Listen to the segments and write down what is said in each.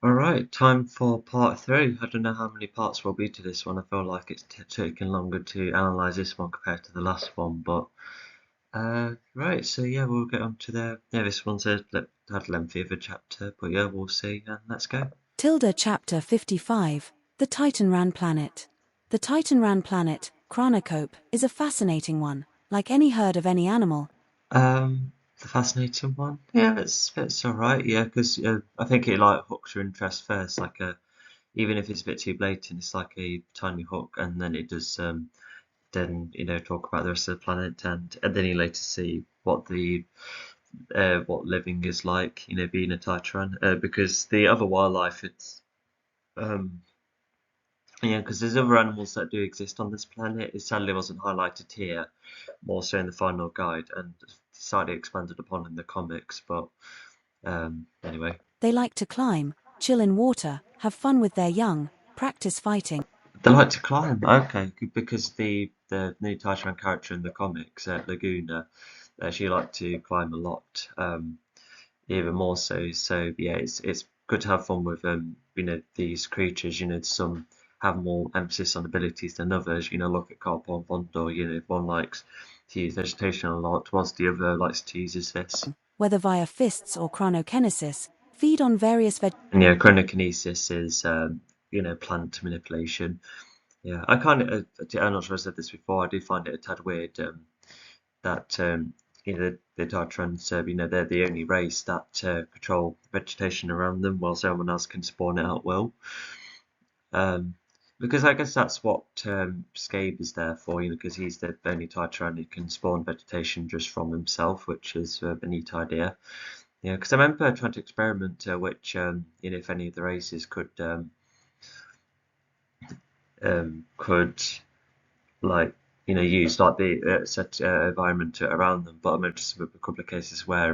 Alright, time for part three. I don't know how many parts will be to this one. I feel like it's taking longer to analyse this one compared to the last one, but right, so yeah, we'll get on to this one's had a lengthy of a chapter, but yeah, we'll see, and let's go. Tilda Chapter 55, The Titanran Planet. The Titanran planet, Chronocope, is a fascinating one. Like any herd of any animal, The fascinating one. Yeah, it's alright, yeah, because I think it like hooks your interest first, like even if it's a bit too blatant, it's like a tiny hook, and then it does then talk about the rest of the planet, and then you later see what living is like, being a Titran, because the other wildlife, it's um because there's other animals that do exist on this planet. It sadly wasn't highlighted here, more so in the final guide, and slightly expanded upon in the comics. But anyway, they like to climb, chill in water, have fun with their young, practice fighting. they like to climb. Okay, because the new Titran character in the comics, Laguna, she liked to climb a lot. Even more so. So yeah, it's good to have fun with these creatures. Some have more emphasis on abilities than others. Look at Carpo and Vondor. One likes to use vegetation a lot, whilst the other likes to use his fists. Whether via fists or chronokinesis, feed on various And yeah, chronokinesis is plant manipulation. Yeah, I kind of I'm not sure I said this before. I do find it a tad weird that the Tartrans, they're the only race that control vegetation around them, whilst everyone else can spawn it out well. Um, because I guess that's what Scabe is there for, because he's the only Titran who can spawn vegetation just from himself, which is a neat idea. Yeah, because I remember trying to experiment which, if any of the races could like use like the set environment around them, but I noticed a couple of cases where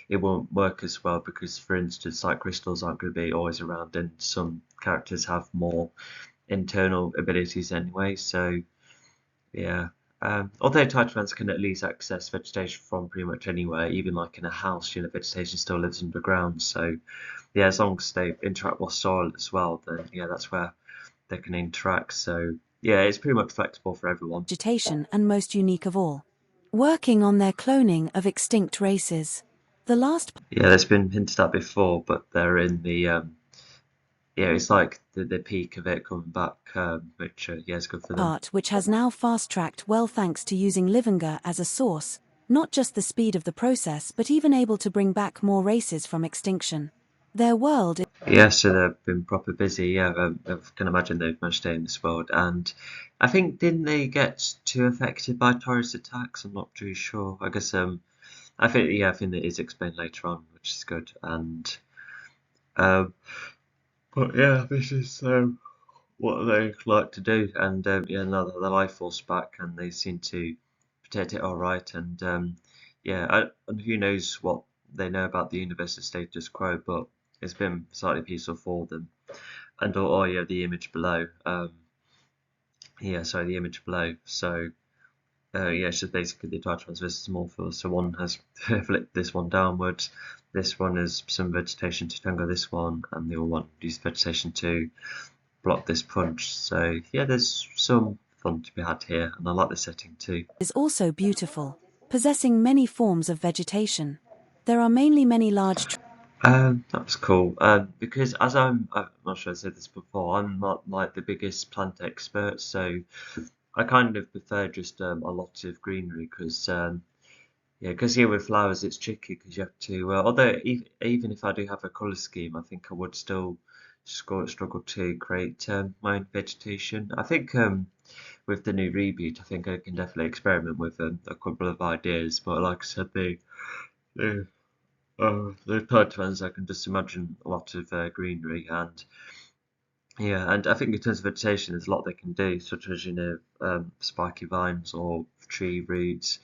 it won't work as well because, for instance, like crystals aren't going to be always around, and some characters have more internal abilities anyway. So yeah, although Titrans can at least access vegetation from pretty much anywhere, even like in a house, vegetation still lives underground. So yeah, as long as they interact with soil as well, then yeah, that's where they can interact. So yeah, it's pretty much flexible for everyone. vegetation and most unique of all, working on their cloning of extinct races. The last Yeah, there's been hinted at before, but they're in the yeah, it's like the peak of it coming back, which yeah, is good for them. part, which has now fast-tracked well thanks to using Livinga as a source, not just the speed of the process but even able to bring back more races from extinction. Their world is Yeah, so they've been proper busy. Yeah, I can imagine they've managed to stay in this world, and I think didn't they get too affected by terrorist attacks? I'm not too sure. I guess I think that is explained later on, which is good. And um, but yeah, this is what they like to do, and yeah, now that the life force back, and they seem to protect it all right. And and who knows what they know about the universe's status quo, but it's been slightly peaceful for them. And yeah, the image below. Yeah, sorry, the image below. So yeah, it's just basically the Titrans versus Morphos. So one has flipped this one downwards. This one is some vegetation to tango this one, and the other one uses vegetation to block this punch. So yeah, there's some fun to be had here, and I like the setting too. also beautiful, possessing many forms of vegetation. There are mainly many large That was cool. Because I'm not sure I said this before, I'm not like the biggest plant expert, so I kind of prefer just a lot of greenery because yeah, because here with flowers it's tricky because you have to. Although even if I do have a colour scheme, I think I would still struggle to create my own vegetation. I think with the new reboot, I think I can definitely experiment with a couple of ideas. But like I said, the third ones, I can just imagine a lot of greenery, and yeah, and I think in terms of vegetation, there's a lot they can do, such as spiky vines or tree roots,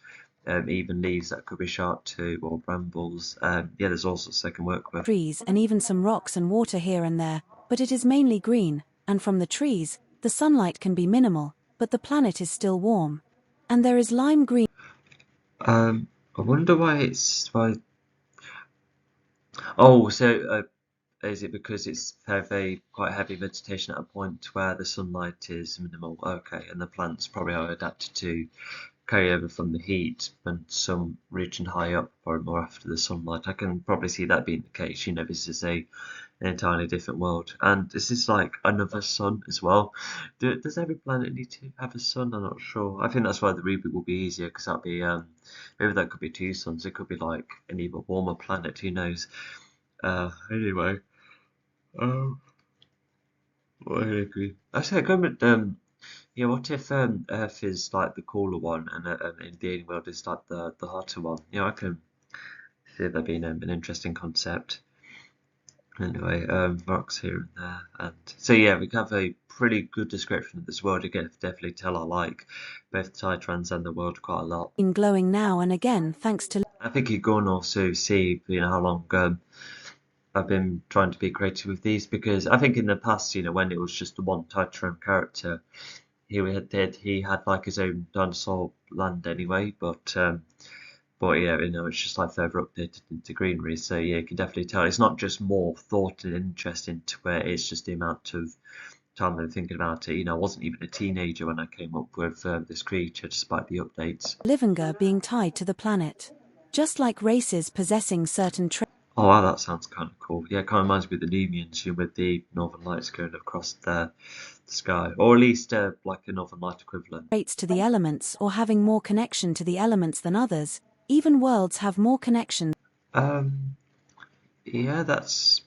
even leaves that could be sharp too, or brambles. Yeah, there's all sorts they can work with. trees and even some rocks and water here and there, but it is mainly green, and from the trees, the sunlight can be minimal, but the planet is still warm. And there is lime green I wonder why it's why. Oh, so is it because it's very quite heavy vegetation at a point where the sunlight is minimal? Okay, and the plants probably are adapted to carry over from the heat when some region high up or more after the sunlight. I can probably see that being the case. This is an entirely different world, and this is like another sun as well. Does every planet need to have a sun? I'm not sure. I think that's why the reboot will be easier because that'll be maybe that could be two suns. It could be like an even warmer planet. Who knows? Anyway, um, I agree. I say, going with yeah, what if Earth is like the cooler one and the alien world is like the hotter one? I can see that being an interesting concept. Anyway, rocks here and there, and so yeah, we have a pretty good description of this world. You can definitely tell I like both Titrans and the world quite a lot. In glowing now and again thanks to I think you can also see, how long I've been trying to be creative with these because I think in the past, when it was just the one Titran character, he had like his own dinosaur land anyway, but yeah, it's just like further updated into greenery. So yeah, you can definitely tell it's not just more thought and interest into it. It's just the amount of time I'm thinking about it. I wasn't even a teenager when I came up with this creature, despite the updates. Livinga being tied to the planet. Just like races possessing certain traits. Oh wow, that sounds kind of cool. Yeah, it kind of reminds me of the Numians, with the Northern Lights going across the sky, or at least like a Northern Light equivalent. Traits to the elements or having more connection to the elements than others. Even worlds have more connection. Um, yeah, that's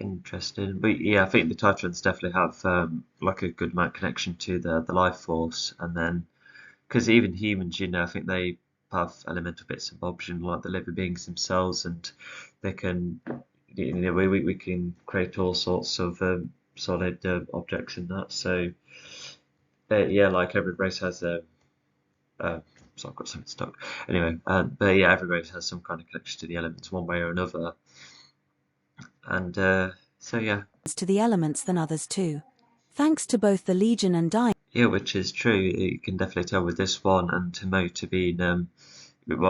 interesting. But yeah, I think the Titrans definitely have like a good amount of connection to the life force, and then because even humans, I think they have elemental bits and bobs, like the living beings themselves, and they can, we can create all sorts of solid objects in that. So yeah, like every race has a. So I've got something stuck. Anyway, but yeah, every race has some kind of connection to the elements one way or another, and so yeah. To the elements than others too. Thanks to both the Legion and Dying. Yeah, which is true. You can definitely tell with this one and Tomota being well,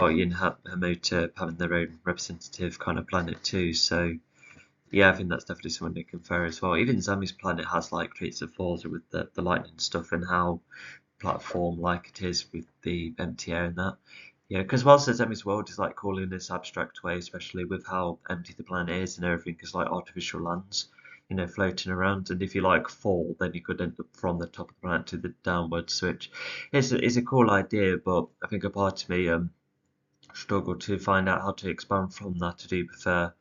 Tomota having their own representative kind of planet too. So yeah, I think that's definitely something they confer as well. Even Zami's planet has like traits of Forza with the lightning stuff and how platform like it is with the empty air and that. Yeah, because whilst the Zemi's world is like cool in this abstract way, especially with how empty the planet is and everything is like artificial lands, floating around. And if you like fall, then you could end up from the top of the planet to the downwards, which is a cool idea. But I think a part of me struggled to find out how to expand from that to do prefer,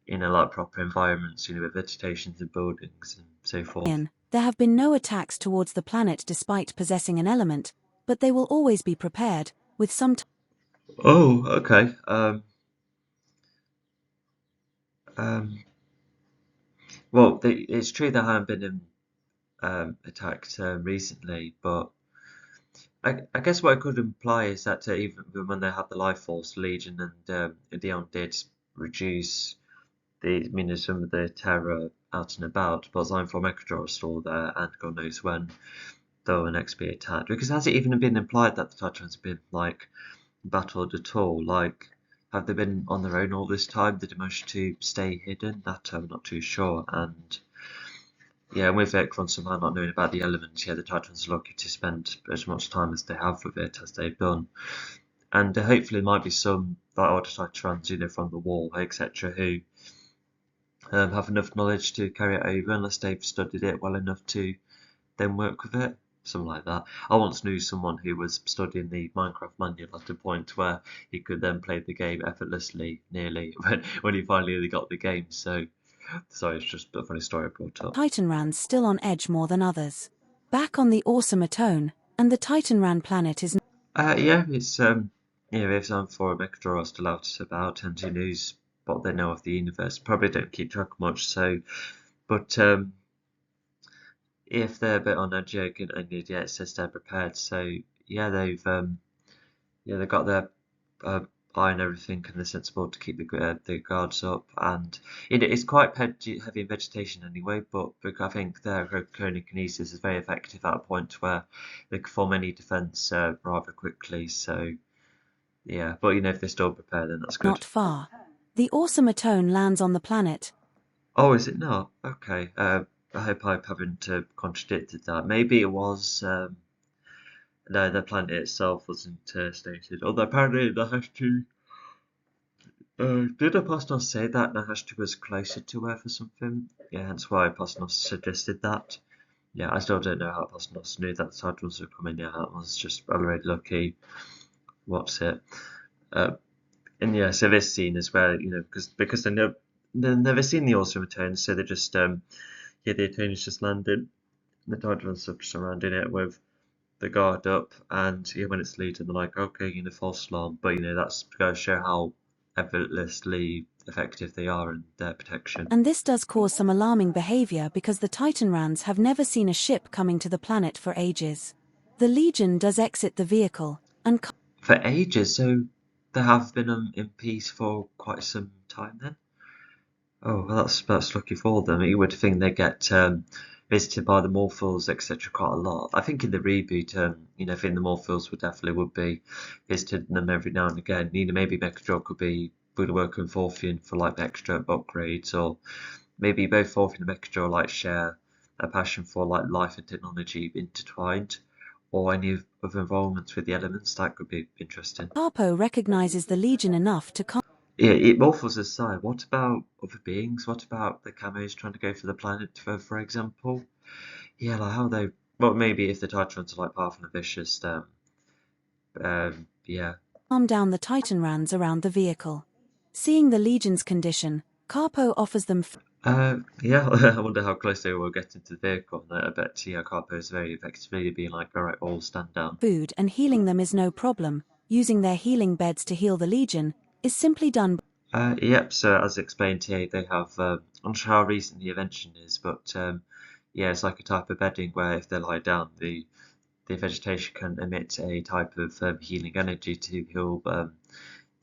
like proper environments, with vegetations and buildings and so forth. There have been no attacks towards the planet despite possessing an element, but they will always be prepared, with some Oh, okay. Um, well, it's true they haven't been attacked recently, but I guess what it could imply is that even when they had the Life Force, Legion and Dion did reduce some of the terror out and about, but Zynflor Mechador is still there, and God knows when they'll next be attacked. Because has it even been implied that the Titrans have been like battled at all? Like, have they been on their own all this time? Did they manage to stay hidden? That I'm not too sure. And yeah, with Ekron somehow not knowing about the elements, yeah, the Titrans are lucky to spend as much time as they have with it as they've done. And hopefully there might be some like older Titrans, from the wall, etc., who have enough knowledge to carry it over unless they've studied it well enough to then work with it. Something like that. I once knew someone who was studying the Minecraft manual at a point where he could then play the game effortlessly, nearly, when he finally got the game. So it's just a funny story I brought up. Titanrans still on edge more than others. Back on the awesome Atone, and the Titanran planet is. Yeah, it's if Xanthor and Mechador are still out and about, and who knows what they know of the universe. Probably don't keep track much, so, but if they're a bit on edge, and yeah, it says they're prepared. So yeah, they've got their eye and everything, and they're sensible to keep the guards up. And it's quite heavy in vegetation anyway, but I think their chronokinesis is very effective at a point where they can form any defense rather quickly. So yeah, but if they're still prepared, then that's good. Not far. The awesome Atone lands on the planet. Oh, is it not? Okay. I hope I haven't contradicted that. Maybe it was. No, the planet itself wasn't stated. Although apparently Nahashtu. Did Apostle say that Nahashtu was closer to Earth or something? Yeah, hence why Apostle suggested that. Yeah, I still don't know how Apostle knew that the titles were coming. Yeah, that was just already lucky. What's it? Uh, and yeah, so this scene is where because they've never seen the Awesome Return, so they just yeah, the Eternals just landed. The Titans are surrounding it with the guard up, and yeah, when it's leading, they're like, okay, false alarm, but that's going to show how effortlessly effective they are in their protection. And this does cause some alarming behavior because the Titanrans have never seen a ship coming to the planet for ages. The Legion does exit the vehicle, and For ages, so they have been in peace for quite some time then. Oh, well, that's lucky for them. You would think they get visited by the Morphals, etc., quite a lot. I think in the reboot, I think the Morphals would be visiting them every now and again. Maybe Megatron would work with Thorfinn for like extra upgrades, or maybe both Thorfinn and Megatron like share a passion for like life and technology intertwined, or any of involvements with the elements. That could be interesting. Harpo recognizes the Legion enough to Yeah, it morphles aside. What about other beings? What about the camos trying to go for the planet, for example? Yeah, like how they. Well, maybe if the Titrons are like powerful and vicious, yeah. calm down the Titanrans around the vehicle. Seeing the Legion's condition, Carpo offers them Yeah, I wonder how close they will get into the vehicle. I bet, yeah, Carpo is very effectively being like, all right, all stand down. food, and healing them is no problem. Using their healing beds to heal the Legion is simply done. Yep, so as explained here, they have, I'm not sure how recent the invention is, but yeah, it's like a type of bedding where if they lie down, the vegetation can emit a type of healing energy to heal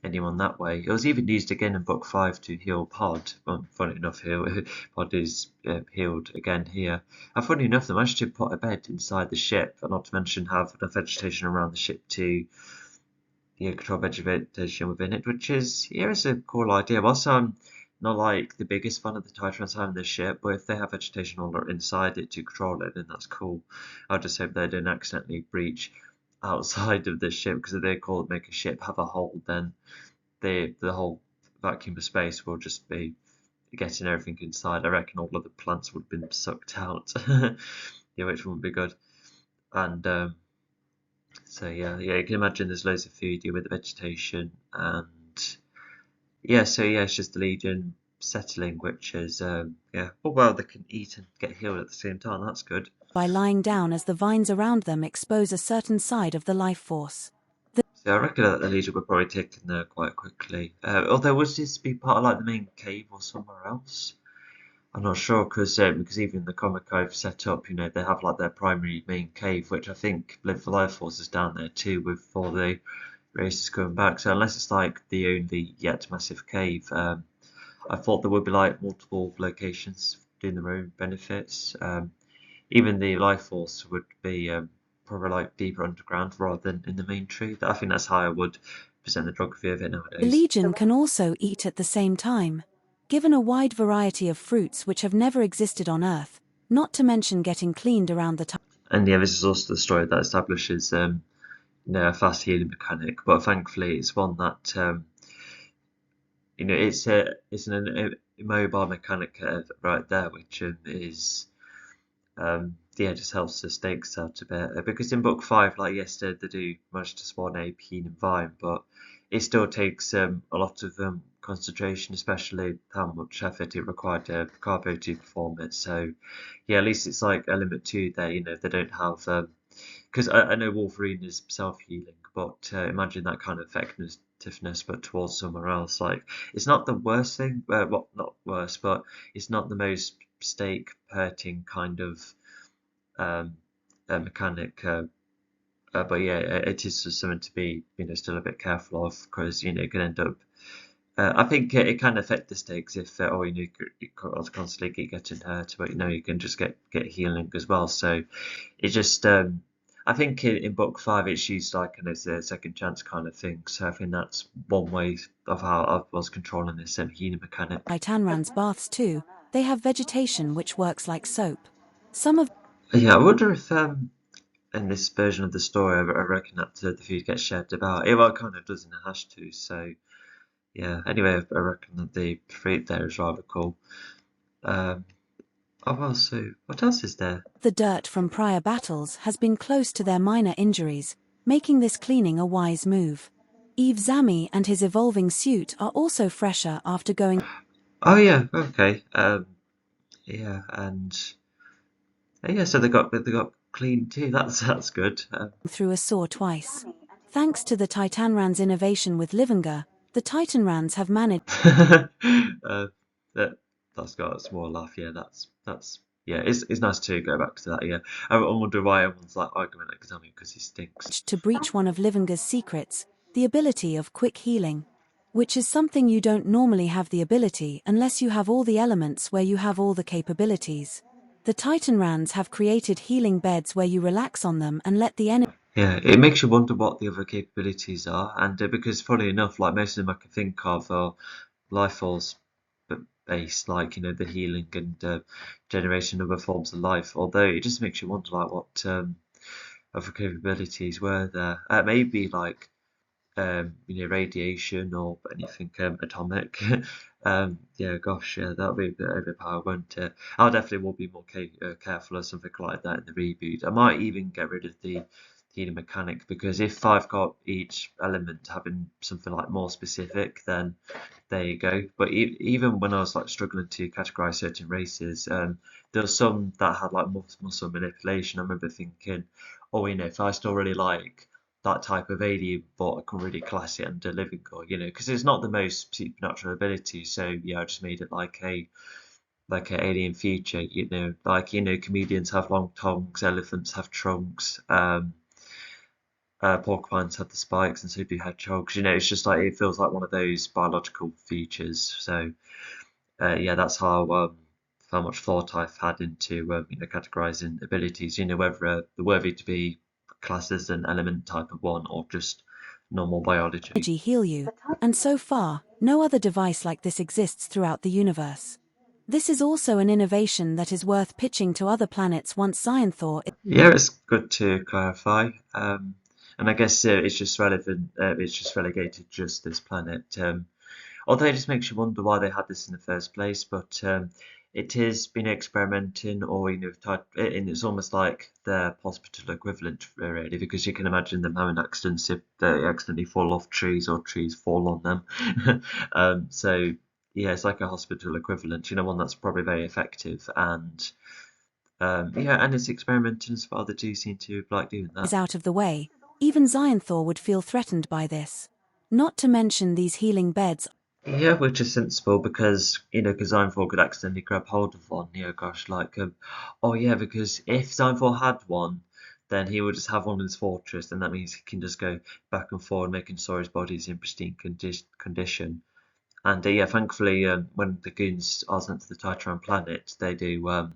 anyone that way. It was even used again in Book 5 to heal Pod. Well, funny enough, Pod is healed again here. And funny enough, they managed to put a bed inside the ship, and not to mention have the vegetation around the ship to control vegetation within it, which is a cool idea. Also, I'm not like the biggest fan of the Titrans having the ship, but if they have vegetation all inside it to control it, then that's cool. I just hope they don't accidentally breach outside of the ship, because if they make a ship have a hole, then the whole vacuum of space will just be getting everything inside. I reckon all of the plants would have been sucked out, yeah, which wouldn't be good. And so yeah, you can imagine there's loads of food here with the vegetation, and yeah, it's just the Legion settling, which is yeah. Oh well, they can eat and get healed at the same time. That's good. By lying down as the vines around them expose a certain side of the life force. So I reckon that the Legion would probably take in there quite quickly. Although would this be part of like the main cave or somewhere else? I'm not sure because even the comic I've set up, they have like their primary main cave, which I think Live for Life Force is down there too, with all the races coming back. So unless it's like the only yet massive cave, I thought there would be like multiple locations doing their own benefits. Even the Life Force would be probably like deeper underground rather than in the main tree. I think that's how I would present the geography of it The nowadays. Legion can also eat at the same time. Given a wide variety of fruits which have never existed on Earth, not to mention getting cleaned around the time. And yeah, this is also the story that establishes a fast healing mechanic, but thankfully it's one that it's an immobile mechanic right there, which is yeah, just helps the stakes out a bit. Because in book 5, like yesterday, they do manage to spawn a Keenan Vine, but it still takes a lot of concentration, especially how much effort it required Carbo to perform it. So yeah, at least it's like element 2 there. They don't have because I know Wolverine is self-healing, but imagine that kind of effectiveness, but towards somewhere else. Like, it's not the worst thing, well, not worse, but it's not the most stake-hurting kind of um, mechanic. But yeah, it is just something to be, still a bit careful of, because it can end up. I think it can affect the stakes if, you constantly keep getting hurt, but you can just get healing as well. So it just, I think in book 5 it's used like as a second chance kind of thing. So I think that's one way of how I was controlling this healing mechanic. Titanran's baths too, They have vegetation which works like soap. Some of Yeah, I wonder if in this version of the story, I reckon that the food gets shared about. Well, it kind of does in the hash too. So yeah. Anyway, I reckon that the fruit there is rather cool. Um, oh well. So what else is there? the dirt from prior battles has been close to their minor injuries, making this cleaning a wise move. Eve Zami and his evolving suit are also fresher after going Oh yeah. Okay. Yeah, and yeah. So they got clean too. That's good. through a saw twice. Thanks to the Titanran's innovation with Livinger, the Titanrans have managed uh, that that's got a small laugh. Yeah, that's yeah. It's nice to go back to that. Yeah, I wonder why everyone's like arguing at Kazami because he stinks. to breach one of Livinger's secrets, the ability of quick healing. Which is something you don't normally have the ability unless you have all the elements where you have all the capabilities. The Titanrans have created healing beds where you relax on them and let the enemy Yeah, it makes you wonder what the other capabilities are, and because funny enough, like most of them I can think of are life force based, like the healing and generation of other forms of life. Although it just makes you wonder, like what other capabilities were there? Maybe like radiation or anything atomic. Yeah, gosh, yeah, that'll be a bit overpowered, won't it? I definitely will be more careful of something like that in the reboot. I might even get rid of the healing mechanic because if I've got each element having something like more specific, then there you go. But even when I was like struggling to categorize certain races, there was some that had like muscle manipulation. I remember thinking, oh, if I still really like that type of alien, but I can really class it under living core, because it's not the most supernatural ability. So yeah, I just made it like an alien feature, like comedians have long tongues, elephants have trunks, porcupines have the spikes, and so do hedgehogs. It's just like it feels like one of those biological features. So yeah, that's how much thought I've had into categorizing abilities. Whether they're worthy to be classed as an element type of one or just normal biology. heal you, and so far, no other device like this exists throughout the universe. This is also an innovation that is worth pitching to other planets once Xionthor Yeah, it's good to clarify. And I guess it's just relevant. It's just relegated just this planet. Although it just makes you wonder why they had this in the first place, but it is been experimenting, or and it's almost like their hospital equivalent, really, because you can imagine them having accidents if they accidentally fall off trees or trees fall on them. So yeah, it's like a hospital equivalent, one that's probably very effective, and yeah, and it's experimenting as well. They do seem to like doing that. is out of the way, even Xionthor would feel threatened by this. Not to mention these healing beds Yeah, which is sensible because Zynfall could accidentally grab hold of one. Gosh, like oh yeah, because if Zynfall had one, then he would just have one in his fortress, and that means he can just go back and forth, making sure his body's in pristine condition. And yeah, thankfully, when the goons are sent to the Titran planet, they do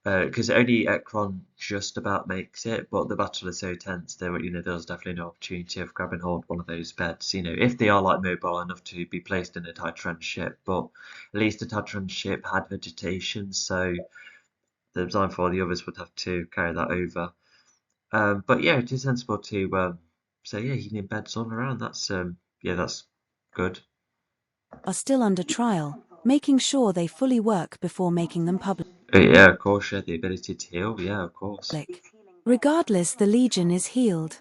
because only Ekron just about makes it, but the battle is so tense. There's definitely no opportunity of grabbing hold of one of those beds. If they are like mobile enough to be placed in a Titran ship, but at least the Titran ship had vegetation, so the design for the others would have to carry that over. But yeah, it is sensible to say yeah, heating beds all around. That's yeah, that's good. are still under trial, making sure they fully work before making them public. Yeah, of course, yeah, the ability to heal. Yeah, of course. Regardless, the Legion is healed.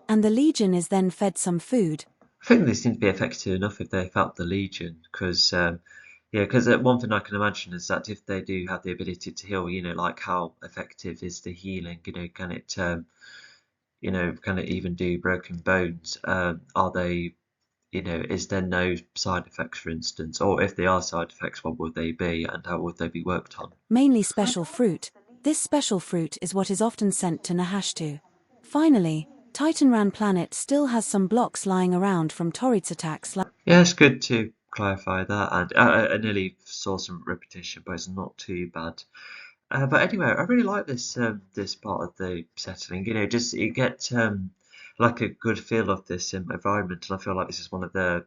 And the Legion is then fed some food. I think they seem to be effective enough if they felt the Legion, because yeah, because one thing I can imagine is that if they do have the ability to heal, like how effective is the healing? Can it can it even do broken bones? Are they is there no side effects, for instance, or if there are side effects, what would they be, and how would they be worked on? Mainly special fruit. This special fruit is what is often sent to Nahashtu. Finally, Titanran planet still has some blocks lying around from Torrid's attacks. Yeah, it's good to clarify that, and I nearly saw some repetition, but it's not too bad. But anyway, I really like this part of the settling. Just you get like a good feel of this environment, and I feel like this is one of the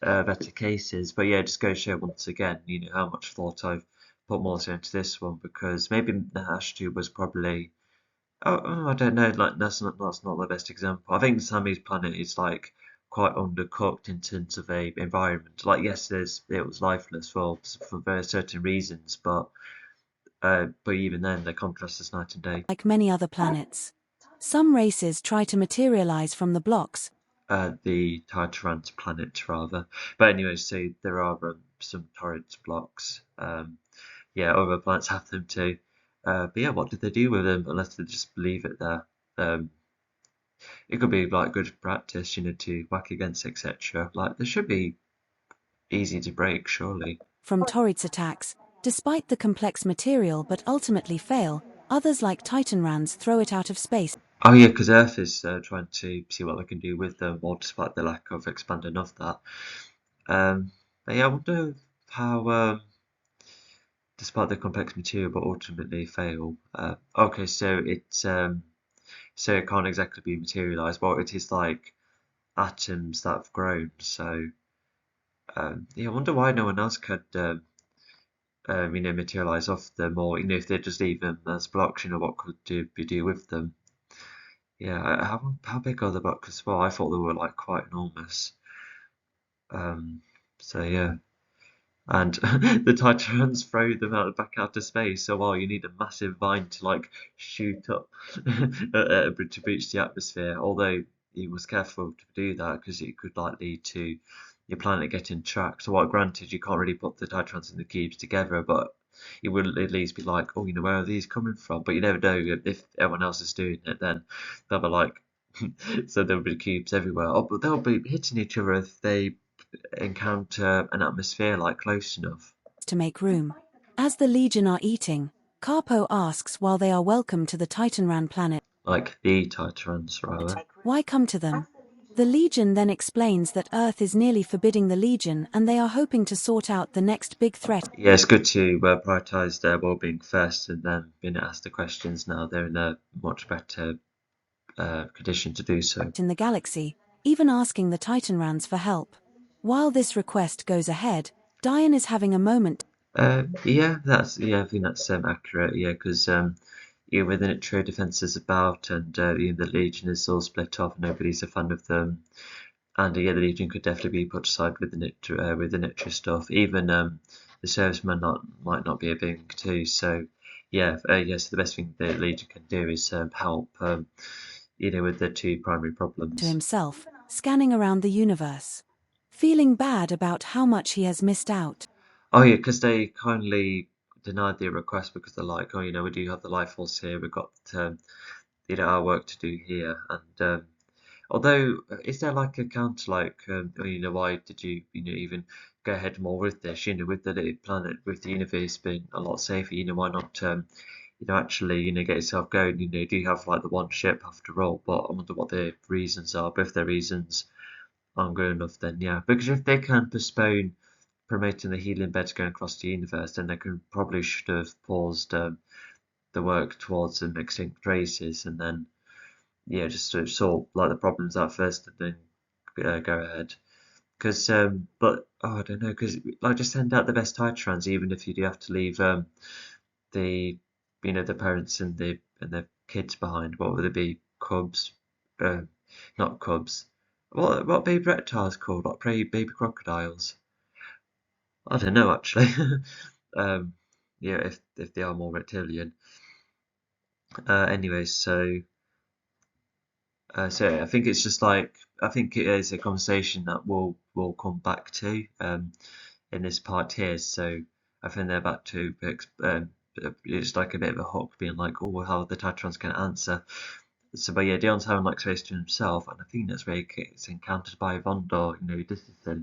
better cases. But yeah, just go show once again, how much thought I've put more so into this one, because maybe the hash tube was probably. Oh, I don't know. Like that's not the best example. I think Sammy's Planet is like quite undercooked in terms of a environment. Like yes, it was lifeless for very certain reasons, but even then the contrast is night and day. like many other planets. Some races try to materialize from the blocks, The Titan's planet rather. But anyway, so there are some torrent blocks. Yeah, other planets have them too. But yeah, what did they do with them unless they just leave it there? Um, it could be like good practice, to whack against, etc. Like they should be easy to break, surely. from Torrid's attacks, despite the complex material but ultimately fail. Others like Titanrans throw it out of space. Oh yeah, because Earth is trying to see what they can do with them, or despite the lack of expanding of that. But yeah, I wonder how, despite the complex material, but ultimately fail. Okay, so it can't exactly be materialized. Well, it is like atoms that have grown. So yeah, I wonder why no one else could, materialize off them, or if they just leave them as blocks, what could be do with them? Yeah, how big are the blocks as well? I thought they were like quite enormous. Um, so yeah. And the Titans throw them back out of space. So while you need a massive vine to like shoot up to breach the atmosphere, although you must careful to do that because it could like lead to your planet getting tracked. So, granted, you can't really put the Titans and the cubes together, but it would at least be like, oh, where are these coming from? But you never know if everyone else is doing it. Then they'll be like, so there'll be cubes everywhere. Oh, but they'll be hitting each other if they encounter an atmosphere like close enough. To make room. As the Legion are eating, Carpo asks while they are welcome to the Titanran planet, Like the Titans, rather. why come to them? The Legion then explains that Earth is nearly forbidding the Legion and they are hoping to sort out the next big threat Yeah, it's good to prioritise their well-being first, and then being asked the questions. Now they're in a much better condition to do so. in the galaxy, even asking the Titanrans for help. While this request goes ahead, Diane is having a moment. Yeah, I think that's accurate. Yeah, because within it, trade defence is about, and the Legion is all split off. Nobody's a fan of them, and yeah, the Legion could definitely be put aside with the Nitro stuff. Even the servicemen might not be a thing too. So yeah, yes, the best thing the Legion can do is help. With the two primary To problems. himself, scanning around the universe, feeling bad about how much he has missed out. Oh yeah, because they kindly denied the request because they're like, oh, we do have the life force here. We've got our work to do here. And although, is there like a counter, like, why did you, even go ahead more with this? With the planet, with the universe being a lot safer, why not, actually, get yourself going? You do have like the one ship after all, but I wonder what the reasons are. But if their reasons aren't good enough, then yeah. Because if they can postpone promoting the healing beds going across the universe, then they probably should have paused the work towards the extinct races, and then yeah, just to sort like the problems out first, and then go ahead. Because but oh, I don't know, because like just send out the best Titrans, even if you do have to leave the the parents and the kids behind. What would it be? Cubs, uh, not cubs. What baby reptiles called? Like baby crocodiles. I don't know actually. um, yeah, if they are more reptilian. Anyway, so I think it's just like I think it is a conversation that we'll come back to in this part here. So I think they're about to it's like a bit of a hook, being like, oh, how the Tatrons can answer. So, but yeah, Dion's having like space to himself, and I think that's where he gets encountered by Vondor. This is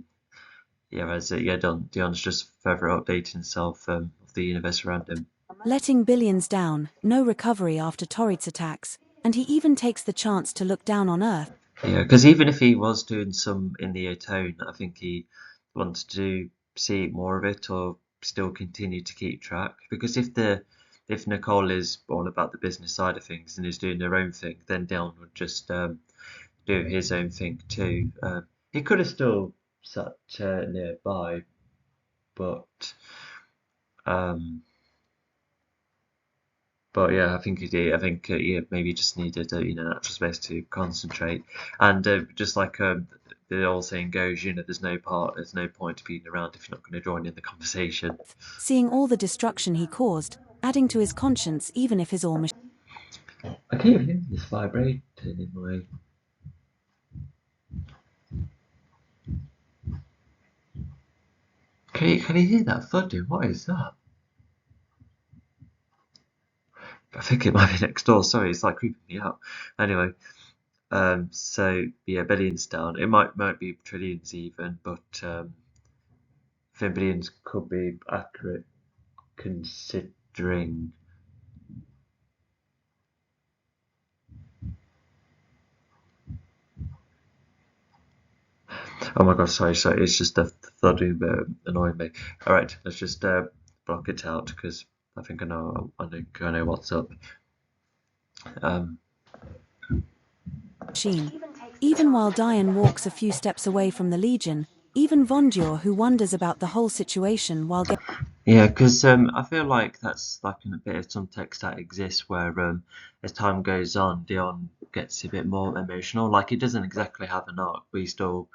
yeah, as Dion's just further updating himself of the universe around him. Letting billions down, no recovery after Torrid's attacks, and he even takes the chance to look down on Earth. Yeah, because even if he was doing some in the tone, I think he wants to see more of it or still continue to keep track. Because if Nicole is all about the business side of things and is doing her own thing, then Dion would just do his own thing too. He could have still sat nearby, but um, but yeah, I think he did. I think yeah, maybe he just needed natural space to concentrate, and just like the old saying goes, there's no point being around if you're not going to join in the conversation. seeing all the destruction he caused, adding to his conscience even if his all machine. I keep hearing this vibrating in my. Can you hear that thudding? What is that? I think it might be next door. Sorry, it's like creeping me out. Anyway, so yeah, billions down. It might be trillions even, but I think billions could be accurate considering. Oh my god, sorry. It's just the thudding bit annoying me. All right, let's just block it out because I think I know what's up. Um, Even while Diane walks a few steps away from the Legion, even Vondur, who wonders about the whole situation while Yeah, because I feel like that's like in a bit of subtext that exists where as time goes on, Dion gets a bit more emotional. Like he doesn't exactly have an arc, but he still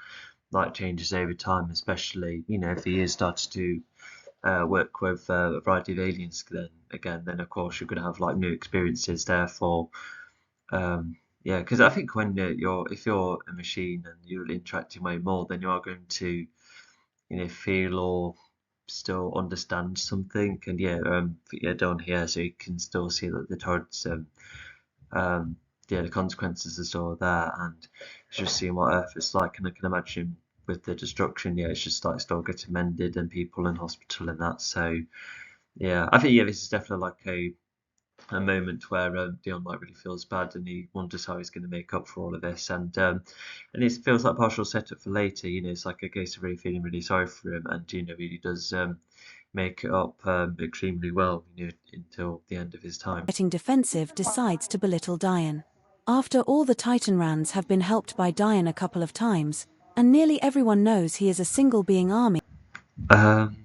like changes over time, especially if he is started to work with a variety of aliens. Then of course you're going to have like new experiences. Therefore, yeah, because I think when if you're a machine and you're interacting way more, then you are going to feel or still understand something. And yeah, down here, so you can still see that the torrents, um, yeah, the consequences are still there, and it's just seeing what Earth is like. And I can imagine with the destruction, yeah, it's just like still getting mended and people in hospital and that. So yeah, I think yeah, this is definitely like a moment where Dion like really feels bad and he wonders how he's going to make up for all of this, and it feels like partial setup for later. It's like a case of really feeling really sorry for him, and really does make it up extremely well, until the end of his time. getting defensive decides to belittle Diane. After all, the Titan Rands have been helped by Diane a couple of times, and nearly everyone knows he is a single being army. Um,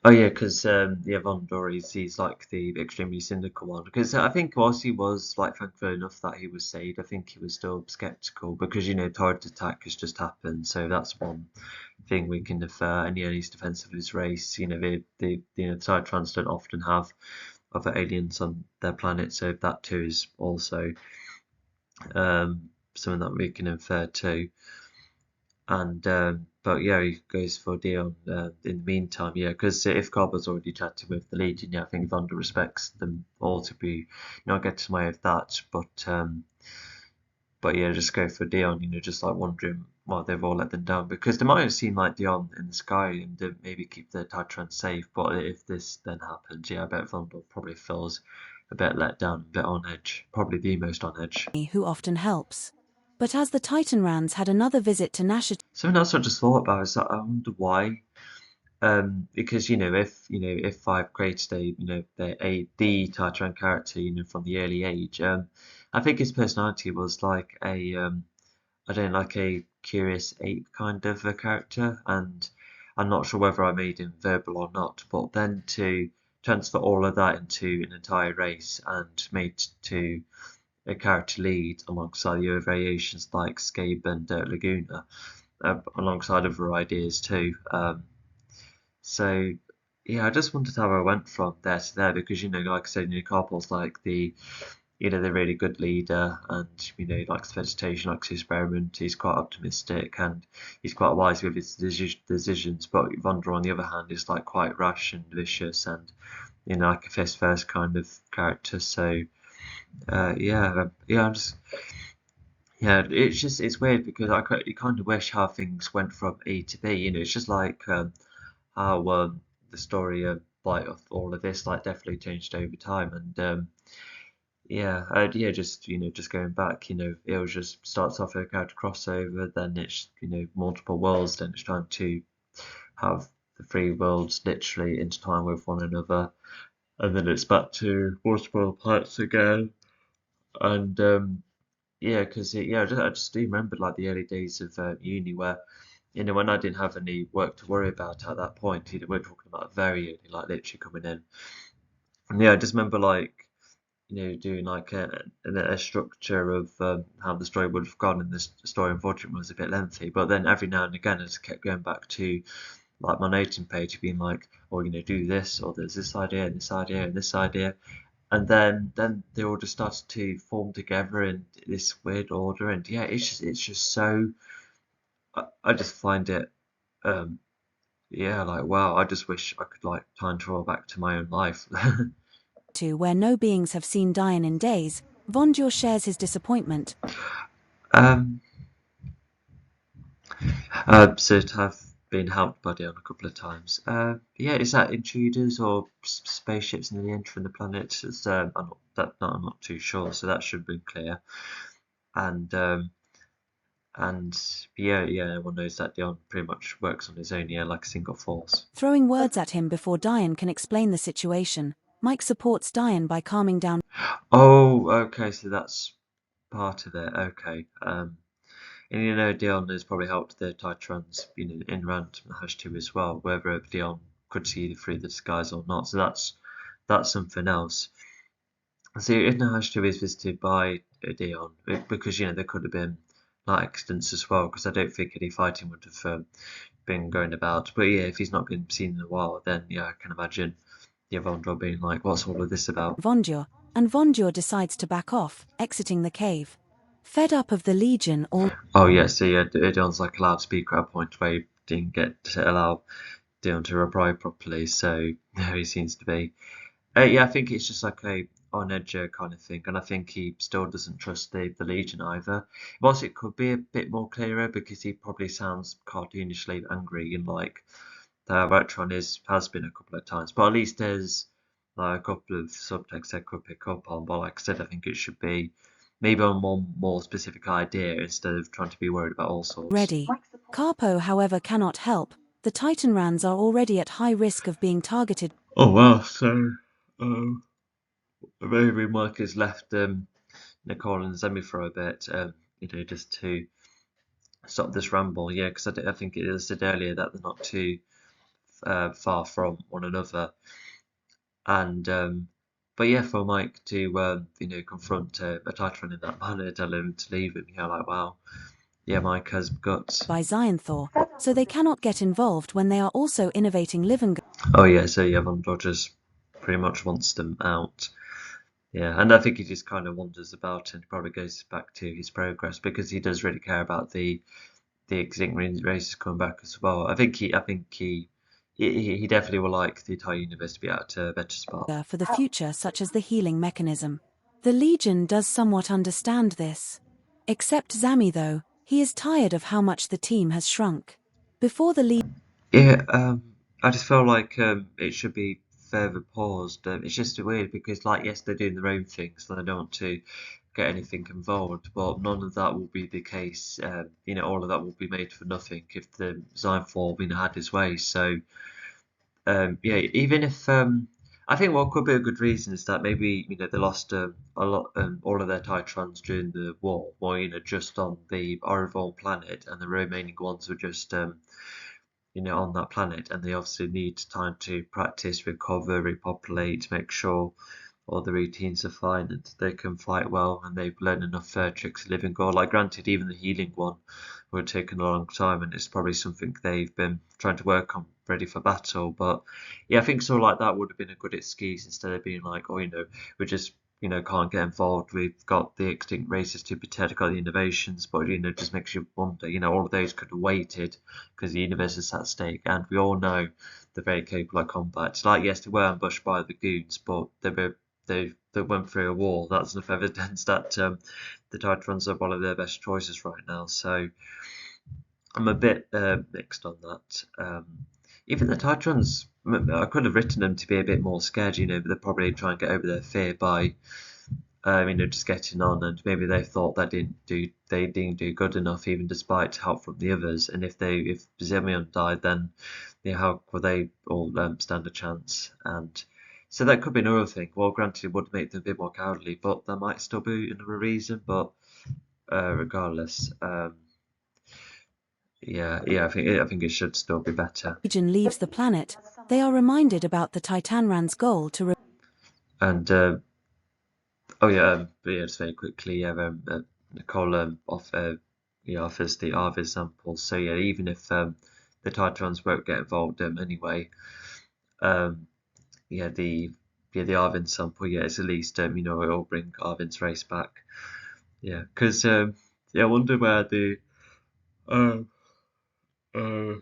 Oh yeah, because yeah, Von Dory's he's like the extremely cynical one. Because I think whilst he was like thankful enough that he was saved, I think he was still skeptical because torrent attack has just happened. So that's one thing we can defer. And yeah, he's defensive of his race. The Cybertrans don't often have other aliens on their planet, so that too is also something that we can infer too. And but yeah, he goes for Dion in the meantime. Yeah, because if Carver's already chatted with the Legion, yeah, I think Vonda respects them all to be get in the way of that. But yeah, just go for Dion. Just like wondering why they've all let them down because they might have seen like Dion in the sky and maybe keep the Titran safe. But if this then happens, yeah, I bet Vonda probably feels a bit let down, a bit on edge, probably the most on edge. Who often helps. But as the Titan Rands had another visit to Nashor, Something else I just thought about is that I wonder why. Because if I've created the Tartan character from the early age, I think his personality was like I don't know, like a curious ape kind of a character, and I'm not sure whether I made him verbal or not. But then to transfer all of that into an entire race and made to a character lead alongside the other variations like Scabe and Laguna, alongside other ideas too. So yeah, I just wondered how I went from there to there because like I said, Carpel's like the really good leader, and likes vegetation, likes experiment. He's quite optimistic and he's quite wise with his decisions. But Vondra, on the other hand, is like quite rash and vicious, and like a fist first kind of character. So yeah, it's weird because you kind of wish how things went from A to B. It's just like how the story of all of this like definitely changed over time, and just going back, it was just starts off a character crossover, then it's multiple worlds, then it's trying to have the three worlds literally intertwine with one another, and then it's back to multiple parts again, and yeah, because I just do remember like the early days of uni where when I didn't have any work to worry about at that point, we're talking about very early, like literally coming in. And yeah, I just remember like, doing like a structure of how the story would have gone, and this story unfortunately was a bit lengthy. But then every now and again, I just kept going back to like my noting page, being like, "Oh, do this, or there's this idea and this idea and this idea," and then they all just started to form together in this weird order. And yeah, it's just so I just find it um yeah, like wow, I just wish I could like time travel back to my own life. Where no beings have seen Diane in days, Vondur shares his disappointment. um so to have been helped by Dion a couple of times. Yeah, is that intruders or spaceships nearly entering the planet? I'm not too sure, so that should be clear. And and yeah, everyone knows that Dion pretty much works on his own, yeah, like a single force. Throwing words at him before Diane can explain the situation, Mike supports Diane by calming down. Oh, okay, so that's part of it. Okay. And Dion has probably helped the Titrans, in around Hash 2 as well, whether Dion could see through the disguise or not. So that's something else. So if Hash 2 is visited by Dion, because there could have been like accidents as well, because I don't think any fighting would have been going about. But yeah, if he's not been seen in a while, then yeah, I can imagine Vondra being like, "What's all of this about?" Vondur, and Vondur decides to back off, exiting the cave. Fed up of the Legion all Oh yeah, so yeah, Dion's like a loudspeaker at a point where he didn't get to allow Dion to reply properly, so there he seems to be. Yeah, I think it's just like a on edge kind of thing, and I think he still doesn't trust the Legion either. Whilst it could be a bit more clearer because he probably sounds cartoonishly angry and like Retron has been a couple of times, but at least there's like a couple of subtexts I could pick up on. But like I said, I think it should be maybe on one more specific idea instead of trying to be worried about all sorts. ready. Carpo, however, cannot help. The Titanrans are already at high risk of being targeted. Oh wow, so um, maybe Mike has left Nicole and Zemi for a bit, just to stop this ramble. Yeah, because I think it was said earlier that they're not too far from one another, and but yeah, for Mike to confront a Titran in that manner, tell him to leave him, like wow, yeah, Mike has guts. By Xyanthor, so they cannot get involved when they are also innovating living. Oh yeah, so yeah, Von Rogers pretty much wants them out. Yeah, and I think he just kind of wanders about and probably goes back to his progress because he does really care about the extinct races coming back as well. I think he definitely will like the entire universe to be at a better spot. For the future, such as the healing mechanism. The Legion does somewhat understand this. Except Zami, though, he is tired of how much the team has shrunk. Before the Legion. Yeah, I just feel like it should be further paused. It's just weird because, like, yes, they're doing their own things, so they don't want to get anything involved, but none of that will be the case. All of that will be made for nothing if the Xyphor, had his way. So, yeah, even if I think what could be a good reason is that maybe they lost a lot all of their Titrans during the war, or just on the Orivore planet, and the remaining ones were just on that planet, and they obviously need time to practice, recover, repopulate, make sure all the routines are fine and they can fight well and they've learned enough tricks of living God. Like, granted, even the healing one would have taken a long time and it's probably something they've been trying to work on ready for battle. But yeah, I think so like that would have been a good excuse instead of being like, oh, we just can't get involved. We've got the extinct races to protect, got the innovations, but just makes you wonder. All of those could have waited because the universe is at stake, and we all know they're very capable of combat. Like, yes, they were ambushed by the goons, but they went through a war. That's enough evidence that the Titrans are one of their best choices right now. So I'm a bit mixed on that. Even the Titrans, I could have written them to be a bit more scared, but they're probably trying to get over their fear by, just getting on, and maybe they thought they didn't do good enough, even despite help from the others. And if Zemion died, then how could they all stand a chance? And so that could be another thing. Well, granted, it would make them a bit more cowardly, but there might still be another reason. But regardless, yeah, I think it should still be better. Legion leaves the planet, they are reminded about the Titanran's goal to And oh yeah, but yeah, just very quickly, yeah, Nicole offers the Arv example. So yeah, even if the Titans won't get involved anyway, um, yeah, the Arvin sample, yeah, it's at least it'll bring Arvin's race back. Yeah, because yeah, I wonder where the um uh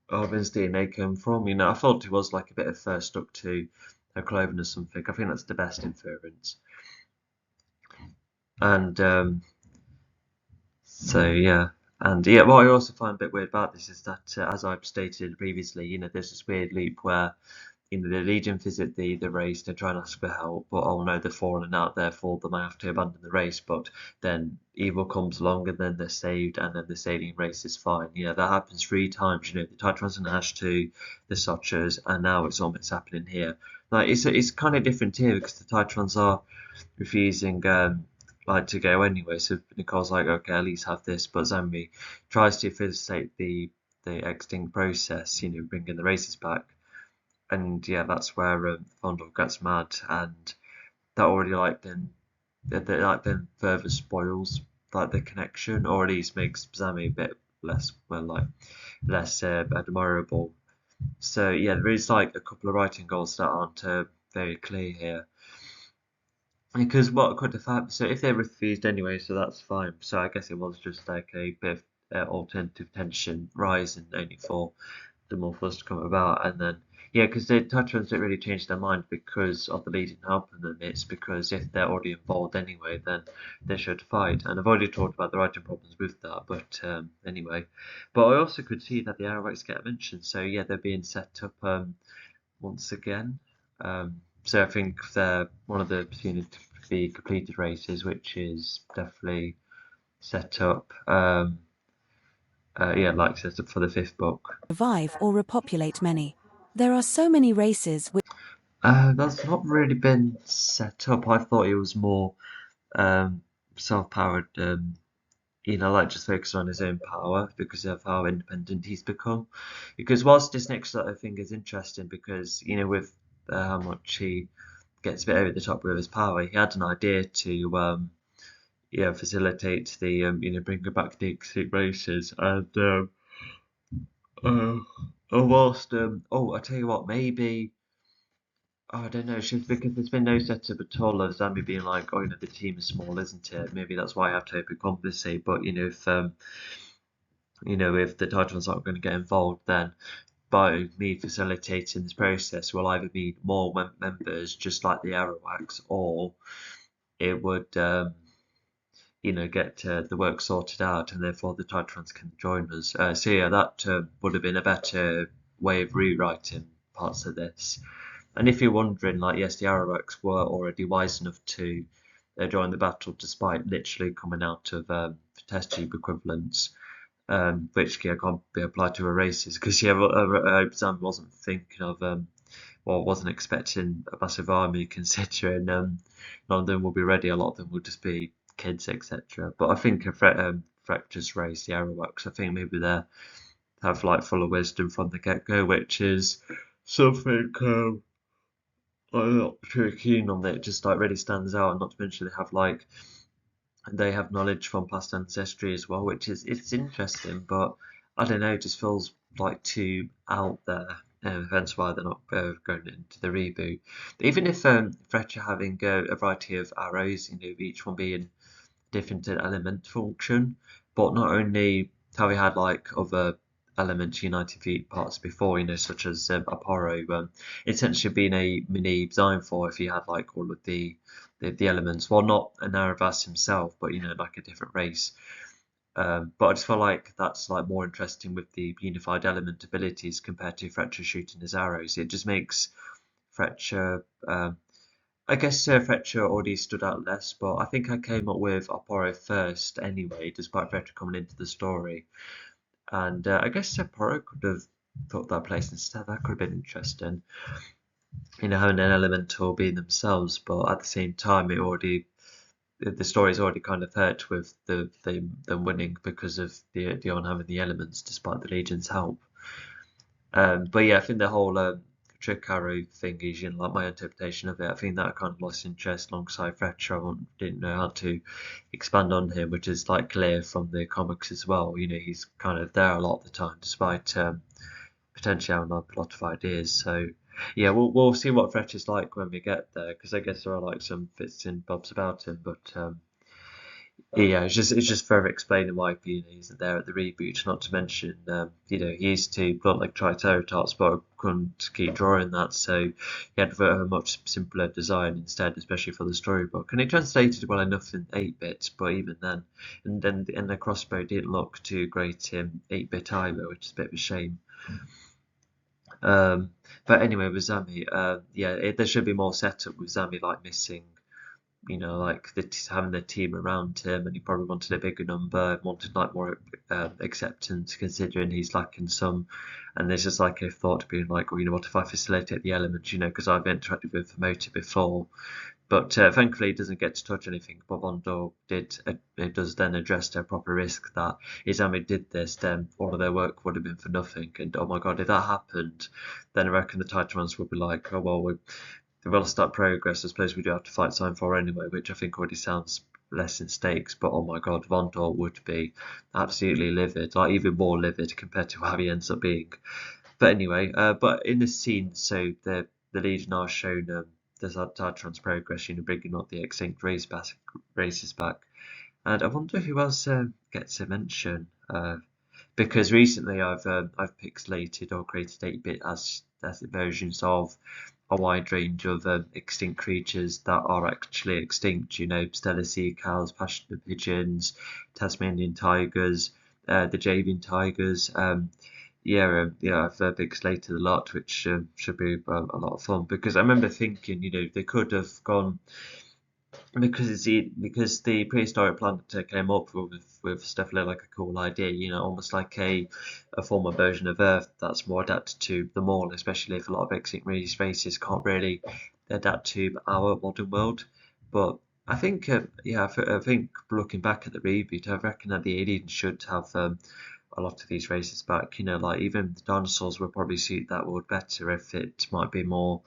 Arvin's DNA came from. I thought it was like a bit of stuck to her clothing or something. I think that's the best inference. And so yeah, and yeah, what I also find a bit weird about this is that, as I've stated previously, there's this weird loop where the Legion visit the race to try and ask for help, but oh no, they've fallen out, therefore they might have to abandon the race. But then evil comes along, and then they're saved, and then the saving race is fine. That happens 3 times. The Titrans and Ash 2, the Sotchers, and now it's almost happening here. Like it's kind of different here because the Titrans are refusing like to go anyway. So Nicole's like, okay, at least have this, but Zambi tries to facilitate the extinct process, bringing the races back. And yeah, that's where Fondle gets mad, and that already like then further spoils like the connection, or at least makes Zami a bit less less admirable. So yeah, there is like a couple of writing goals that aren't very clear here. Because what could have happened? So if they refused anyway, so that's fine. So I guess it was just like a bit of alternative tension rising only for the Morphos to come about, and then yeah, because the Tatchans don't really change their mind because of the Legion helping them. It's because if they're already involved anyway, then they should fight. And I've already talked about the writing problems with that, but anyway. But I also could see that the Arawaks get mentioned, so yeah, they're being set up once again. So I think they're one of the soon to be completed races, which is definitely set up. Yeah, like set up for the 5th book. revive or repopulate many. There are so many races which That's not really been set up. I thought it was more um, self-powered. Like just focused on his own power because of how independent he's become. Because whilst this next sort of thing is interesting, because with how much he gets a bit over the top with his power, he had an idea to facilitate the bringing back the extinct races and uh, whilst I tell you what, maybe. Oh, I don't know. It's just because there's been no setup at all of Zambi being like, oh, the team is small, isn't it? Maybe that's why I have to open compensate. But if the Titans aren't going to get involved, then by me facilitating this process will either be more members, just like the Arawaks, or it would, get the work sorted out, and therefore the Titans can join us. So yeah, that would have been a better way of rewriting parts of this. And if you're wondering, like, yes, the Arawaks were already wise enough to join the battle despite literally coming out of test tube equivalents, which can't be applied to a races because yeah, I hope Sam wasn't thinking of wasn't expecting a massive army considering none of them will be ready. A lot of them will just be kids, etc. But I think Freck just raised the Arawaks. I think maybe they have like full of wisdom from the get go, which is something. I'm not too keen on that. It just like really stands out, and not to mention they have knowledge from past ancestry as well, which is it's interesting, but I don't know, it just feels like too out there. Hence why they're not going into the reboot. Even if Fletcher having a variety of arrows, each one being different element function, but not only have we had like other elements united for parts before, such as Aporo, essentially being a mini design for if you had like all of the elements, well, not an Aravas himself, but like a different race. But I just feel like that's like more interesting with the unified element abilities compared to Fletcher shooting his arrows. It just makes Fletcher I guess Fletcher already stood out less, but I think I came up with Aporo first anyway, despite Fletcher coming into the story. And I guess Aporo could have took that place instead. That could have been interesting, having an elemental being themselves, but at the same time, it already the story's already kind of hurt with them winning because of the on having the elements despite the Legion's help. But yeah, I think the whole trick arrow thing is, like my interpretation of it. I think that kind of lost interest alongside Fletcher. Didn't know how to expand on him, which is like clear from the comics as well. He's kind of there a lot of the time, despite potentially having a lot of ideas. So yeah, we'll see what Fletcher's like when we get there, because I guess there are like some bits and bobs about him, but yeah, it's just further explaining why he isn't there at the reboot. Not to mention, he used to look like Triceratops, but couldn't keep drawing that, so he had a much simpler design instead, especially for the storybook. And it translated well enough in 8-bit, but even then, and the crossbow didn't look too great in 8-bit either, which is a bit of a shame. But anyway, with Zami, yeah, there should be more setup with Zami, like missing, like having the team around him, and he probably wanted a bigger number, wanted like more acceptance, considering he's lacking some. And there's just like a thought being like, well, what if I facilitate the elements, because I've interacted with the motor before. But thankfully, he doesn't get to touch anything. But Bondor it does then address their proper risk that Izami did this, then all of their work would have been for nothing. And oh my god, if that happened, then I reckon the Titans would be like, oh well, we'll start progress. I suppose we do have to fight Sign 4 anyway, which I think already sounds less in stakes. But oh my god, Vondor would be absolutely livid, like even more livid compared to how he ends up being. But anyway, but in this scene, so the Legion are shown there's Titans progress, bringing up the extinct races back. And I wonder who else gets a mention. Because recently I've pixelated or created 8-bit as versions of a wide range of extinct creatures that are actually extinct. Stellar sea cows, passenger pigeons, Tasmanian tigers, the Javian tigers. Yeah, I've pixelated a lot, which should be a lot of fun, because I remember thinking, they could have gone, because the prehistoric planet came up with stuff like a cool idea, almost like a former version of Earth that's more adapted to them all, especially if a lot of extinct races can't really adapt to our modern world. But I think, I think looking back at the reboot, I reckon that the aliens should have a lot of these races back. Like even the dinosaurs would probably suit that world better if it might be more,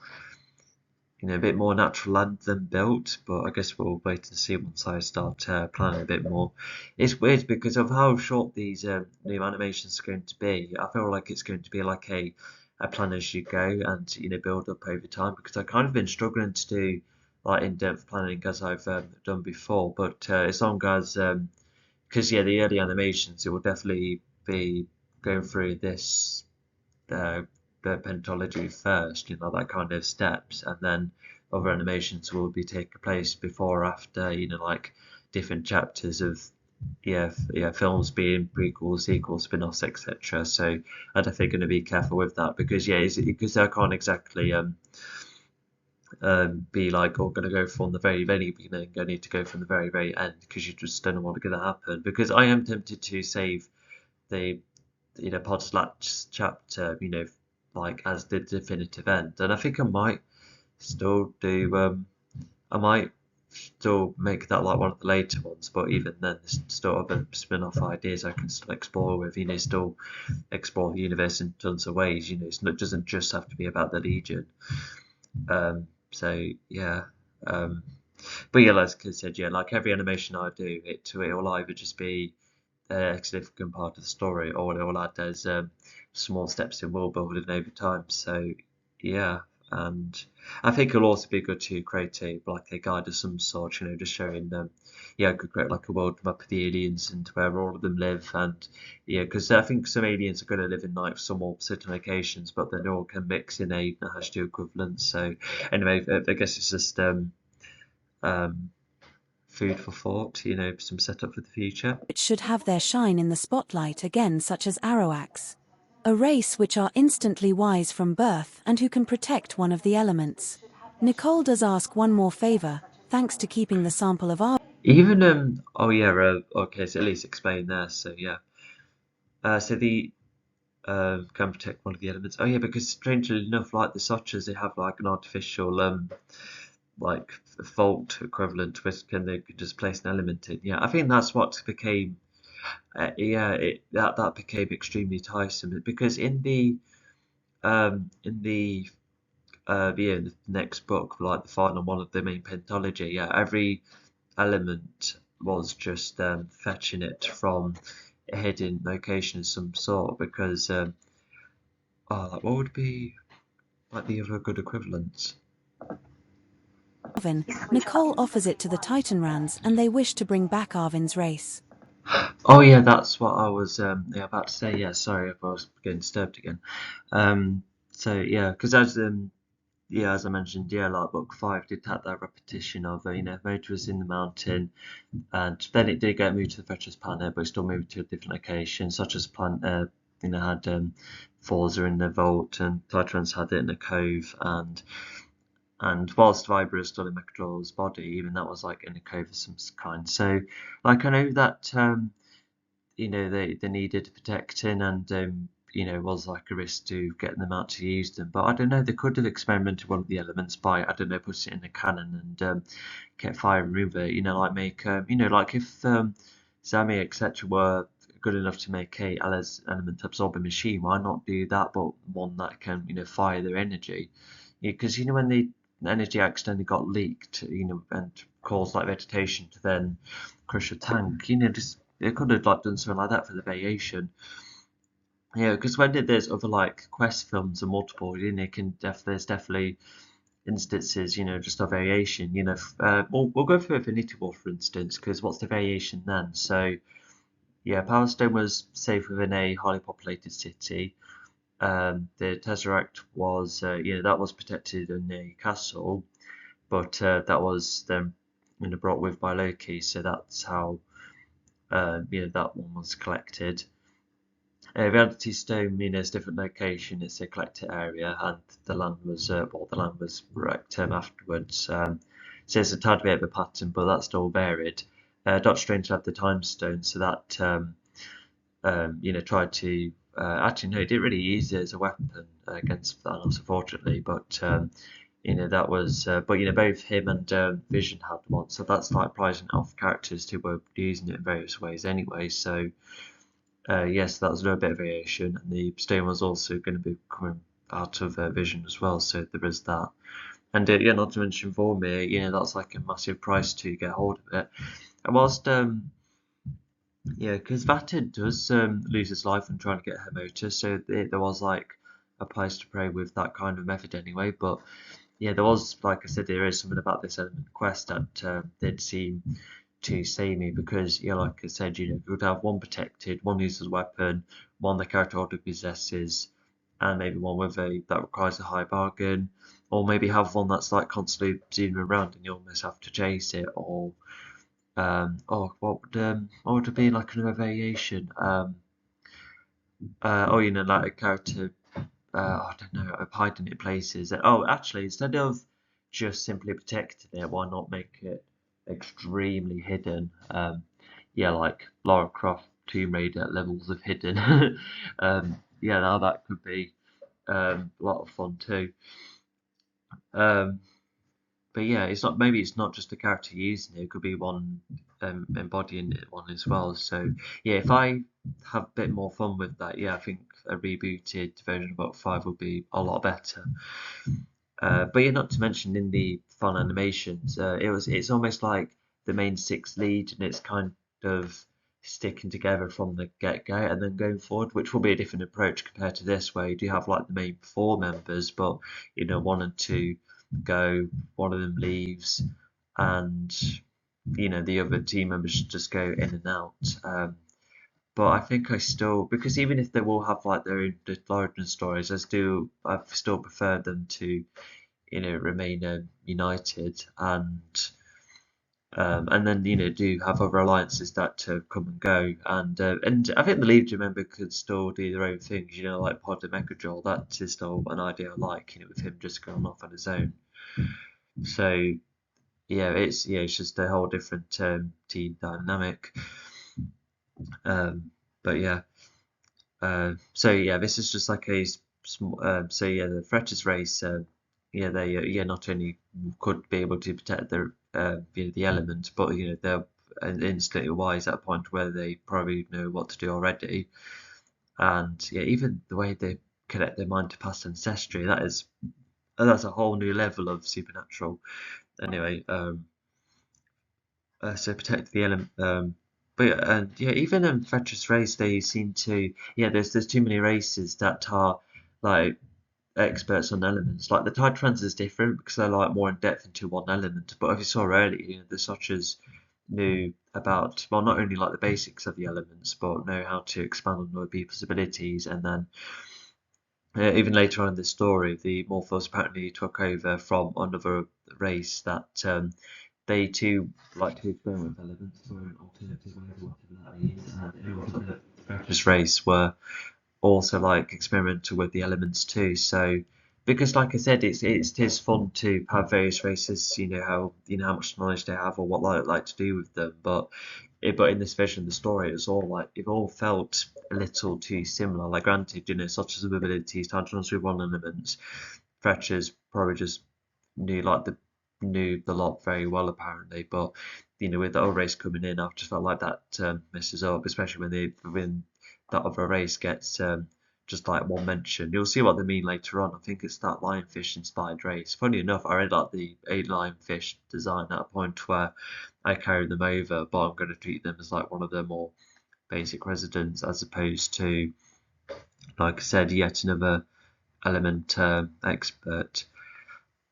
a bit more natural land than built. But I guess we'll wait and see once I start planning a bit more. It's weird because of how short these new animations are going to be. I feel like it's going to be like a plan as you go, and build up over time, because I've kind of been struggling to do like in-depth planning as I've done before. But as long as because yeah, the early animations, it will definitely be going through this the pentology first, that kind of steps, and then other animations will be taking place before or after, like different chapters of films being prequels, sequels, spin-offs, etc. So I'm definitely going to be careful with that, because because I can't exactly be like, oh, going to go from the very very beginning. I need to go from the very very end, because you just don't know what's going to happen. Because I am tempted to save the Pod's last chapter, like as the definitive end, and I think I might still do. I might still make that like one of the later ones, but even then, there's still other spin-off ideas I can still explore with. Still explore the universe in tons of ways. It doesn't just have to be about the Legion. So yeah. But yeah, like I said, yeah, like every animation I do, it will either just be a significant part of the story, or it will add as small steps in world building over time. So yeah, and I think it'll also be good to create a guide of some sort, just showing them. Yeah, I could create like a world map of the aliens and where all of them live, and yeah, because I think some aliens are going to live in like some more certain locations, but then they all can mix in a #2 equivalent. So anyway, I guess it's just um, food for thought, some setup for the future. Which should have their shine in the spotlight again, such as Arawaks. A race which are instantly wise from birth and who can protect one of the elements. Nicole does ask one more favor, thanks to keeping the sample of our Even oh yeah, okay, so at least explain there. So yeah, so the can protect one of the elements. Oh yeah, because strangely enough, like the Sochas, they have like an artificial like fault equivalent, which can they could just place an element in. Yeah, I think that's what became that became extremely tiresome because in the next book, like the final one of the main pentology, yeah, every element was just fetching it from a hidden location of some sort because like what would be like the other good equivalents? Arvin, Nicole offers it to the Titanrans and they wish to bring back Arvin's race. Oh yeah, that's what I was about to say. Yeah, sorry if I was getting disturbed again. So yeah, because as I mentioned, yeah, like book five did have that repetition of Motor was in the mountain, and then it did get moved to the Fetcher's planet, but it still moved to a different location, such as had Forza in the vault, and Titrans had it in the cove, and whilst Viber is still in Mechadrol's body, even that was like in a cove of some kind. So, like I know that they needed protecting, and was like a risk to getting them out to use them. But I don't know, they could have experimented one of the elements by, I don't know, putting it in a cannon and get fire and remove it. Like make like if Zami etc were good enough to make a element absorbing machine, why not do that, but one that can fire their energy? Because when the energy accidentally got leaked, and caused like vegetation to then crush a tank, just they could have like done something like that for the variation. Yeah, because when there's other like quest films and multiple, there's definitely instances, just a variation. We'll go through Infinity War for instance, because what's the variation then? So yeah, Power Stone was safe within a highly populated city. The Tesseract was, that was protected in a castle, but that was then brought with by Loki, so that's how that one was collected. Reality Stone, is a different location. It's a collected area, and the land was wrecked afterwards. So it's a tad bit of a pattern, but that's still varied. Doctor Strange had the Time Stone, so that tried to actually no, it didn't really use it as a weapon against Thanos, unfortunately. But that was, but both him and Vision had one, so that's like pricing off characters who were using it in various ways anyway. So yes, that was a little bit of variation, and the stone was also going to be coming out of Vision as well, so there is that. And yeah, not to mention Vormir, that's like a massive price to get hold of it. And whilst yeah, because Vatten does lose his life when trying to get her motor, so there was like a price to pay with that kind of method anyway. But yeah, there was, like I said, there is something about this element quest that did seem to save me because, yeah, like I said, you could have one protected, one used as a weapon, one the character already possesses, and maybe one with that requires a high bargain, or maybe have one that's like constantly zooming around and you almost have to chase it, or what would it be like another variation? Like a character, I don't know, hiding it places. Oh, actually, instead of just simply protecting it, why not make it extremely hidden? Yeah, like Lara Croft Tomb Raider levels of hidden. Yeah, now that could be a lot of fun too. Um, but yeah, it's not just a character using it. It could be one embodying it one as well. So yeah, if I have a bit more fun with that, yeah, I think a rebooted version of Book Five would be a lot better. But yeah, not to mention in the fun animations, it's almost like the main six lead, and it's kind of sticking together from the get-go and then going forward, which will be a different approach compared to this, where you do have like the main four members, but one and two go, one of them leaves, and the other team members just go in and out. But I think I still, because even if they will have like their own origin stories, I still prefer them to remain united and then do have other alliances that come and go, and I think the Legion member could still do their own things, like Pod and Megadrol. That is still an idea I like, with him just going off on his own. So it's just a whole different team dynamic. But yeah, so yeah, this is just like a small. So yeah, the Fretters race. not only could be able to protect their the elements, but they're instantly wise at a point where they probably know what to do already. And yeah, even the way they connect their mind to past ancestry, that's a whole new level of supernatural. Anyway, so protect the element. But yeah, and yeah, even in Fetcher's race, they seem to There's too many races that are like experts on elements. Like the Tide Trans is different because they're like more in depth into one element. But if you saw earlier, the Suchers knew about, well, not only like the basics of the elements, but know how to expand on other people's abilities. And then even later on in the story, the Morphos apparently took over from another race that they too like to experiment with elements for an alternative way of whatever that means. And anyone from the Fetcher's race were also like experimental with the elements too. So because like I said, it's fun to have various races, how much knowledge they have or what they like to do with them. But in this version of the story, it all felt a little too similar. Like granted, such as abilities, Tantalus with one element, Fletcher's probably just knew like the knew the lot very well apparently. But with the other race coming in, I just felt like that messes up, especially when that other race gets just like one mention. You'll see what they mean later on. I think it's that lionfish inspired race. Funny enough, I really like the a lionfish design at a point where I carry them over, but I'm going to treat them as like one of the more basic residents as opposed to, like I said, yet another element expert.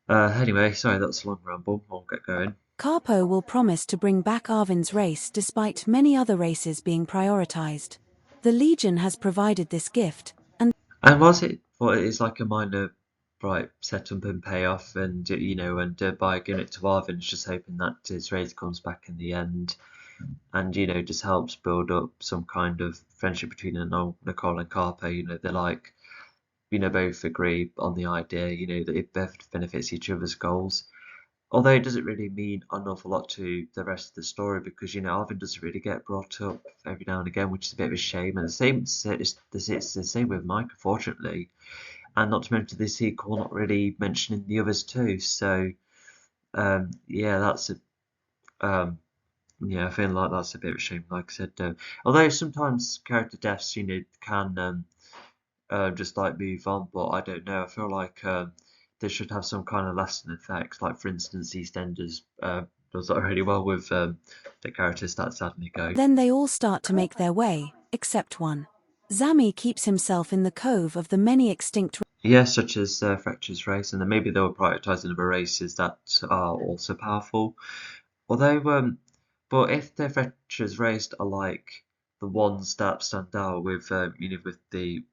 Anyway, sorry, that's a long ramble. I'll get going. Carpo will promise to bring back Arvin's race despite many other races being prioritized. The Legion has provided this gift, And was it? Well, it is like a minor, right, setup and payoff, and by giving it to Arvin, it's just hoping that his race comes back in the end, and just helps build up some kind of friendship between Nicole and Carpe. They're like, both agree on the idea, that it both benefits each other's goals. Although it doesn't really mean an awful lot to the rest of the story because Arvin doesn't really get brought up every now and again, which is a bit of a shame. And it's the same with Mike, unfortunately, and not to mention the sequel not really mentioning the others too. So yeah, I feel like that's a bit of a shame. Like I said, although sometimes character deaths can just like move on, but I don't know. I feel like they should have some kind of lasting effects. Like for instance, EastEnders does that really well with the characters that sadly go. then they all start to make their way, except one. Zami keeps himself in the cove of the many extinct Yeah, such as Fletcher's race, and then maybe they'll prioritise other races that are also powerful. Although, but if the Fletcher's race are like the ones that stand out with, with the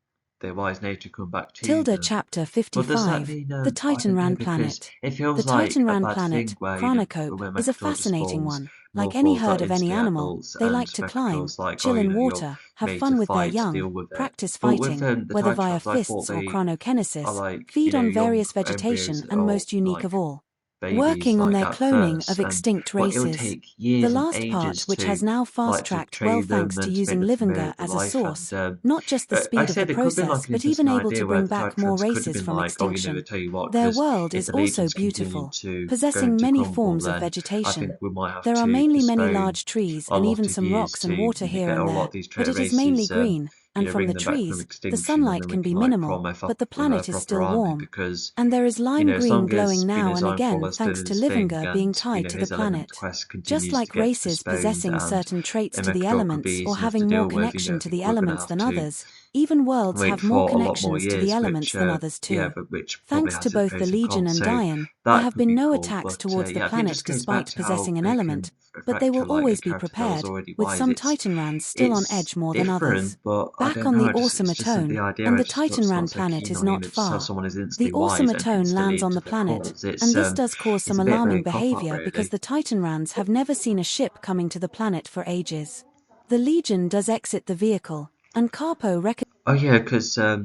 wise nature come back to Tilda them. Chapter But does that 55, mean, The I don't know, Titanran because Planet. it The feels like a Titanran bad planet, thing where, Chronocope, when is a Mechatol just fascinating spawns one. Like any Morphals that herd of any instantly animal, adults, they and like to climb, Spectral's like, oh, chill in you're water, have made to fun with their fight, young, deal with it. practice But with fighting, the whether via Titans, I thought fists or they are chronokinesis, like, feed on young various vegetation embryos and or most unique like of all, babies working on like their at cloning of first, and extinct but it would races. take The years and last part, ages which has to now like to fast-tracked well train them thanks to and to make using them familiar Livinga with the as a life. source, And not just the I speed of the said it could have been process like an but even interesting able to idea where bring the back more Titrans could have races been from like, oh, I extinction. tell you what, Their because world if is the also Legion's continuing beautiful, to possessing going to many crumble, forms of then I vegetation. think we might have There are to mainly many postpone large trees a and even lot of some years rocks to and water here get a and lot there, of these but traitor it is mainly races, green, and from bring the them back from trees, the extinction, and sunlight then we can be can like minimal, form but the with a planet is proper still army warm. because And there is lime as green long as glowing now and again Zionfall is thanks doing to his thing Livinga being and tied to the his element planet. quest Just continues to like get races postponed possessing and certain traits to the Emekador could elements be or easy enough to having more deal with, connection to the we're going to elements have than to others, even worlds wait have more for a lot more connections to the years, elements than others too. but which probably Thanks to has its both the pros and Legion cons. and So Dian, there that have could been be no cool, attacks but towards the yeah, I think it planet just goes back despite to how possessing an making element, a but they will fracture like a always be character that was prepared, already with wise. some Titanrans still on It's edge more than others. different, but I Back don't on know. the It's Awesome just the Atone, idea. and I the just not Titanran so planet keen is on. not Just have far. someone who's The instantly Awesome wise and Atone instantly lands on into the the planet, cause. and this does cause It's some a bit of alarming a cop out, behavior because really. the Titanrans have never seen a ship coming to the planet for ages. The Legion does exit the vehicle, and Carpo reckons Oh yeah, because I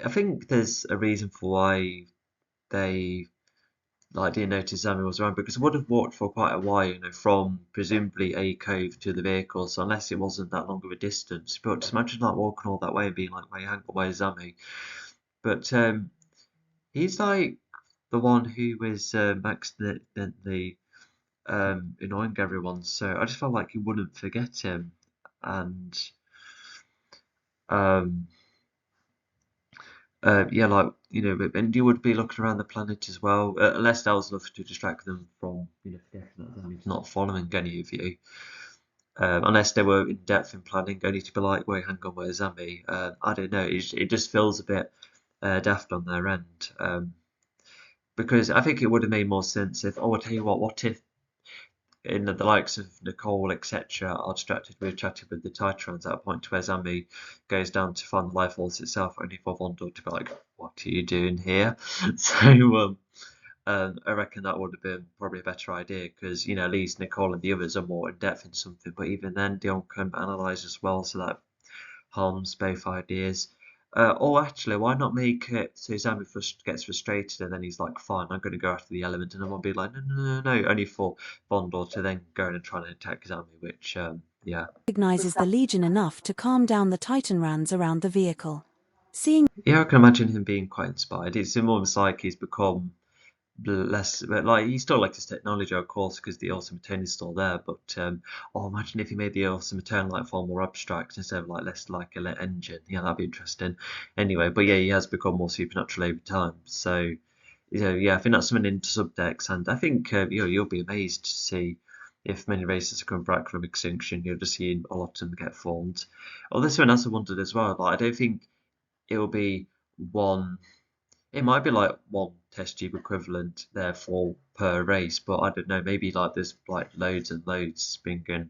think there's a reason for why they didn't notice Sammy was around because I would have walked for quite a while, from presumably a cove to the vehicle. So unless it wasn't that long of a distance, but just imagine like walking all that way and being like, "Wait, hang on, where's Sammy?" But He's like the one who was accidentally annoying everyone, so I just felt like you wouldn't forget him. And um, yeah, like and you would be looking around the planet as well, unless there was enough to distract them from forgetting that he's not following any of you. Unless they were in depth in planning, only to be like, wait, hang on, where's Amy? I don't know. It just feels a bit daft on their end. Because I think it would have made more sense if, oh, I'll tell you what if in the likes of Nicole, etc., are distracted with chatting with the Titrans at a point where Zami goes down to find the life force itself, only for Vondor to be like, what are you doing here? So I reckon that would have been probably a better idea because, at least Nicole and the others are more in depth in something, but even then, Dion can analyse as well, so that harms both ideas. Or actually, why not make it so Zami gets frustrated and then he's like, fine, I'm going to go after the element, and then I'll be like, no, no, no, no, only for Bondor to then go in and try and attack Zami, which, yeah. Recognizes the Legion enough to calm down the Titan Rans around the vehicle. Seeing Yeah, I can imagine him being quite inspired. It's almost like he's become less, but like he still likes his technology, of course, because the Ultimatone is still there. But imagine if he made the Ultimatone like far more abstract instead of like less like a lit engine. Yeah, that'd be interesting. Anyway, but yeah, he has become more supernatural over time. So, yeah, I think that's something into subtext, and I think you'll be amazed to see if many races have come back from extinction. You'll just see a lot of them get formed. Although something else I wondered as well, like I don't think it will be one. It might be like one test tube equivalent, therefore, per race, but I don't know. Maybe like there's like loads and loads bringing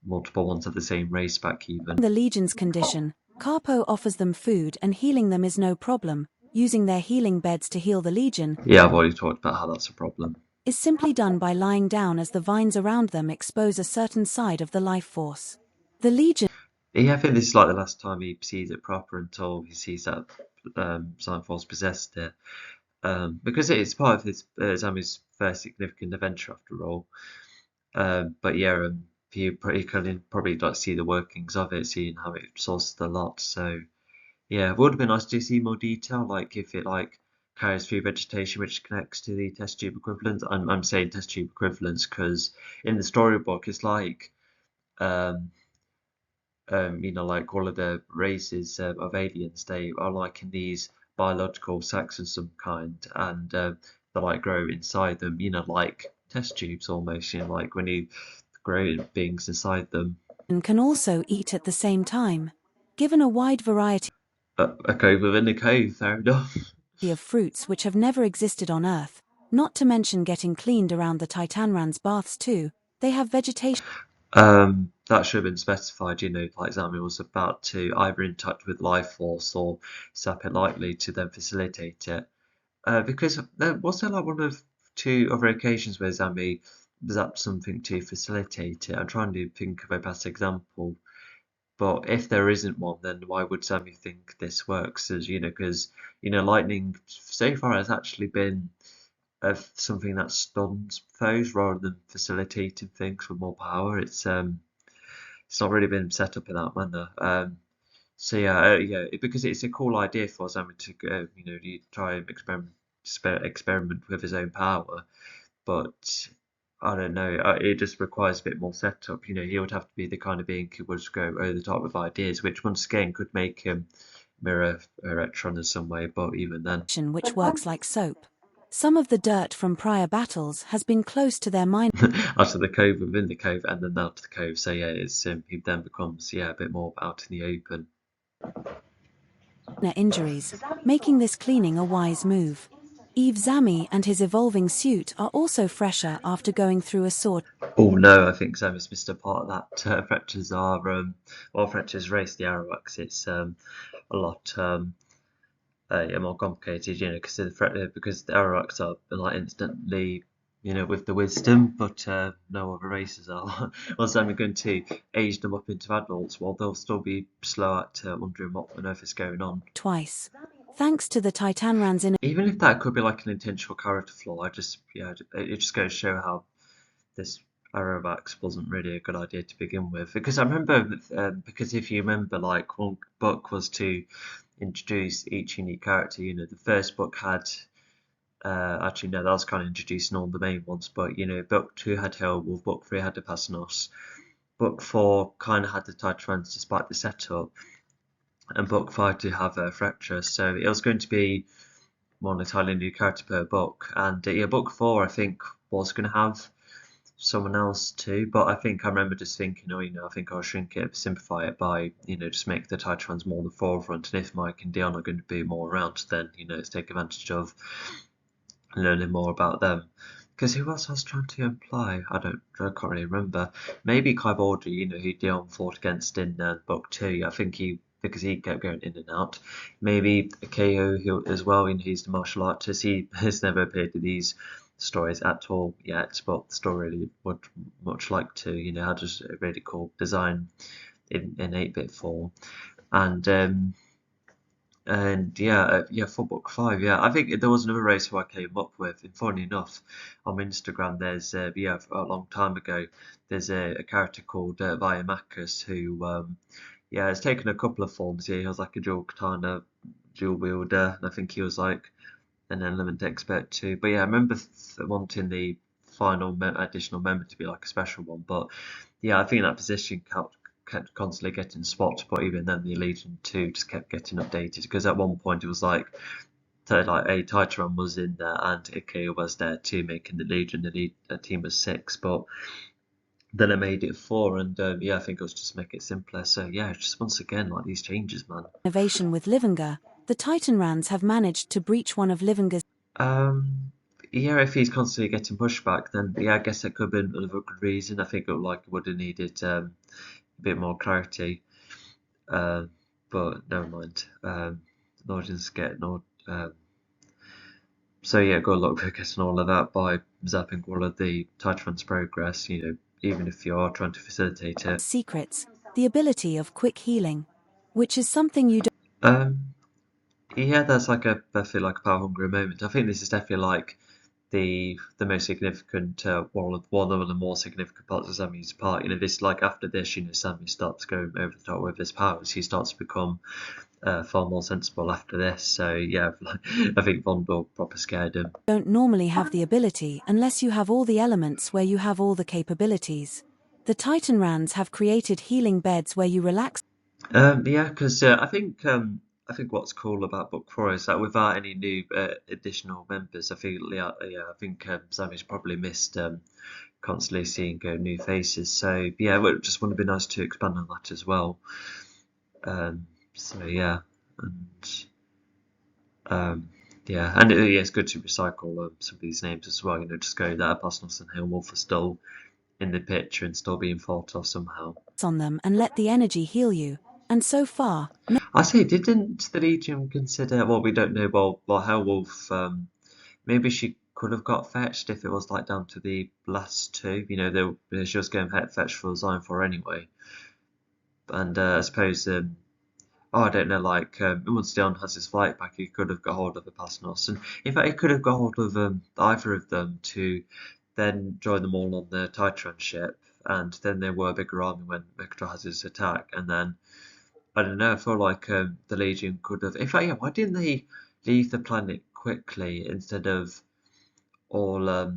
multiple ones of the same race back, even. the Legion's condition, Carpo offers them food and healing them is no problem. Using their healing beds to heal the Legion Yeah, I've already talked about how that's a problem. is simply done by lying down as the vines around them expose a certain side of the life force. The Legion Yeah, I think this is like the last time he sees it proper until he sees that Force possessed it. Because it's part of his Zami's first significant adventure after all. But yeah, he can probably like see the workings of it, seeing how it sources the lot. So yeah, it would have been nice to see more detail, like if it like carries through vegetation which connects to the test tube equivalent. I'm saying test tube equivalents because in the storybook it's like um like all of the races of aliens, they are like in these biological sacs of some kind, and they like grow inside them, like test tubes almost, like when you grow beings inside them. can also eat at the same time. Given a wide variety A cove within a cove, fair enough. of fruits which have never existed on Earth, not to mention getting cleaned around the Titanran's baths too, they have vegetation That should have been specified, like Zami was about to either interact with life force or sap it lightly to then facilitate it. Because there was there like one of two other occasions where Zami zapped something to facilitate it. I'm trying to think of a best example, but if there isn't one, then why would Zami think this works? As because lightning so far has actually been something that stuns foes rather than facilitating things with more power. It's not really been set up in that manner. So yeah, because it's a cool idea for Zami to go, try and experiment with his own power, but I don't know. It just requires a bit more setup. He would have to be the kind of being who would just go over the top with ideas, which once again could make him mirror Electron in some way. But even then, which works like soap. Some of the dirt from prior battles has been close to their minor out of the cove, within the cove, and then out of the cove. So yeah, it's he then becomes a bit more out in the open. injuries, making this cleaning a wise move. Eve Zami and his evolving suit are also fresher after going through a sword Oh no, I think Sam has missed a part of that. Fractures are Fractures race the Arawaks. It's a lot more complicated, because the Arawaks are like instantly, with the wisdom, but no other races are. Well, so I'm going to age them up into adults, while they'll still be slow at wondering what on earth is going on. twice. Thanks to the Titanran's Even if that could be like an intentional character flaw, it just goes to show how this Aerovax wasn't really a good idea to begin with. Because I remember, because if you remember, one book was to introduce each unique character. The first book had Actually, no, that was kind of introducing all the main ones. But book two had Hailwolf, book three had the Pasnos, book four kind of had the Titrans despite the setup, and book five to have Fracture. So it was going to be one entirely new character per book. And yeah, book four I think was going to have someone else too, but I think I remember just thinking, I think I'll shrink it, simplify it by, just make the Titrans more the forefront. And if Mike and Dion are going to be more around, then let's take advantage of learning more about them. Because who else I was trying to imply? I can't really remember. Maybe Kai Baldry, who Dion fought against in book two. I think because he kept going in and out. Maybe KO as well, he's the martial artist. He has never appeared in these stories at all yet, but the story really would much like to. Had just a really cool design in 8-bit form. And yeah, for book five, yeah, I think there was another race who I came up with. And funny enough, on Instagram, there's a long time ago, there's a character called Viamachus who has taken a couple of forms. He was like a dual katana, dual wielder, and I think he was like an element expert too. But yeah, I remember wanting the final additional member to be like a special one. But yeah, I think that position kept constantly getting swapped, but even then the Legion 2 just kept getting updated, because at one point it was like a Titran was in there and Ikea was there too, making the Legion a team of 6, but then I made it 4, and I think it was just make it simpler. So yeah, just once again, like these changes, man. Innovation with Livinga, the Titanrans have managed to breach one of Livinga's Yeah, if he's constantly getting pushback, then yeah, I guess that could have been another good reason. I think it would have needed a bit more clarity. But never mind. Nordians get Nord. So yeah, good luck with getting all of that by zapping all of the Titan's progress. Even if you are trying to facilitate it. secrets, the ability of quick healing, which is something you don't Um, yeah, that's definitely like a power hungry moment. I think this is definitely like the most significant one of the more significant parts of Sammy's part. This like after this, Sammy starts going over the top with his powers. He starts to become far more sensible after this. So yeah, I think Vondor proper scared him. normally have the ability unless you have all the elements where you have all the capabilities. The Titanrans have created healing beds where you relax. Yeah, because I think what's cool about Book Four is that without any new additional members, I feel I think Sammy's probably missed constantly seeing new faces. So yeah, it just would have been nice to expand on that as well. So yeah, and yeah, and it's good to recycle some of these names as well. Just go that Pasnos and Hailwolf are still in the picture and still being thought of somehow. On them and let the energy heal you. And so far, no I say, didn't the Legion consider? Well, we don't know. Well, Hailwolf. Maybe she could have got fetched if it was like down to the last two. She was going fetched for Zion for anyway. And I suppose I don't know, like, once Dion has his flight back, he could have got hold of the Pasnos. And in fact, he could have got hold of either of them to then join them all on the Titran ship. And then there were a bigger army when Megatron has his attack. And then, I don't know, I feel like the Legion could have. In fact, yeah, why didn't they leave the planet quickly instead of all.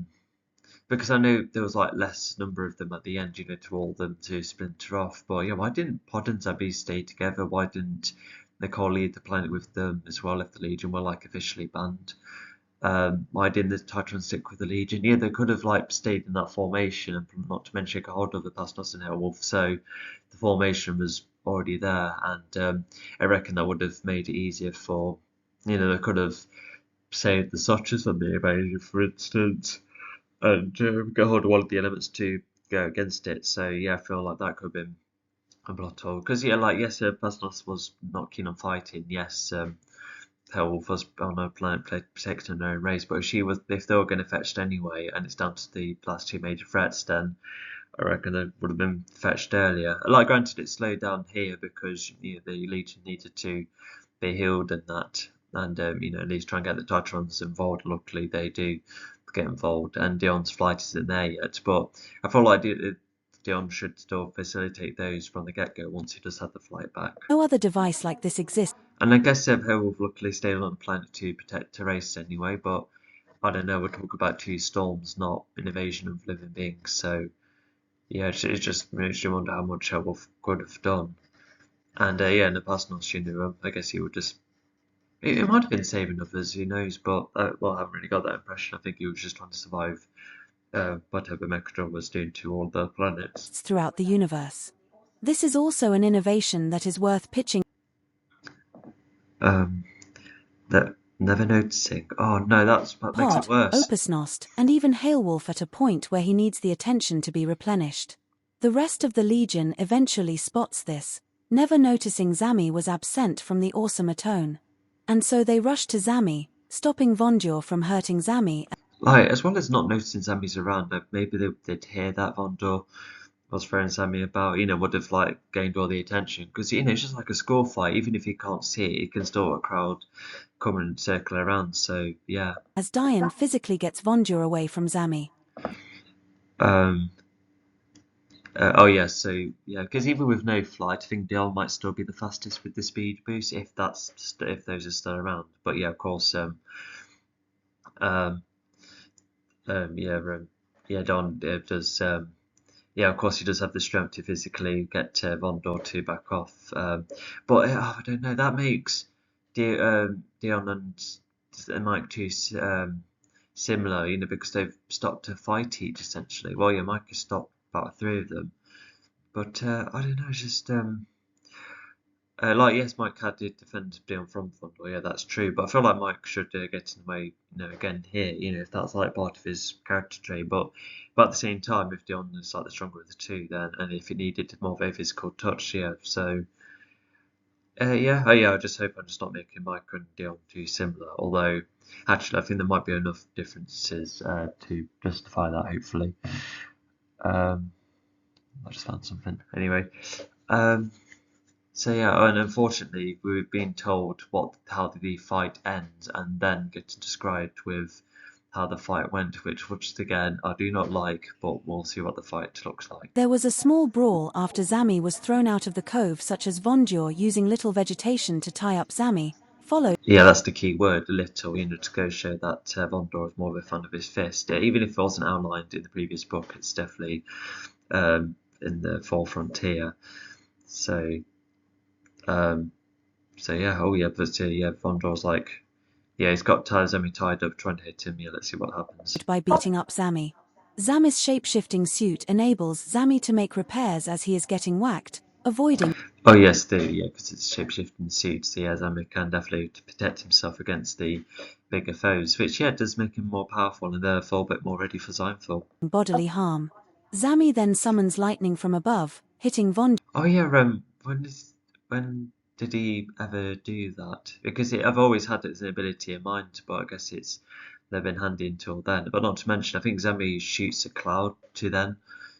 Because I know there was like less number of them at the end, to all of them to splinter off. But yeah, why didn't Pod and Zabby stay together? Why didn't Nicole leave the planet with them as well if the Legion were like officially banned? Why didn't the Titan stick with the Legion? Yeah, they could have like stayed in that formation, and not to mention got hold of the Pasnos and Hailwolf. So the formation was already there, and I reckon that would have made it easier for, they could have saved the Sotchers from the invasion, for instance, and get hold of one of the elements to go against it. So yeah, I feel like that could have been a blot hole. Because yeah, like yes, Bastos was not keen on fighting. Yes, Hellwolf was on a planet protecting her own race, but if they were going to fetch it anyway, and it's down to the last two major threats, then I reckon they would have been fetched earlier. Like granted, it slowed down here because the Legion needed to be healed and that, and at least try and get the Titrons involved. Luckily, they do get involved, and Dion's flight isn't there yet. But I feel like Dion should still facilitate those from the get-go once he does have the flight back. other device like this exists. And I guess Herewolf luckily stayed on the planet to protect Therese anyway. But I don't know, we're talking about two storms, not an invasion of living beings. So yeah, it just makes you wonder how much Wolf could have done. And yeah, in the past, I guess he would just. It might have been saving others, who knows? But well, I haven't really got that impression. I think he was just trying to survive whatever Megatron was doing to all the planets. throughout the universe. This is also an innovation that is worth pitching. Um, that never noticing. Oh no, that makes it Pod, worse. Opusnost, and even Hailwolf at a point where he needs the attention to be replenished. The rest of the Legion eventually spots this, never noticing Zami was absent from the awesome Atone. And so they rush to Zami, stopping Vondur from hurting Zami. Like, as well as not noticing Sammy's around, maybe they'd hear that Vondor was throwing Sammy about, would have like gained all the attention. Because, it's just like a score fight. Even if he can't see it, he can still a crowd come and circle around. So, yeah. As Diane physically gets Vondur away from Zami. Um, oh, yeah, so, yeah, because even with no flight, I think Dion might still be the fastest with the speed boost if those are still around. But, yeah, of course, um, yeah, yeah, Don does. Yeah, of course, he does have the strength to physically get Vondor to back off. But I don't know. That makes Dion and Mike too similar, because they've stopped to fight each essentially. Well, yeah, Mike has stopped about three of them, but I don't know. It's just yes, Mike did defend Dion from Vondor. Yeah, that's true. But I feel like Mike should get in the way, again here. If that's like part of his character trait. But at the same time, if Dion is like the stronger of the two, then and if it needed more of a physical touch, yeah. So yeah, I just hope I'm just not making Mike and Dion too similar. Although actually, I think there might be enough differences to justify that. Hopefully, I just found something anyway. So yeah, and unfortunately, we were being told how the fight ends, and then getting described with how the fight went, which again I do not like, but we'll see what the fight looks like. There was a small brawl after Zami was thrown out of the cove, such as Vondur using little vegetation to tie up Zami, followed. Yeah, that's the key word, little, to go show that Vondor is more of a fan of his fist. Even if it wasn't outlined in the previous book, it's definitely in the forefront here. So. So yeah, oh yeah, but yeah, Vondor's like, yeah, he's got Zami tied up, trying to hit him. Yeah, let's see what happens. By beating up Zami. Zami's shape-shifting suit enables Zami to make repairs as he is getting whacked, avoiding. Oh yes, because it's shape-shifting suit, so yeah, Zami can definitely protect himself against the bigger foes, which does make him more powerful and therefore a bit more ready for Zeinfeld. Bodily harm. Zami then summons lightning from above, hitting Vondur. Oh yeah, when did he ever do that? Because I've always had it as an ability in mind, but I guess they've been handy until then. But not to mention, I think Zami shoots a cloud to then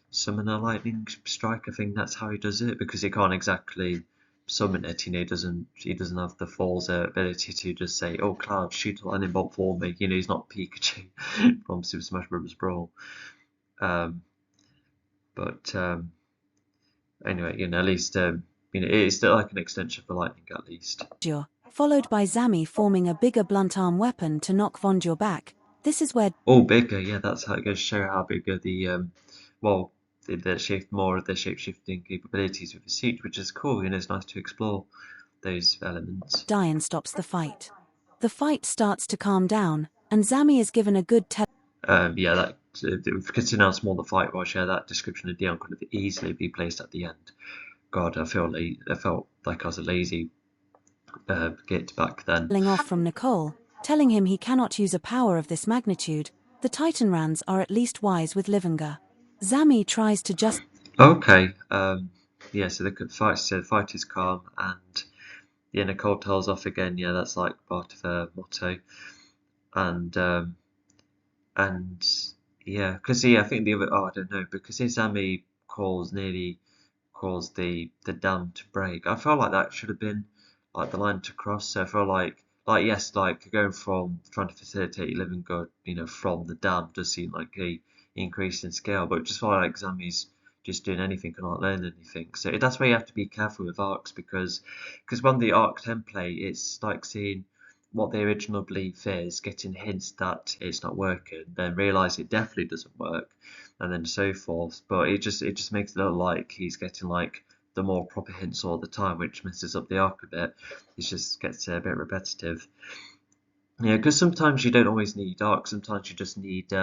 summon a lightning strike. I think that's how he does it because he can't exactly summon it. He doesn't have the Fall's ability to just say, "Oh, cloud, shoot a lightning bolt for me." He's not Pikachu from Super Smash Bros. Brawl. But anyway, at least it's still like an extension for lightning at least. Followed by Zami forming a bigger blunt arm weapon to knock Vondur back. This is where. Oh, bigger, yeah, that's how it goes to show how bigger the shift more of the shape shifting capabilities with the suit, which is cool. It's nice to explore those elements. Diane stops the fight. The fight starts to calm down, and Zami is given a good yeah, that considering how small the fight was, that description of Dion could have easily be placed at the end. God, I felt like I was a lazy git back then. Off from Nicole, telling him he cannot use a power of this magnitude. The Titanrans are at least wise with Livingar. Zami tries to just. Okay. Yeah. So the fight is calm, and Nicole tells off again. Yeah, that's like part of her motto, and yeah, because I think the other. Oh, I don't know, because Zami nearly caused the dam to break. I felt like that should have been like the line to cross. So I feel like yes, like going from trying to facilitate living good, from the dam does seem like a increase in scale, but just feel like Zami's just doing anything and not learning anything. So that's why you have to be careful with arcs because when the arc template, it's like seeing what the original belief is, getting hints that it's not working, then realise it definitely doesn't work, and then so forth. But it just makes it look like he's getting like the more proper hints all the time, which messes up the arc a bit. It just gets a bit repetitive. Yeah, because sometimes you don't always need arcs. Sometimes you just need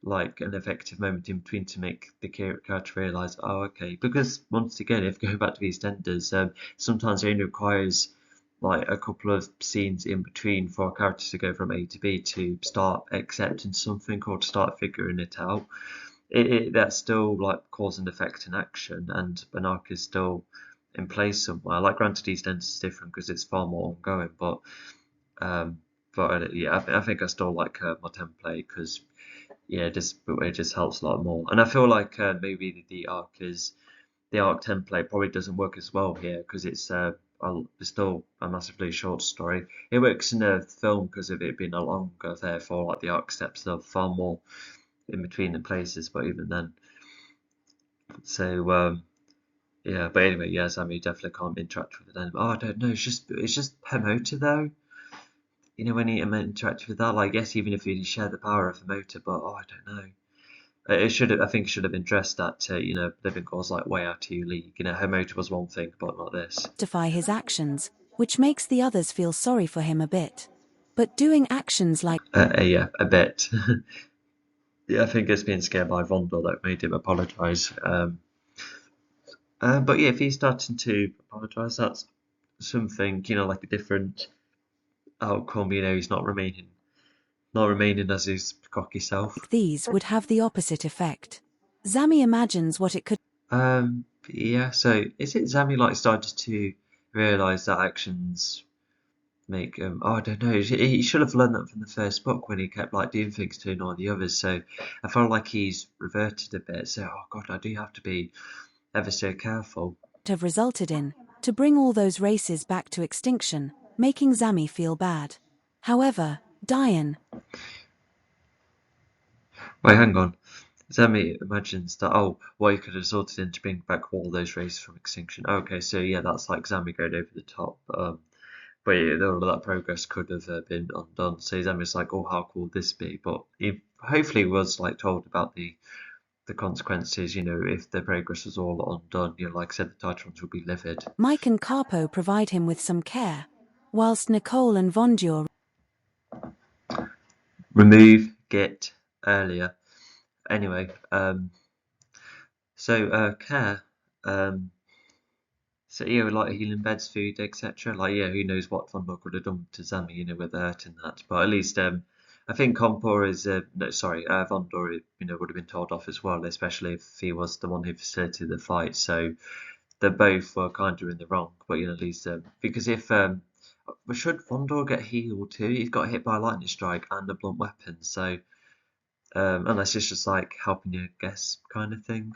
like an effective moment in between to make the character realise, oh, okay. Because once again, if going back to EastEnders, sometimes it only requires like a couple of scenes in between for a character to go from A to B to start accepting something or to start figuring it out. That's still like cause and effect in action, and an arc is still in place somewhere. Like granted, EastEnders is different because it's far more ongoing, um, but yeah, I think I still like my template because yeah, it just helps a lot more. And I feel like maybe the arc template probably doesn't work as well here because it's still a massively short story. It works in a film because of it being a longer, therefore like the arc steps are far more in between the places. But even then, so yeah. But anyway, yes, I mean definitely can't interact with it anymore. Oh, I don't know. It's just Hemota though. You know when he interacted with that, like yes, even if he share the power of Hemota, but oh, I don't know. It should have, I think, should have addressed that. Living Cause like way out of your league. Hemota was one thing, but not this. Justify his actions, which makes the others feel sorry for him a bit. But doing actions like Yeah, a bit. Yeah, I think it's being scared by Vondor that made him apologise. But yeah, if he's starting to apologise, that's something. Like a different outcome. He's not remaining as his cocky self. these would have the opposite effect. Zami imagines what it could Yeah. So is it Zami like started to realise that actions make oh, I don't know. He should have learned that from the first book when he kept like doing things to annoy the others. So I felt like he's reverted a bit. So oh god, I do have to be ever so careful. have resulted in, to bring all those races back to extinction, making Zami feel bad. However, Diane Wait, hang on. Zami imagines that what he could have resulted in to bring back all those races from extinction. Okay, so yeah, that's like Zami going over the top. But yeah, all of that progress could have been undone. So Zami's like, oh, how cool would this be? But he hopefully was like told about the consequences, if the progress was all undone, like I said, the Titrons would be livid. Mike and Carpo provide him with some care, whilst Nicole and Vondur Remove Git earlier. Anyway, so care, so yeah, like healing beds, food, etc. Like yeah, who knows what Von Locke would have done to Zami, with hurt and that. But at least I think Compor is no, sorry, Vondor, would have been told off as well, especially if he was the one who facilitated the fight. So they both were kind of in the wrong. But at least because if should Vondor get healed too? He's got hit by a lightning strike and a blunt weapon, so unless it's just like helping you guess kind of thing.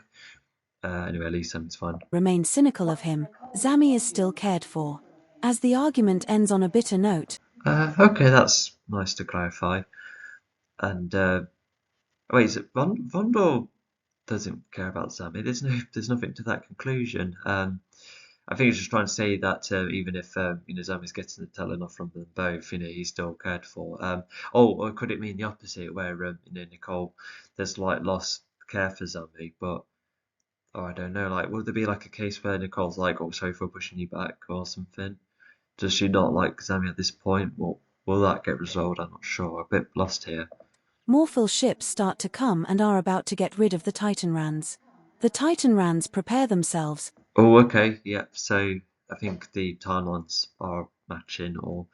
Anyway, at least something's fine. remain cynical of him, Zami is still cared for. As the argument ends on a bitter note, Okay, that's nice to clarify. And wait, is it Vondor doesn't care about Zami? There's nothing to that conclusion. I think he's just trying to say that even if Zami's getting the telling off from them both, he's still cared for. Or could it mean the opposite, where Nicole there's like lost care for Zami, but I don't know. Like, would there be like a case where Nicole's like, "Oh, sorry for pushing you back" or something? Does she not like Zami at this point? Will that get resolved? I'm not sure. I'm a bit lost here. Morphil ships start to come and are about to get rid of the Titanrans. The Titanrans prepare themselves. Oh, okay, yeah. So I think the timelines are matching or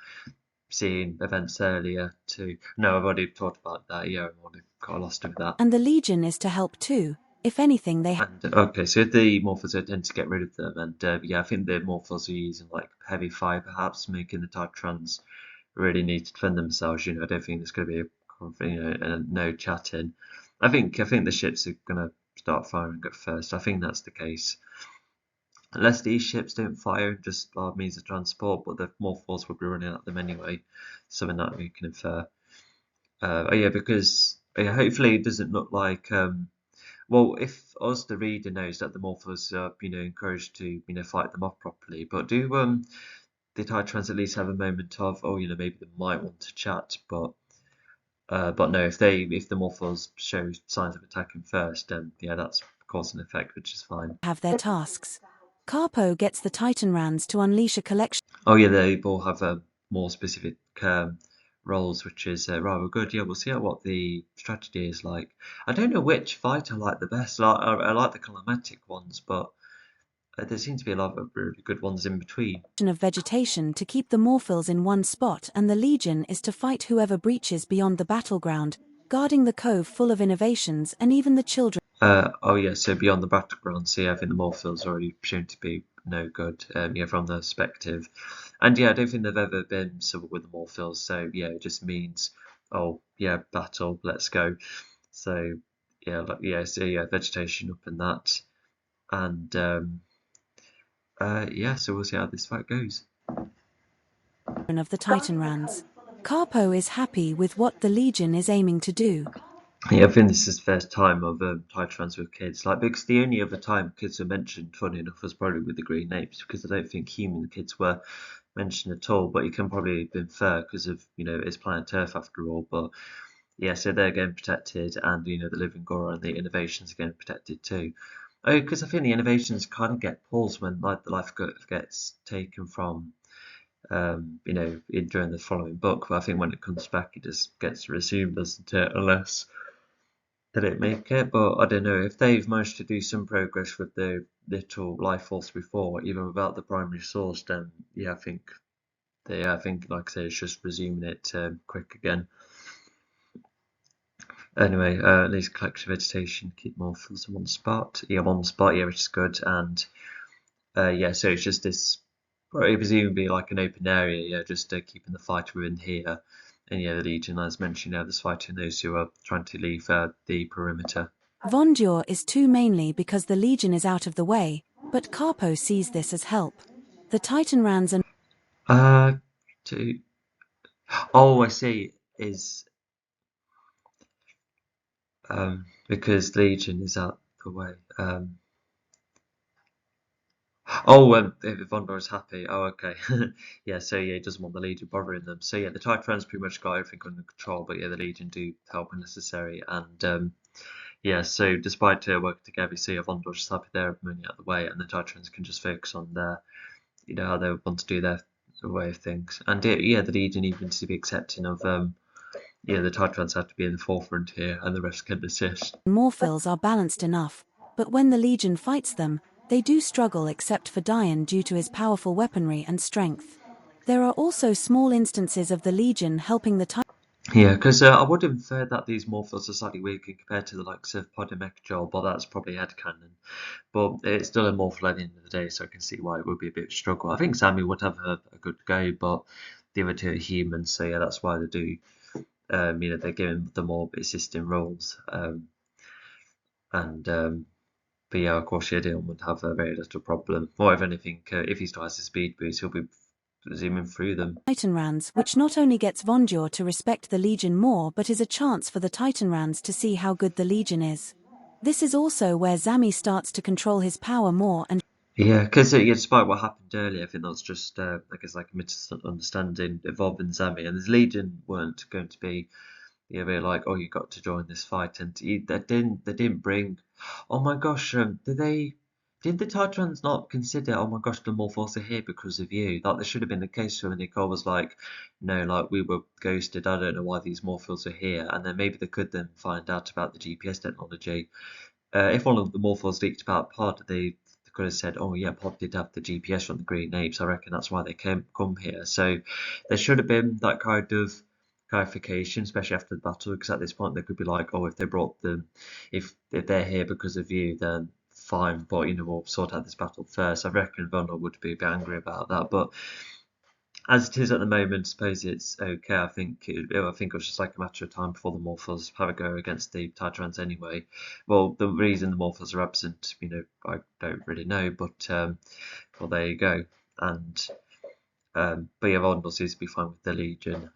seeing events earlier too. No, I've already talked about that. Yeah, I've already got lost with that. And the Legion is to help too. If anything, they And okay, so the Morphos are tend to get rid of them, and yeah, I think the Morphos are using like heavy fire, perhaps making the Titrans really need to defend themselves. I don't think there's going to be no chatting. I think the ships are going to start firing at first. I think that's the case. Unless these ships don't fire, just means of transport, but the Morphos will be running at them anyway. Something that we can infer. Yeah, because hopefully it doesn't look like. Well, if us, the reader, knows that the Morphos are, encouraged to, fight them off properly, but the Titrans at least have a moment of, oh, maybe they might want to chat, but no, if the Morphals show signs of attacking first, then yeah, that's cause and effect, which is fine. Have their tasks. Carpo gets the Titan Rans to unleash a collection. Oh yeah, they all have more specific roles, which is rather good. Yeah, we'll see what the strategy is like. I don't know which fight I like the best. I like the climatic ones, but there seem to be a lot of really good ones in between. Of vegetation to keep the Morphals in one spot, and the Legion is to fight whoever breaches beyond the battleground, guarding the cove full of innovations and even the children. Oh yeah, so beyond the battleground, so yeah, I think the Morphals already shown to be no good. Yeah, from the perspective, and yeah, I don't think they've ever been civil with the Morphals. So yeah, it just means, oh yeah, battle, let's go. So yeah, so yeah, vegetation up in that, and yeah, so we'll see how this fight goes. Of the Titan Rans. Carpo is happy with what the Legion is aiming to do. Yeah, I think this is the first time of Titrans with kids. Like, because the only other time kids were mentioned, funny enough, was probably with the Green Apes, because I don't think human kids were mentioned at all. But you can probably infer because of it's planet Earth after all. But yeah, so they're getting protected, and the living Gora and the innovations are getting protected too. Oh, because I think the innovations kind of get paused when like the life gets taken from during the following book. But I think when it comes back, it just gets resumed, doesn't it? Unless they don't make it. But I don't know if they've managed to do some progress with the little life force before, even without the primary source. Then yeah, I think like I say, it's just resuming it quick again. Anyway, at least collection vegetation, keep Morphals in one spot. Yeah, one spot, yeah, which is good. And yeah, so it's just this, it presumably like an open area, yeah, just keeping the fight within here. And yeah, the Legion, as mentioned, there's fighting those who are trying to leave the perimeter. Vondur is too mainly because the Legion is out of the way, but Carpo sees this as help. The Titan Rans and To oh, I see, is because Legion is out the way. Oh, if Vondor is happy. Oh, okay. Yeah, so yeah, he doesn't want the Legion bothering them. So yeah, the Titrans pretty much got everything under control, but yeah, the Legion do help when necessary. And yeah, so despite working together, so yeah, Vondor's just happy they're moving out of the way, and the Titrans can just focus on their, how they want to do their way of things. And yeah, the Legion even to be accepting of the Titrans have to be in the forefront here, and the rest can assist. Morphals are balanced enough, but when the Legion fights them, they do struggle except for Dian due to his powerful weaponry and strength. There are also small instances of the Legion helping the Titan. Yeah, because I would infer that these Morphals are slightly weaker compared to the likes of Podomechjol, but that's probably headcanon. But it's still a Morphal at the end of the day, so I can see why it would be a bit of a struggle. I think Sammy would have a good go, but the other two are humans, so yeah, that's why they do. They're giving them more assisting roles. But yeah, of course, Dion would have a very little problem. Or if anything, if he still has a speed boost, he'll be zooming through them. Titan Rans, which not only gets Vondur to respect the Legion more but is a chance for the Titan Rans to see how good the Legion is. This is also where Zami starts to control his power more and Yeah, because yeah, despite what happened earlier, I think that's just, I guess, like a misunderstanding involving Zami. And his Legion weren't going to be, they're like, oh, you got to join this fight. And they didn't bring, oh my gosh, did the Titrans not consider, oh my gosh, the Morphals are here because of you? Like, there should have been the case where Nicole was like, no, like, we were ghosted, I don't know why these Morphals are here. And then maybe they could then find out about the GPS technology. If one of the Morphals leaked about Pod, they could have said, "Oh yeah, Pod did have the GPS from the Green Apes. I reckon that's why they come here." So there should have been that kind of clarification, especially after the battle, because at this point they could be like, "Oh, if they brought them, if they're here because of you, then fine, but we'll sort out this battle first." I reckon Vondor would be a bit angry about that, but as it is at the moment, I suppose it's okay. I think it was just like a matter of time before the Morphals have a go against the Titrans anyway. Well, the reason the Morphals are absent, I don't really know, but well, there you go. And but yeah, Vondor seems to be fine with the Legion.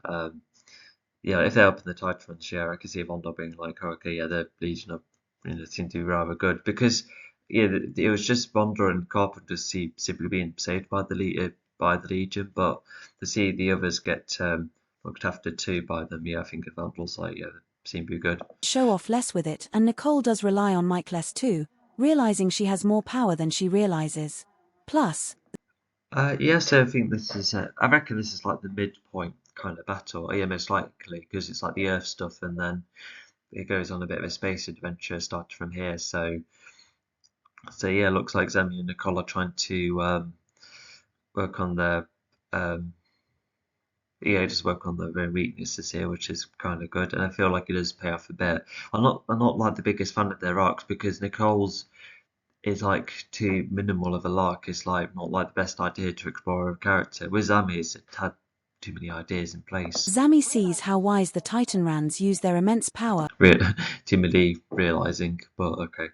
Yeah, if they're up in the Titrans, yeah, I can see Vondor being like, oh, okay, yeah, the Legion are, seem to be rather good because yeah, it was just Vondor and Carpenter simply being saved by the by the Legion, but to see the others get looked after too by them, yeah, I think that looks like seem to be good. Show off less with it, and Nicole does rely on Mike less too, realizing she has more power than she realizes. Plus, Yeah, so I think this is, I reckon this is like the midpoint kind of battle. Yeah, most likely, because it's like the Earth stuff, and then it goes on a bit of a space adventure starting from here. So yeah, looks like Zemi and Nicole are trying to work on their, um, just work on their own weaknesses here, which is kind of good, and I feel like it does pay off a bit. I'm not like the biggest fan of their arcs because Nicole's is like too minimal of a lark. It's like not like the best idea to explore a character. With Zami, it's had too many ideas in place. Zami sees how wise the Titan Rands use their immense power. Re- Too many realizing, but okay.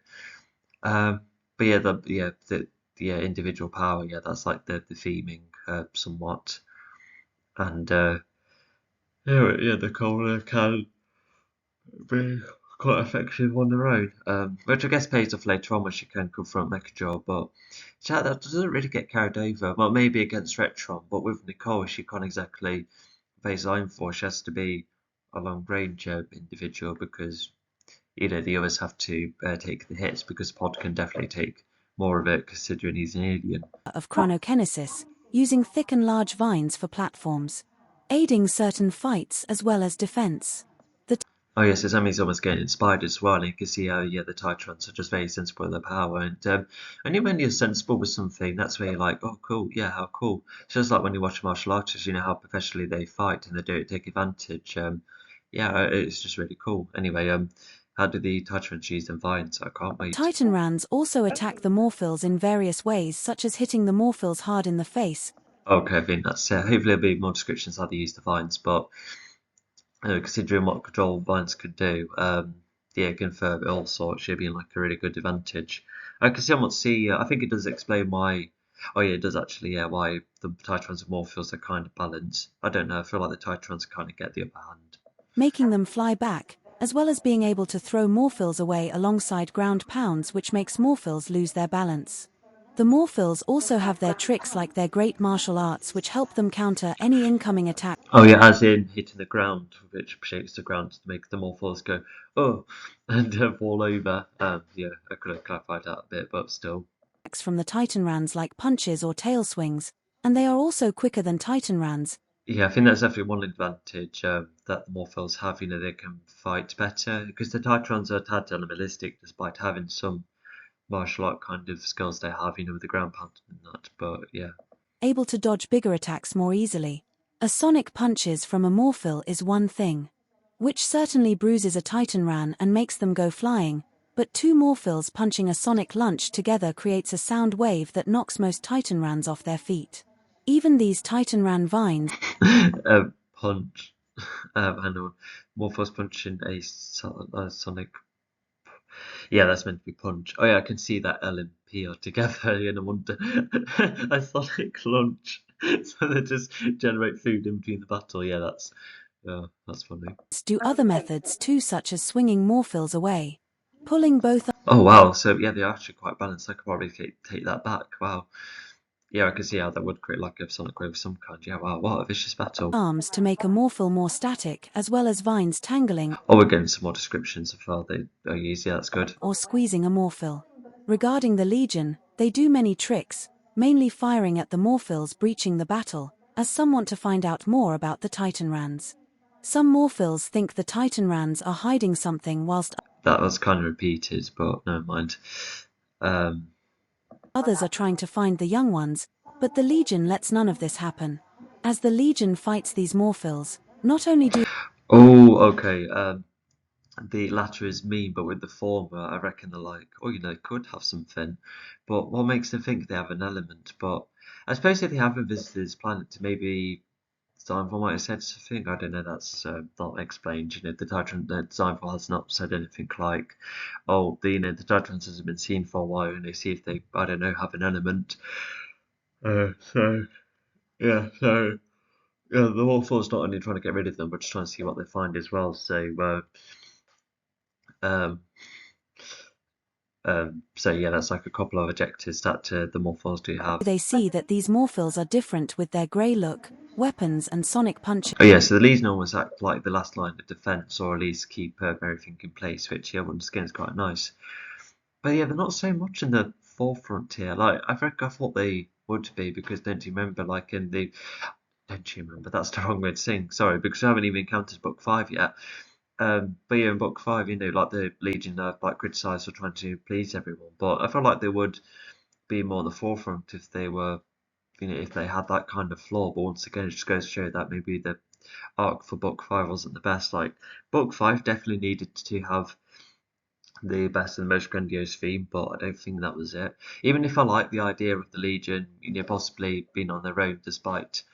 Um, but yeah, the individual power, yeah, that's like the theming somewhat, and yeah, the Nicole can be quite effective on their own, which I guess pays off later on when she can confront Mechajaw, but that doesn't really get carried over. Well, maybe against Retron, but with Nicole, she can't exactly face line for. She has to be a long range individual because the others have to take the hits because Pod can definitely take more of it considering he's an alien. Of chronokinesis, using thick and large vines for platforms, aiding certain fights as well as defense. The Oh yes, Sami's almost getting inspired as well, and you can see how the Titrons are just very sensible with their power, and only when you're sensible with something, that's where you're like, oh cool, yeah, how cool. It's just like when you watch martial artists, you know how professionally they fight and they do it, take advantage. Yeah, it's just really cool. Anyway, how do the Titrons use them vines? I can't wait. Titan Rands also attack the Morphils in various ways, such as hitting the Morphils hard in the face. Okay, I think that's it. Hopefully there'll be more descriptions how they use the vines, but considering what control vines could do, yeah, confirm all sorts should be like a really good advantage. I can somewhat see. I think it does explain why. Oh yeah, it does actually. Yeah, why the Titrons and Morphils are kind of balanced. I don't know. I feel like the Titrons kind of get the upper hand. Making them fly back, as well as being able to throw Morphils away alongside ground pounds, which makes Morphils lose their balance. The Morphils also have their tricks like their great martial arts, which help them counter any incoming attack. Oh yeah, as in hitting the ground, which shakes the ground to make the Morphils go oh and fall over. Yeah, I could have clarified that a bit, but still. From the Titan Rands like punches or tail swings, and they are also quicker than Titan Rands. Yeah, I think that's definitely one advantage that the Morphils have. They can fight better because the Titrons are tad animalistic, despite having some martial art kind of skills they have, with the ground pound and that. But yeah, Able to dodge bigger attacks more easily. A sonic punches from a Morphil is one thing, which certainly bruises a Titan Ran and makes them go flying, but two Morphils punching a sonic lunch together creates a sound wave that knocks most Titan Rans off their feet. Even these Titan Ran vines punch. And Morphos punching a sonic. Yeah, that's meant to be punch. Oh yeah, I can see that L and P are together in a wonder. A sonic lunch. So they just generate food in between the battle. Yeah, that's funny. do other methods too, such as swinging Morphils away, pulling both Oh wow, so yeah, they're actually quite balanced. I could probably take that back. Wow. Yeah, I can see how that would create like a sonic wave of some kind. Yeah, wow, what a vicious battle. arms to make a Morphil more static, as well as vines tangling Oh, we're getting some more descriptions of how they use. Yeah, that's good. or squeezing a Morphil. Regarding the Legion, they do many tricks, mainly firing at the Morphils breaching the battle, as some want to find out more about the Titan Rans. Some Morphils think the Titan Rans are hiding something whilst That was kind of repeated, but never mind. Um, others are trying to find the young ones, but the Legion lets none of this happen. As the Legion fights these Morphils, not only do oh, okay. The latter is mean, but with the former, I reckon they're like, oh, they could have something. But what makes them think they have an element? But I suppose if they haven't visited this planet to maybe Designful might have said something. I don't know. That's not explained. The Titan, the Designful has not said anything like, "Oh, the Titans hasn't been seen for a while," and they see if they, I don't know, have an element. So yeah, so yeah, the Warfall's not only trying to get rid of them, but just trying to see what they find as well. So um, So yeah, that's like a couple of objectives that the Morphals do have. They see that these Morphals are different with their grey look, weapons and sonic punches. Oh yeah, so the Legion almost act like the last line of defence, or at least keep everything in place, which yeah, once again is quite nice. But yeah, they're not so much in the forefront here. Like I thought they would be, because don't you remember, like in the don't you remember? That's the wrong way to sing. Sorry, because I haven't even encountered Book 5 yet. But yeah, in Book 5, like the Legion are like criticised for trying to please everyone. But I feel like they would be more on the forefront if they were, if they had that kind of flaw. But once again, it just goes to show that maybe the arc for Book 5 wasn't the best. Like Book 5 definitely needed to have the best and most grandiose theme, but I don't think that was it. Even if I like the idea of the Legion, possibly being on their own, despite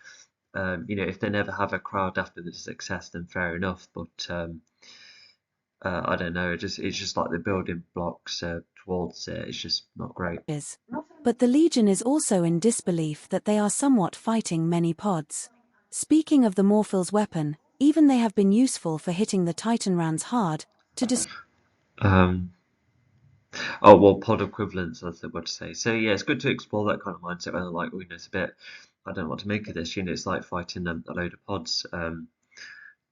if they never have a crowd after the success, then fair enough. But I don't know. It's just like the building blocks towards it. It's just not great. But the Legion is also in disbelief that they are somewhat fighting many pods. Speaking of the Morphals' weapon, even they have been useful for hitting the Titan rounds hard to destroy. Um, oh well, pod equivalents, as they would say. So yeah, it's good to explore that kind of mindset. Whether like, it's a bit, I don't know what to make of this. It's like fighting a load of pods.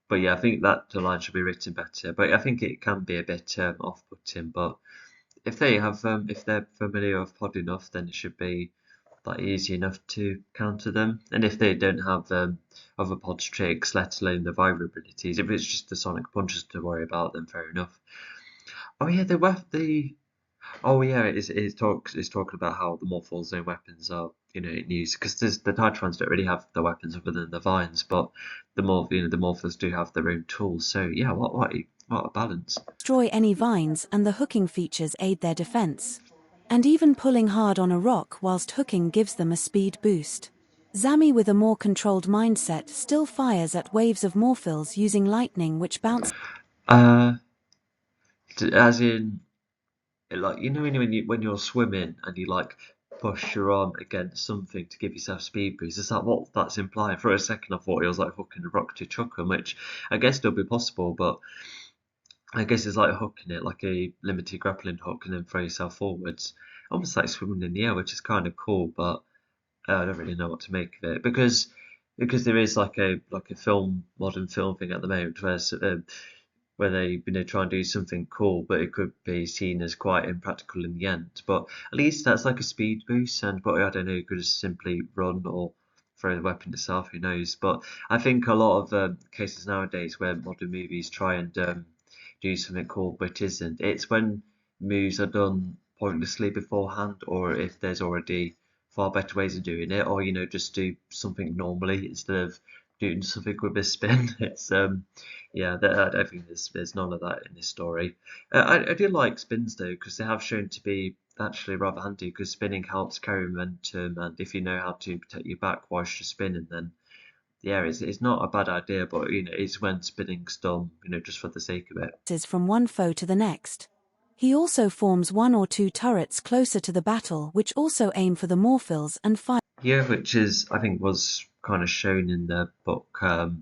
But yeah, I think that the line should be written better. But I think it can be a bit off-putting. But if they're familiar with pod enough, then it should be like easy enough to counter them. And if they don't have other pod's tricks, let alone the vulnerabilities, if it's just the sonic punches to worry about, then fair enough. Oh yeah, the oh yeah, it's talking about how the Morphals' own weapons are, in use, because the Titrans don't really have the weapons other than the vines, but the Morphals do have their own tools. So yeah, what a balance. Destroy any vines, and the hooking features aid their defense. And even pulling hard on a rock whilst hooking gives them a speed boost. Zami, with a more controlled mindset, still fires at waves of Morphals using lightning which bounce. Uh, as in, like, when you're swimming and you like push your arm against something to give yourself speed boost. Is that what that's implying? For a second, I thought it was like hooking a rock to chuck 'em, which I guess still be possible, but I guess it's like hooking it like a limited grappling hook and then throw yourself forwards, almost like swimming in the air, which is kind of cool. But I don't really know what to make of it, because there is like a modern film thing at the moment where they try and do something cool, but it could be seen as quite impractical in the end. But at least that's like a speed boost, and but I don't know, you could just simply run or throw the weapon itself. Who knows? But I think a lot of cases nowadays where modern movies try and do something cool but isn't. It's when moves are done pointlessly beforehand, or if there's already far better ways of doing it, or just do something normally instead of doing something with a spin. It's yeah, I don't think there's none of that in this story. I do like spins though, because they have shown to be actually rather handy, because spinning helps carry momentum, and if you know how to protect your back whilst you're spinning, then yeah, it's not a bad idea. But it's when spinning's done, just for the sake of it. From one foe to the next. He also forms one or two turrets closer to the battle which also aim for the Morphals and fire. Yeah, which is, I think, was kind of shown in the book. Well,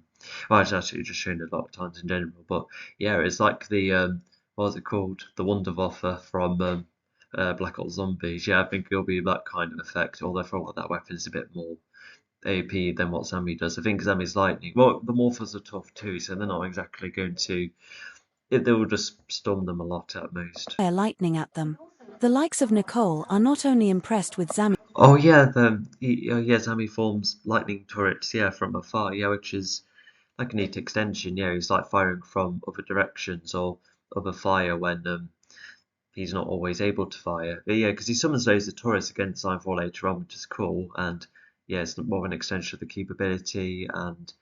it's actually just shown a lot of times in general. But yeah, it's like the what was it called? The Wunderwaffe from Black Hole Zombies. Yeah, I think it'll be that kind of effect. Although I feel like that weapon's a bit more AP than what Zami does. I think Zami's lightning. Well, the Morphers are tough too, so they're not exactly going to. They will just stun them a lot at most. Lightning at them. The likes of Nicole are not only impressed with Zami. Oh yeah, yeah, Zami forms lightning turrets. Yeah, from afar. Yeah, which is like a neat extension. Yeah, he's like firing from other directions or other fire when he's not always able to fire. But yeah, because he summons loads of turrets against Nightfall later on, which is cool. And yeah, it's more of an extension of the capability. And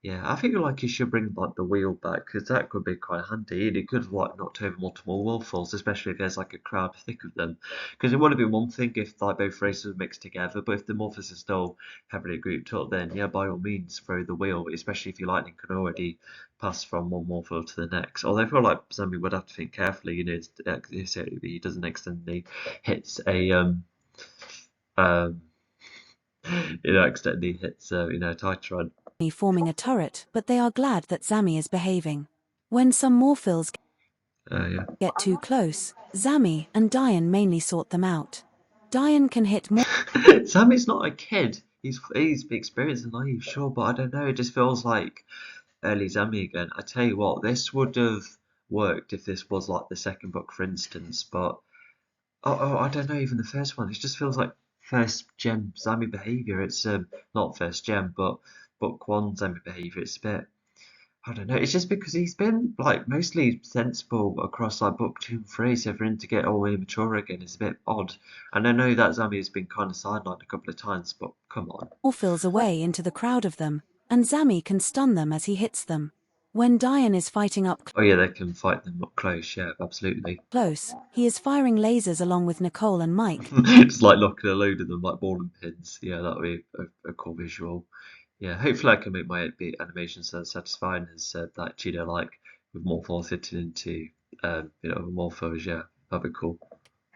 yeah, I think like you should bring like the wheel back, because that could be quite handy. And it could have like knocked over multiple Wolfalls, especially if there's like a crowd thick of them. Because it would have been one thing if like both races were mixed together, but if the Morphers are still heavily grouped up, then yeah, by all means throw the wheel, especially if your lightning can already pass from one Morphal to the next. Although I feel like Zambi would have to think carefully, so he doesn't accidentally hits a um accidentally hits a Titran. Forming a turret, but they are glad that Zami is behaving. When some Morphals Yeah. get too close, Zami and Diane mainly sort them out. Diane can hit more Sammy's not a kid. He's experienced and naive, sure, but I don't know. It just feels like early Sammy again. I tell you what, this would have worked if this was like the second book, for instance. But I don't know. Even the first one, it just feels like first gen Sammy behavior. It's not first gen, but book one Sammy behavior. It's a bit. I don't know. It's just because he's been like mostly sensible across like book two and three, so for him to get all immature again is a bit odd. And I know that Zami has been kind of sidelined a couple of times, but come on. fills away into the crowd of them, and Zami can stun them as he hits them. When Diane is fighting up Oh yeah, they can fight them up close. Yeah, absolutely. close, he is firing lasers along with Nicole and Mike. It's like looking a load of them like bowling pins. Yeah, that would be a cool visual. Yeah, hopefully I can make my animations as satisfying as that Cheeto like with more force fitting into morphos. Yeah, that'd be cool.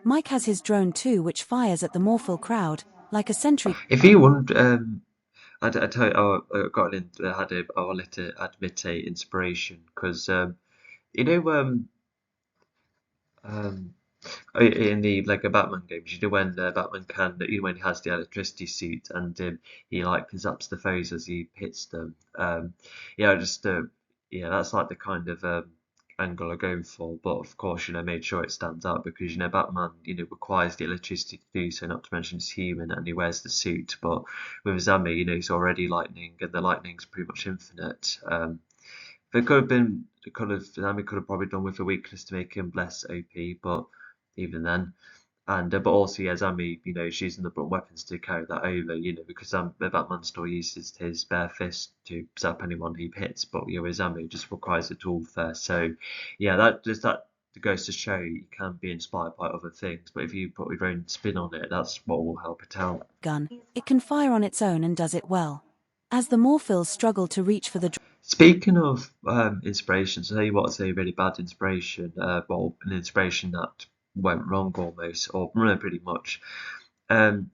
Mike has his drone too, which fires at the Morphil crowd, like a sentry. If you want, I tell you, I got in, I had a, I wanted to admit a inspiration because you know um in the Lego Batman games, you know when Batman can, you know when he has the electricity suit and he like zaps the foes as he hits them. Yeah, just yeah, that's like the kind of angle I'm going for. But of course, made sure it stands out because Batman, requires the electricity to do so. Not to mention he's human and he wears the suit. But with Zami, he's already lightning, and the lightning's pretty much infinite. There could have been, Zami could have probably done with a weakness to make him less OP, but even then. And but also, yeah, Zami, she's using the blunt weapons to carry that over, because Batman still uses his bare fist to zap anyone he hits, but with Zami, it just requires a tool first. So, yeah, that goes to show you can be inspired by other things, but if you put your own spin on it, that's what will help it out. Gun. It can fire on its own and does it well. As the Morphils struggle to reach for the Speaking of inspirations, I'll tell you what's a really bad inspiration. Well, an inspiration that went wrong almost, or pretty much. Um,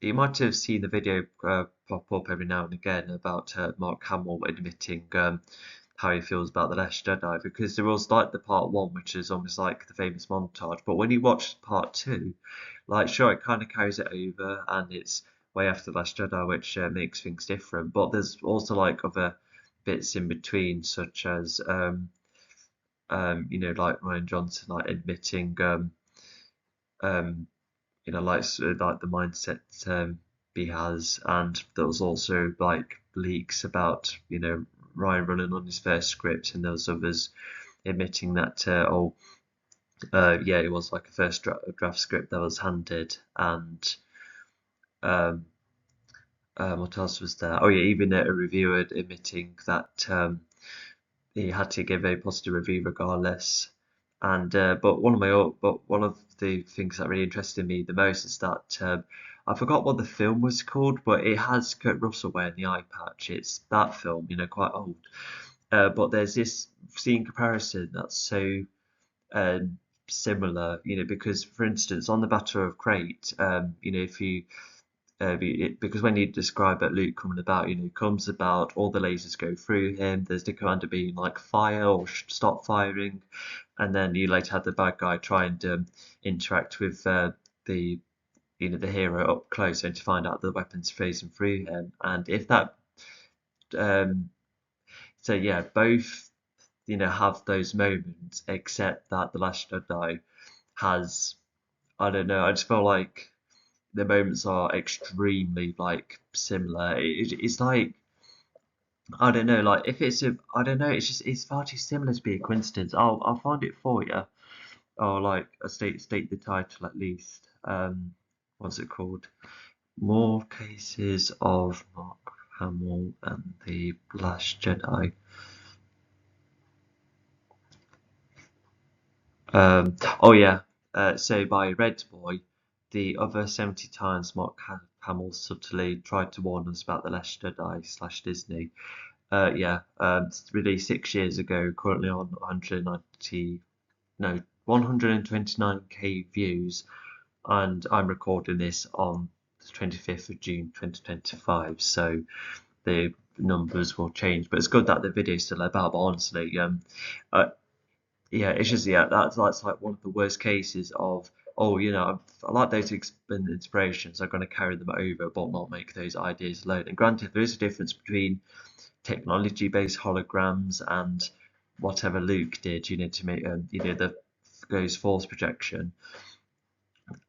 you might have seen the video pop up every now and again about Mark Hamill admitting how he feels about The Last Jedi, because there was like the part one, which is almost like the famous montage, but when you watch part two, like sure, it kind of carries it over and it's way after The Last Jedi, which makes things different, but there's also like other bits in between, such as like Ryan Johnson like admitting um, like the mindset he has, and there was also like leaks about Ryan running on his first script, and there was others admitting that yeah, it was like a first draft script that was handed, and um, what else was there? Oh yeah, even a reviewer admitting that he had to give a positive review regardless. And but one of the things that really interested me the most is that I forgot what the film was called, but it has Kurt Russell wearing the eye patch. It's that film, quite old. But there's this scene comparison that's so similar, because for instance on the Battle of Crate, if you because when you describe it, Luke coming about, it comes about, all the lasers go through him. There's the commander being like fire or stop firing, and then you later have the bad guy try and interact with the the hero up close and to find out the weapons phasing through him. And if that, um, so yeah, both have those moments, except that the Last Jedi has, I don't know, I just feel like the moments are extremely like similar. It's like I don't know, like if it's a I don't know, it's far too similar to be a coincidence. I'll find it for you. Or like state the title at least. What's it called? More Cases of Mark Hamill and the Last Jedi. Oh yeah. So by Red Boy, the other 70 times Mark Hamill subtly tried to warn us about the Last Jedi slash Disney. Yeah, it's released 6 years ago, currently on 190, no, 129k views, and I'm recording this on the 25th of June 2025, so the numbers will change, but it's good that the video is still about, but honestly, uh, yeah, it's just that's like one of the worst cases of, oh, I like those inspirations. I'm going to carry them over, but not make those ideas alone. And granted, there is a difference between technology-based holograms and whatever Luke did, to make the goes force projection.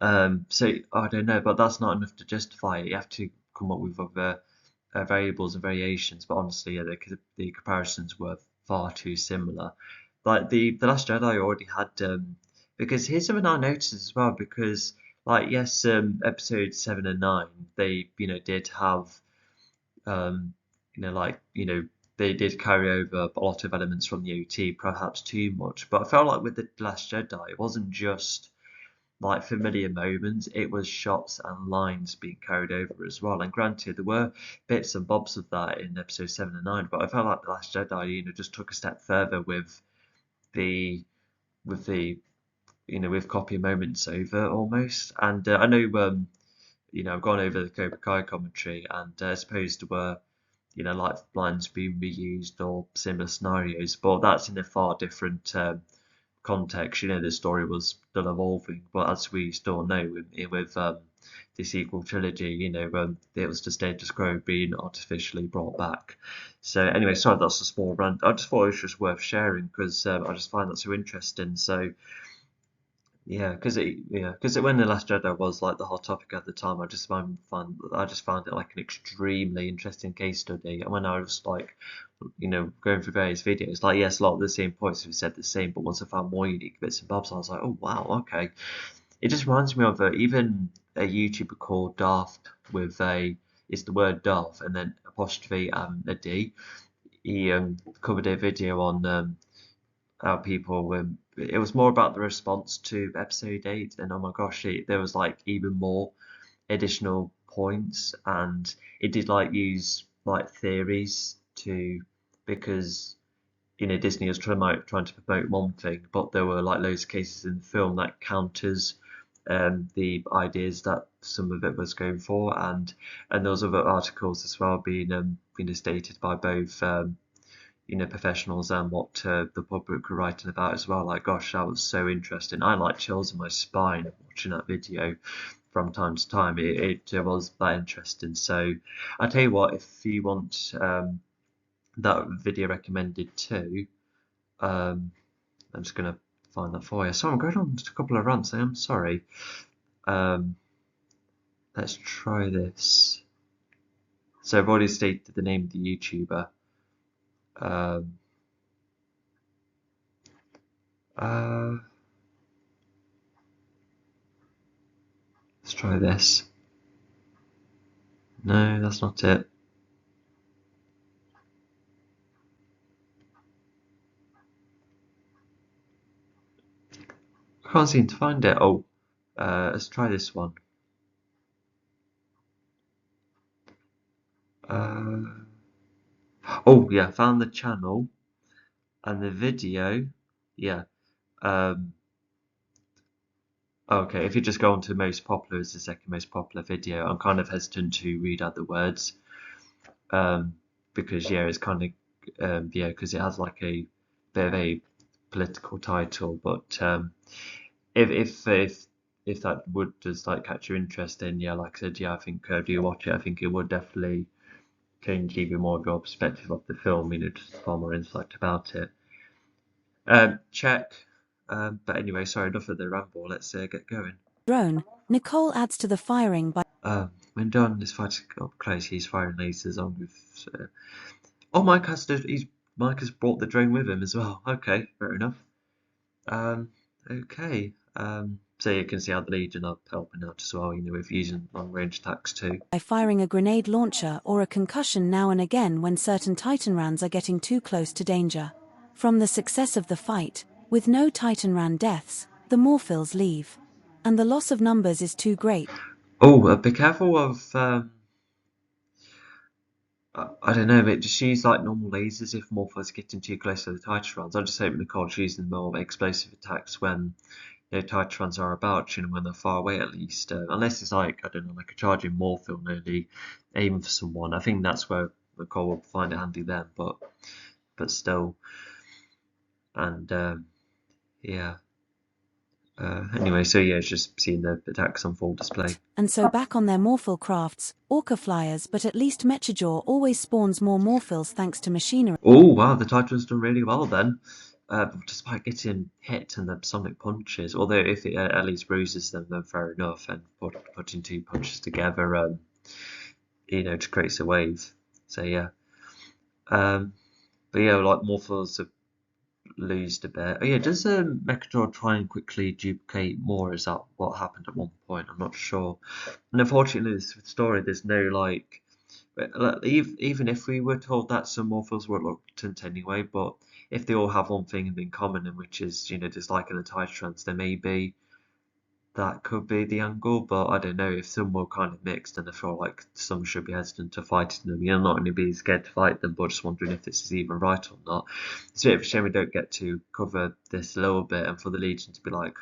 So I don't know, but that's not enough to justify it. You have to come up with other variables and variations. But honestly, yeah, the comparisons were far too similar. Like the Last Jedi already had, because here's something I noticed as well. Because like yes, episode 7 and 9, they did have um, they did carry over a lot of elements from the OT, perhaps too much. But I felt like with the Last Jedi, it wasn't just like familiar moments, it was shots and lines being carried over as well. And granted, there were bits and bobs of that in episode 7 and 9, but I felt like the Last Jedi, just took a step further the with the with copy moments over almost. And I know I've gone over the Cobra Kai commentary, and I suppose there were like lines being reused or similar scenarios, but that's in a far different context. The story was still evolving, but as we still know with the sequel trilogy, it was the status quo being artificially brought back. So anyway, sorry, that's a small rant. I just thought it was just worth sharing because I just find that so interesting. So yeah, because when the Last Jedi was like the hot topic at the time, I just found it like an extremely interesting case study. And when I was like, going through various videos, like yes, a lot of the same points we said the same, but once I found more unique bits and bobs, I was like, oh wow, okay. It just reminds me of even a YouTuber called Daft with it's the word Daft and then apostrophe a D. He covered a video on how people it was more about the response to episode 8, and oh my gosh, there was like even more additional points, and it did like use like theories to because Disney was trying to promote one thing, but there were like loads of cases in the film that counters the ideas that some of it was going for, and there was other articles as well being stated by both professionals and what the public were writing about as well. Like, gosh, that was so interesting. I like chills in my spine watching that video from time to time. It was that interesting. So I tell you what, if you want that video recommended too, I'm just gonna find that for you. So I'm going on just a couple of rants. I am sorry. Um, let's try this. So I've already stated the name of the YouTuber. Um, uh, let's try this. No, that's not it. I can't seem to find it. Oh, let's try this one. Uh, oh yeah, found the channel and the video. Yeah. Um, okay, if you just go on to most popular as the second most popular video, I'm kind of hesitant to read out the words. Because yeah, it's kind of because it has like a bit of a political title. But if if if if that would just like catch your interest, then yeah, like I said, yeah, I think do you watch it? I think it would definitely change even more of your perspective of the film. Just far more insight about it. Check. But anyway, sorry, enough of the ramble. Let's get going. Drone, Nicole adds to the firing by When Don is fighting up close, he's firing lasers on with. Oh, Mike has brought the drone with him as well. Okay, fair enough. Okay. So you can see how the Legion are helping out as well, with using long-range attacks too. firing a grenade launcher or a concussion now and again when certain Titan rounds are getting too close to danger. From the success of the fight, with no Titan round deaths, the Morphils leave. And the loss of numbers is too great. Oh, be careful of I don't know, but just use like normal lasers if Morphos getting too close to the Titrons. I'm just hoping Nicole's using more explosive attacks when Titrons are about, when they're far away at least. Unless it's like, I don't know, like a charging Morphil nearly aiming for someone. I think that's where Nicole will find it handy then, but still. And Yeah. Anyway, so yeah, it's just seeing the attacks on full display. And so back on their Morphil crafts, Orca flyers, but at least Mechajaw always spawns more Morphils thanks to machinery. Oh wow, the Titan's done really well then. Despite getting hit and the sonic punches, although if it at least bruises them, then fair enough. And putting two punches together, just creates a wave. So yeah, um, but yeah, like Morphals have lost a bit. Oh yeah, does Mechadraw try and quickly duplicate more? Is that what happened at one point? I'm not sure. And unfortunately, this story, there's no like. Even if we were told that some Morphals were reluctant anyway, but if they all have one thing in common, and which is disliking the Titans, then maybe that could be the angle. But I don't know if some were kind of mixed, and I feel like some should be hesitant to fighting them. You're not only being scared to fight them, but just wondering if this is even right or not. It's a bit of a shame we don't get to cover this a little bit, and for the Legion to be like,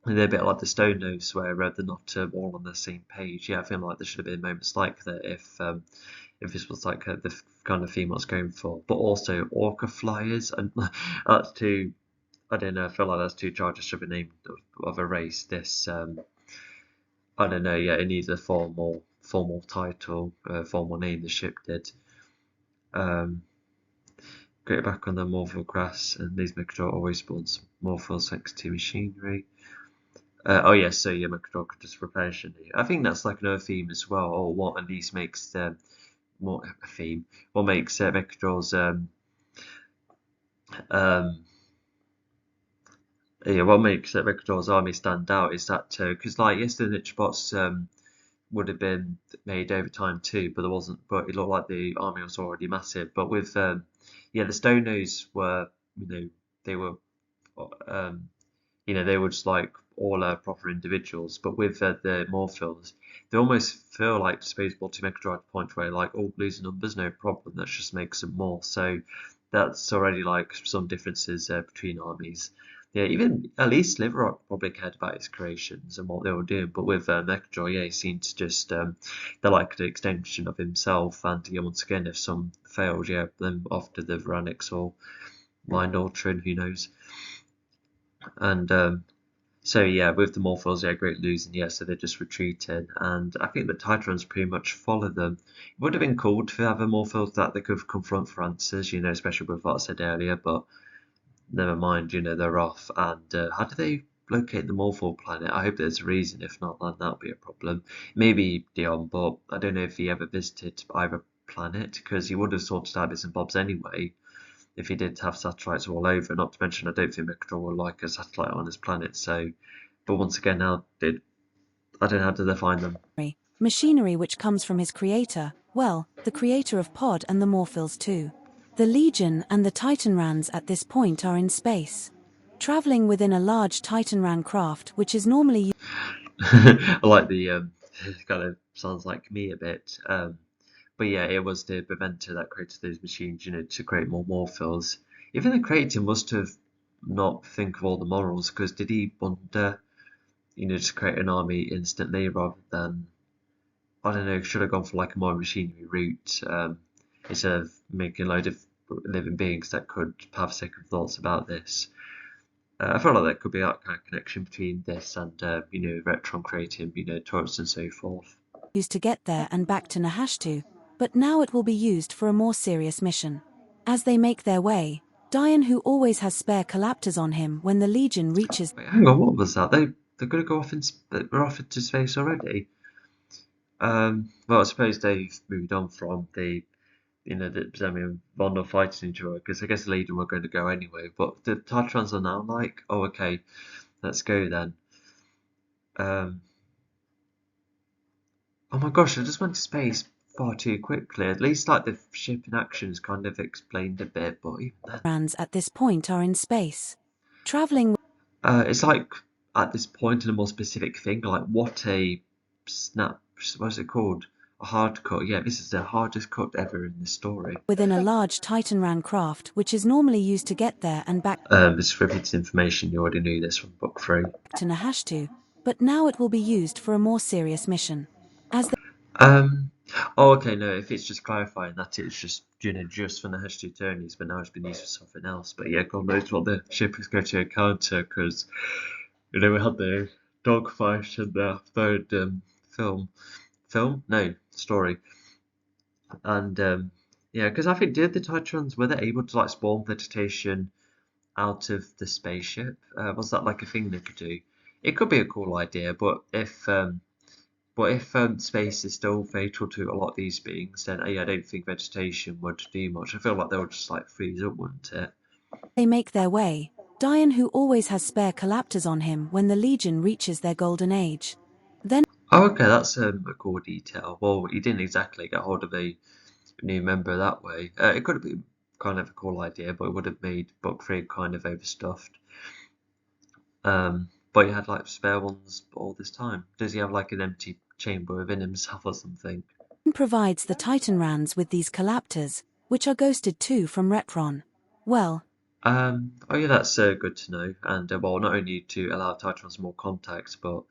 they're a bit like the Stone Nose, where they're not all on the same page. Yeah, I feel like there should have been moments like that if this was like the kind of theme I was going for. But also Orca Flyers, and that's too. I don't know. I feel like that's too charged to be named of a race. This I don't know. Yeah, it needs a formal title, formal name. The ship did. Um, Get it back on the Morphle grass, and these Microdot always spawns Morphles thanks to machinery. Oh yes, so yeah, Microdot could just replenish it. I think that's like another theme as well, or what at least makes the more a theme. What makes Microdot's um yeah, what makes Microdot's army stand out is that because like yes, the niche bots would have been made over time too, but there wasn't. But it looked like the army was already massive. But with the Stone Nose were they were um they were just like all proper individuals. But with the Morphils, they almost feel like disposable to make a drive point where like, oh, losing numbers, no problem. That just makes them more. So that's already like some differences between armies. Yeah, even at least Sliverrock probably cared about his creations and what they were doing, but with Mechador, yeah, he seemed to just they're like the extension of himself. And yeah, once again, if some failed, yeah, then off to the Veranics or Mind Altering, who knows? And so yeah, with the Morphals, yeah, great losing, yeah, so they're just retreating, and I think the Titans pretty much follow them. It would have been cool to have a Morphals that they could confront for answers, especially with what I said earlier, but never mind, they're off. And how do they locate the Morphal planet? I hope there's a reason, if not, then that'll be a problem. Maybe Dion, but I don't know if he ever visited either planet, because he would have sorted out bits and bobs anyway if he did have satellites all over. Not to mention, I don't think Mechatron will like a satellite on his planet. So, but once again, I don't know how to define them. Machinery which comes from his creator, well, the creator of Pod and the Morphils too. The Legion and the Titanrans at this point are in space, traveling within a large Titanran craft which is normally I like the it kind of sounds like me a bit. But yeah, it was the preventer that created those machines, to create more Morphils. Even the creator must have not think of all the morals, because did he wonder, to create an army instantly rather than, I don't know, should have gone for like a more machinery route, instead of making a load of living beings that could have second thoughts about this. I feel like there could be that kind of connection between this and, Retron creating, turrets and so forth. used to get there and back to Nahashtu, but now it will be used for a more serious mission. As they make their way, Dian, who always has spare collaptors on him when the Legion reaches. Wait, hang on, what was that? They're going to go off they're off into space already. Well, I suppose they've moved on from the Zemi and Vondel fighting each other, because I guess the Legion were going to go anyway. But the Tatrans are now like, oh, okay, let's go then. Oh my gosh, I just went to space far too quickly. At least like the ship in action is kind of explained a bit, but even then, Rans at this point are in space, traveling. it's like at this point in a more specific thing, like what a snap. What's it called? A hard cut. Yeah, this is the hardest cut ever in the story. Within a large Titanran craft which is normally used to get there and back This repeated information. You already knew this from book 3. to Nahashtu, but now it will be used for a more serious mission. As they Um. Oh, okay. No, if it's just clarifying that it's just just from the H2 tourneys, but now it's been used for something else. But yeah, God knows what the ship is going to encounter because we had the dogfight in the third story, and yeah, because I think did the Titrans were they able to like spawn vegetation out of the spaceship? Was that like a thing they could do? It could be a cool idea, but if space is still fatal to a lot of these beings, then yeah, I don't think vegetation would do much. I feel like they would just like freeze up, wouldn't it? They make their way, Dion who always has spare collaptors on him when the Legion reaches their golden age. Then Oh, okay, that's a cool detail. Well, he didn't exactly get hold of a new member that way. It could have been kind of a cool idea, but it would have made Book 3 kind of overstuffed. But he had like spare ones all this time. Does he have like an empty chamber within himself or something? provides the Titanrans with these collaptors, which are ghosted too from Retron. Well, Oh yeah, that's good to know. And well, not only to allow Titrans more contact, but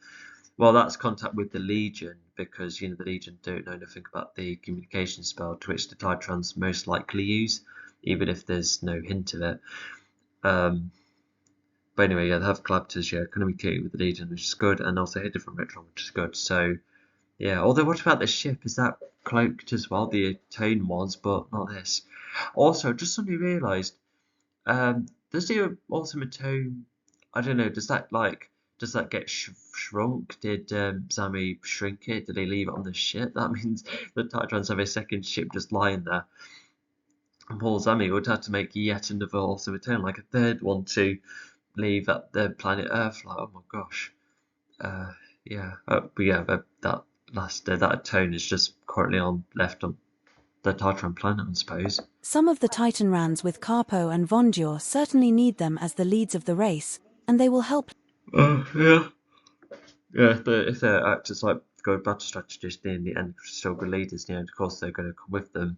well, that's contact with the Legion because the Legion don't know nothing about the communication spell to which the Titrans most likely use, even if there's no hint of it. Um, but anyway, yeah, they have collaptors, yeah, communicating with the Legion, which is good, and also hidden from Retron, which is good. So yeah, although what about the ship? Is that cloaked as well? The tone was, but not this. Also, just suddenly realised. Does the ultimate tome? I don't know. Does that get shrunk? Did Zami shrink it? Did they leave it on the ship? That means the Titrans have a second ship just lying there. And poor Zami would have to make yet another ultimate tome, like a third one to leave at the planet Earth. Like, oh my gosh. Uh, yeah. But yeah, that tone is just currently left on the Titran planet, I suppose. some of the Titanrans with Carpo and Vondur certainly need them as the leads of the race, and they will help Yeah. Yeah, if they're actors like good battle strategists in the end, still good leaders, of course they're going to come with them.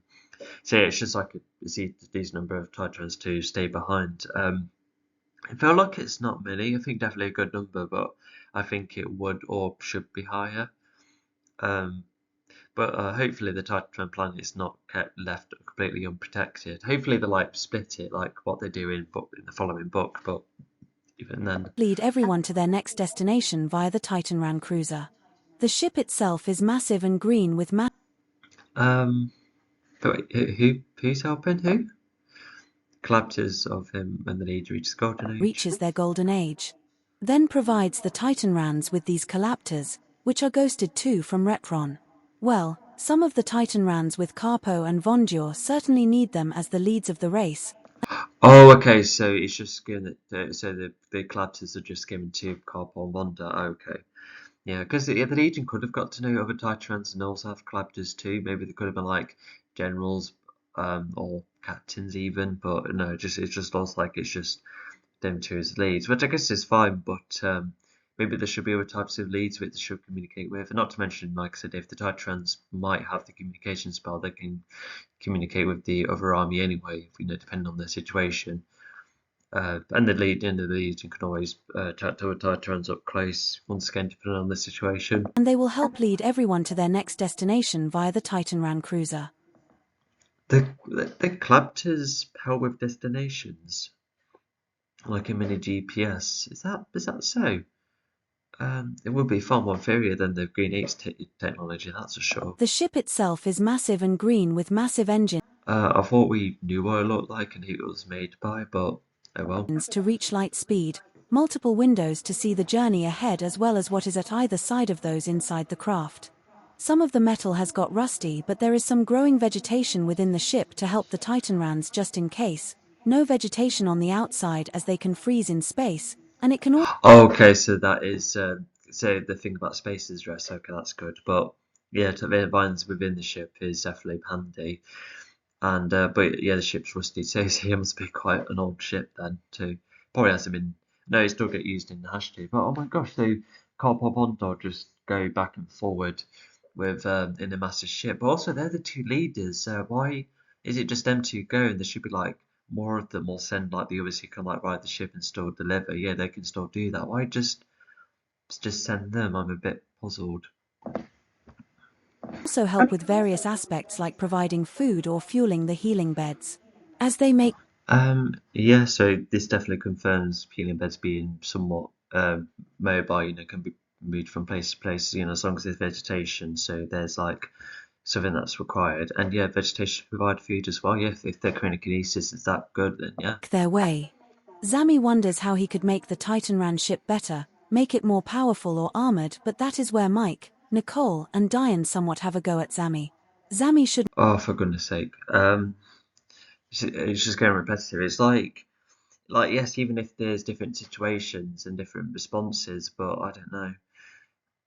So yeah, it's just like it's a decent number of Titrans to stay behind. I feel like it's not many. I think definitely a good number, but I think it would or should be higher. Um, but hopefully the Titran planet is not kept left completely unprotected. Hopefully they like split it like what they do in the following book, but even then. lead everyone to their next destination via the Titanran cruiser. The ship itself is massive and green with Um, but wait, who's helping who? Collapses of him when the leader reaches golden age. reaches their golden age. Then provides the Titanrans with these collaptors, which are ghosted too from Retron. Well, some of the Titanrans with Carpo and Vondur certainly need them as the leads of the race. Oh, okay. So it's just given that. So the collapses are just given to Carpal and Wanda. Okay. Yeah, because the Legion could have got to know other Titrans and also have collaptors too. Maybe they could have been like generals, or captains even. But no, it just looks like it's just them two as leads, which I guess is fine. But maybe there should be other types of leads which they should communicate with. And not to mention, like I said, if the Titrans might have the communication spell, they can communicate with the other army anyway. Depending on their situation. And the end of the Legion can always chat to a Titrans up close, once again, depending on the situation. And they will help lead everyone to their next destination via the Titanran cruiser. The collaptors help with destinations, like a mini GPS. Is that so? It would be far more inferior than the Green Apes technology, that's for sure. The ship itself is massive and green with massive engines I thought we knew what it looked like and who it was made by, but oh well. to reach light speed, multiple windows to see the journey ahead as well as what is at either side of those inside the craft. Some of the metal has got rusty, but there is some growing vegetation within the ship to help the Titanrans just in case. No vegetation on the outside as they can freeze in space, and it can Okay, so that is so the thing about space is dress. Okay, that's good, but yeah, to the vines within the ship is definitely handy. And but yeah, the ship's rusty, so it must be quite an old ship then too. Probably hasn't been. No, it still get used in the hashtag. But oh my gosh, so Carl Bondor just go back and forward with in a massive ship. But also they're the two leaders. Why is it just them two go? And there should be like more of them, or send like the others who can like ride the ship and still deliver. Yeah, they can still do that. Why just send them? I'm a bit puzzled. also help with various aspects like providing food or fueling the healing beds. As they make Yeah, so this definitely confirms healing beds being somewhat mobile, can be moved from place to place, as long as there's vegetation. So there's like something that's required. And yeah, vegetation provide food as well. Yeah, if their kinesis is that good, then yeah. their way. Zami wonders how he could make the Titanran ship better, make it more powerful or armored, but that is where Mike, Nicole, and Diane somewhat have a go at Zami. Zami should Oh, for goodness sake. It's just getting repetitive. It's like yes, even if there's different situations and different responses, but I don't know.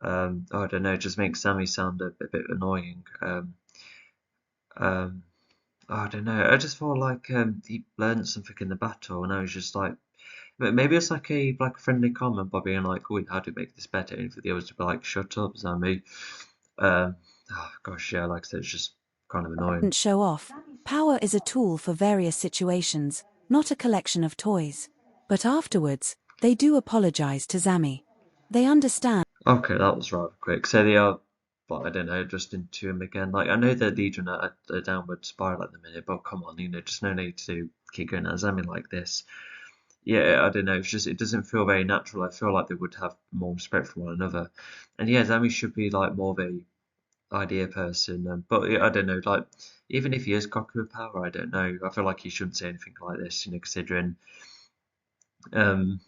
I don't know. It just makes Sammy sound a bit annoying. Um, I don't know. I just felt like he learned something in the battle, and I was just like, maybe it's like a friendly comment by being like, "Oh, how do you make this better?" And for the others to be like, "Shut up, Sammy." Oh gosh, yeah, like I said, it's just kind of annoying. show off. Power is a tool for various situations, not a collection of toys. But afterwards, they do apologize to Zami. They understand Okay, that was rather quick. So they are, but I don't know, just into him again. Like I know the Legion are at a downward spiral at the minute, but come on, just no need to keep going at Zami like this. Yeah, I don't know. It's just it doesn't feel very natural. I feel like they would have more respect for one another. And yeah, Zami should be like more of a idea person. But yeah, I don't know. Like even if he is cocky with power, I don't know. I feel like he shouldn't say anything like this. Considering um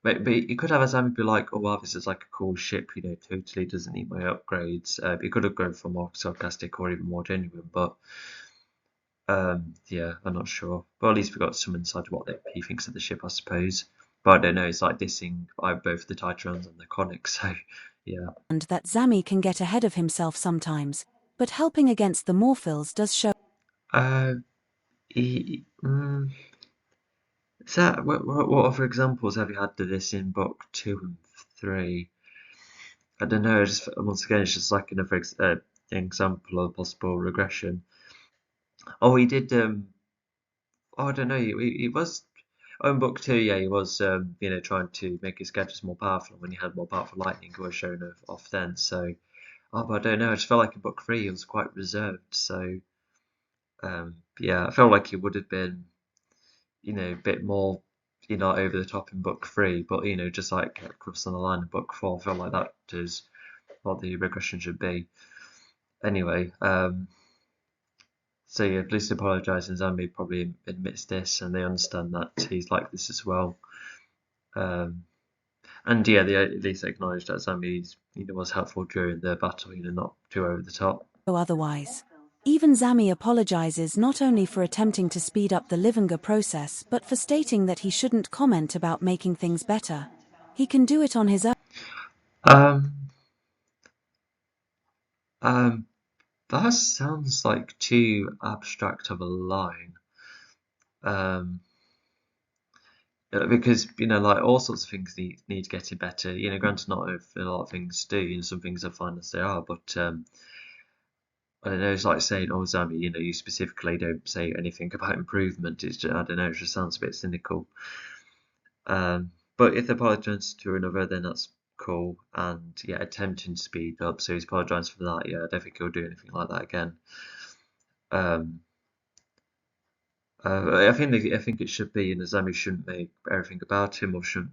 but you could have Azami be like, oh wow, this is like a cool ship, totally doesn't need my upgrades. It could have gone for more sarcastic or even more genuine, but yeah, I'm not sure. But at least we got some insight of what he thinks of the ship, I suppose. But I don't know, it's like dissing by both the Titrans and the Conics, so yeah. that Zami can get ahead of himself sometimes, but helping against the Morphils does show. Uh, is that what other examples have you had to this in book 2 and 3? I don't know. Just once again, it's just like another example of possible regression. Oh, he did. Oh, I don't know. He was in book 2. Yeah, he was. Trying to make his gadgets more powerful. And when he had more powerful lightning, he was shown off then. So, oh, but I don't know. I just felt like in book 3 he was quite reserved. So, yeah, I felt like he would have been, a bit more, over the top in book 3. But just like cross on the line in book 4, I felt like that is what the regression should be. Anyway, so yeah, please apologise, and Zambi probably admits this, and they understand that he's like this as well. And yeah, they at least acknowledge that Zambi, was helpful during the battle, not too over the top. Otherwise. Even Zami apologizes not only for attempting to speed up the Livinga process but for stating that he shouldn't comment about making things better. He can do it on his own. Um, um, that sounds like too abstract of a line. Um, because like all sorts of things need getting better. Granted, not a lot of things do. Some things are fine as they are, but I don't know. It's like saying, "Oh, Zami, you specifically don't say anything about improvement." It's just, I don't know. It just sounds a bit cynical. But if they apologise to another, then that's cool. And yeah, attempting to speed up. So he's apologised for that. Yeah, I don't think he'll do anything like that again. Um, I think it should be, Zami shouldn't make everything about him, or shouldn't,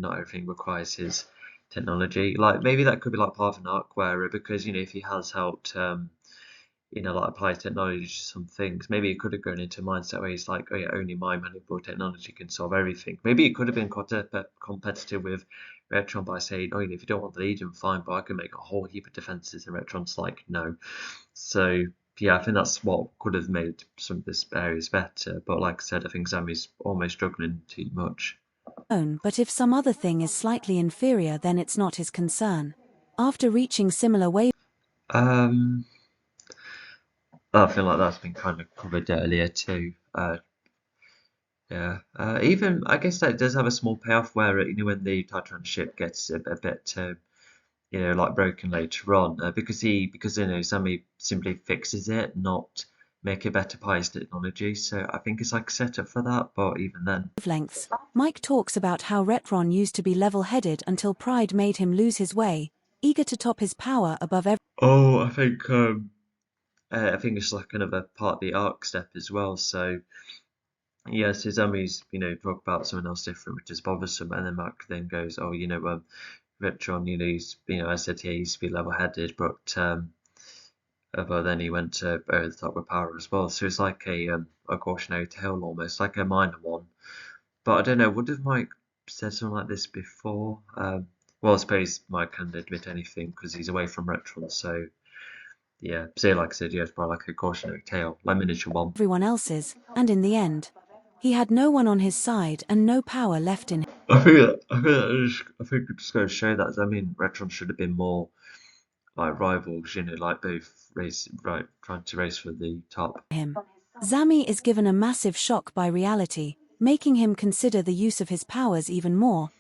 not everything requires his technology. Like maybe that could be like part of an arc where, because if he has helped, like apply technology to some things, maybe it could have gone into a mindset where he's like, oh yeah, only my manipulable technology can solve everything. Maybe it could have been quite competitive with Retron by saying, oh, if you don't want the Legion, fine, but I can make a whole heap of defenses, and Retron's like, no. So yeah, I think that's what could have made some of this areas better. But like I said, I think Zami's almost struggling too much. But if some other thing is slightly inferior, then it's not his concern. After reaching similar wave, Um, I feel like that's been kind of covered earlier too. Yeah. Even I guess that does have a small payoff where when the Titran ship gets a bit like broken later on, because Sammy simply fixes it, not make a better by his technology. So I think it's like set up for that. But even then, wavelengths, Mike talks about how Retron used to be level-headed until pride made him lose his way. eager to top his power above everyone. Oh, I think it's like another part of the arc step as well. So yeah, so Zami's, talk about something else different, which is bothersome, and then Mark then goes, oh, Retron, he's, I said he used to be level-headed, but then he went to over the top with power as well. So it's like a cautionary tale almost, like a minor one. But I don't know, would have Mike said something like this before? Well, I suppose Mike can't admit anything because he's away from Retron, so yeah. So like I said, yeah, it's probably like a cautionary tale, like miniature one. Everyone else's, and in the end, he had no one on his side and no power left in I think it just goes to show that. I mean, Retron should have been more like rivals, like both trying to race for the top. him. Zami is given a massive shock by reality, making him consider the use of his powers even more.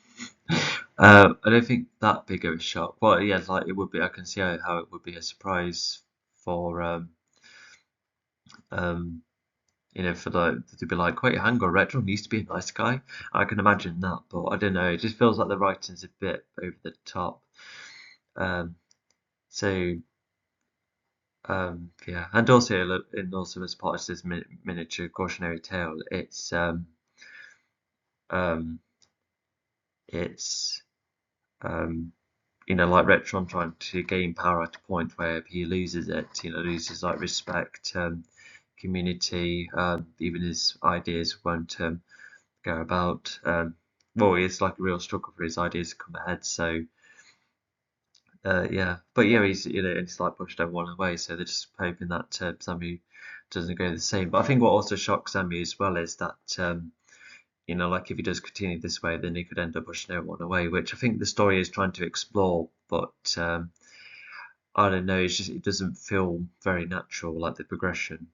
I don't think that big of a shock. Well, yeah, like it would be. I can see how it would be a surprise for um for to be like, wait, hang on, Retron used to be a nice guy. I can imagine that, but I don't know. It just feels like the writing's a bit over the top. Um, so yeah, and also as part of this miniature cautionary tale, um, it's like Retron trying to gain power at a point where he loses it, loses like respect, community, even his ideas won't go about. Well, it's like a real struggle for his ideas to come ahead. So, yeah, but yeah, it's like pushed everyone away. So they're just hoping that Sammy doesn't go the same. But I think what also shocks Sammy as well is that like if he does continue this way, then he could end up pushing everyone away, which I think the story is trying to explore. But I don't know, it doesn't feel very natural, like the progression.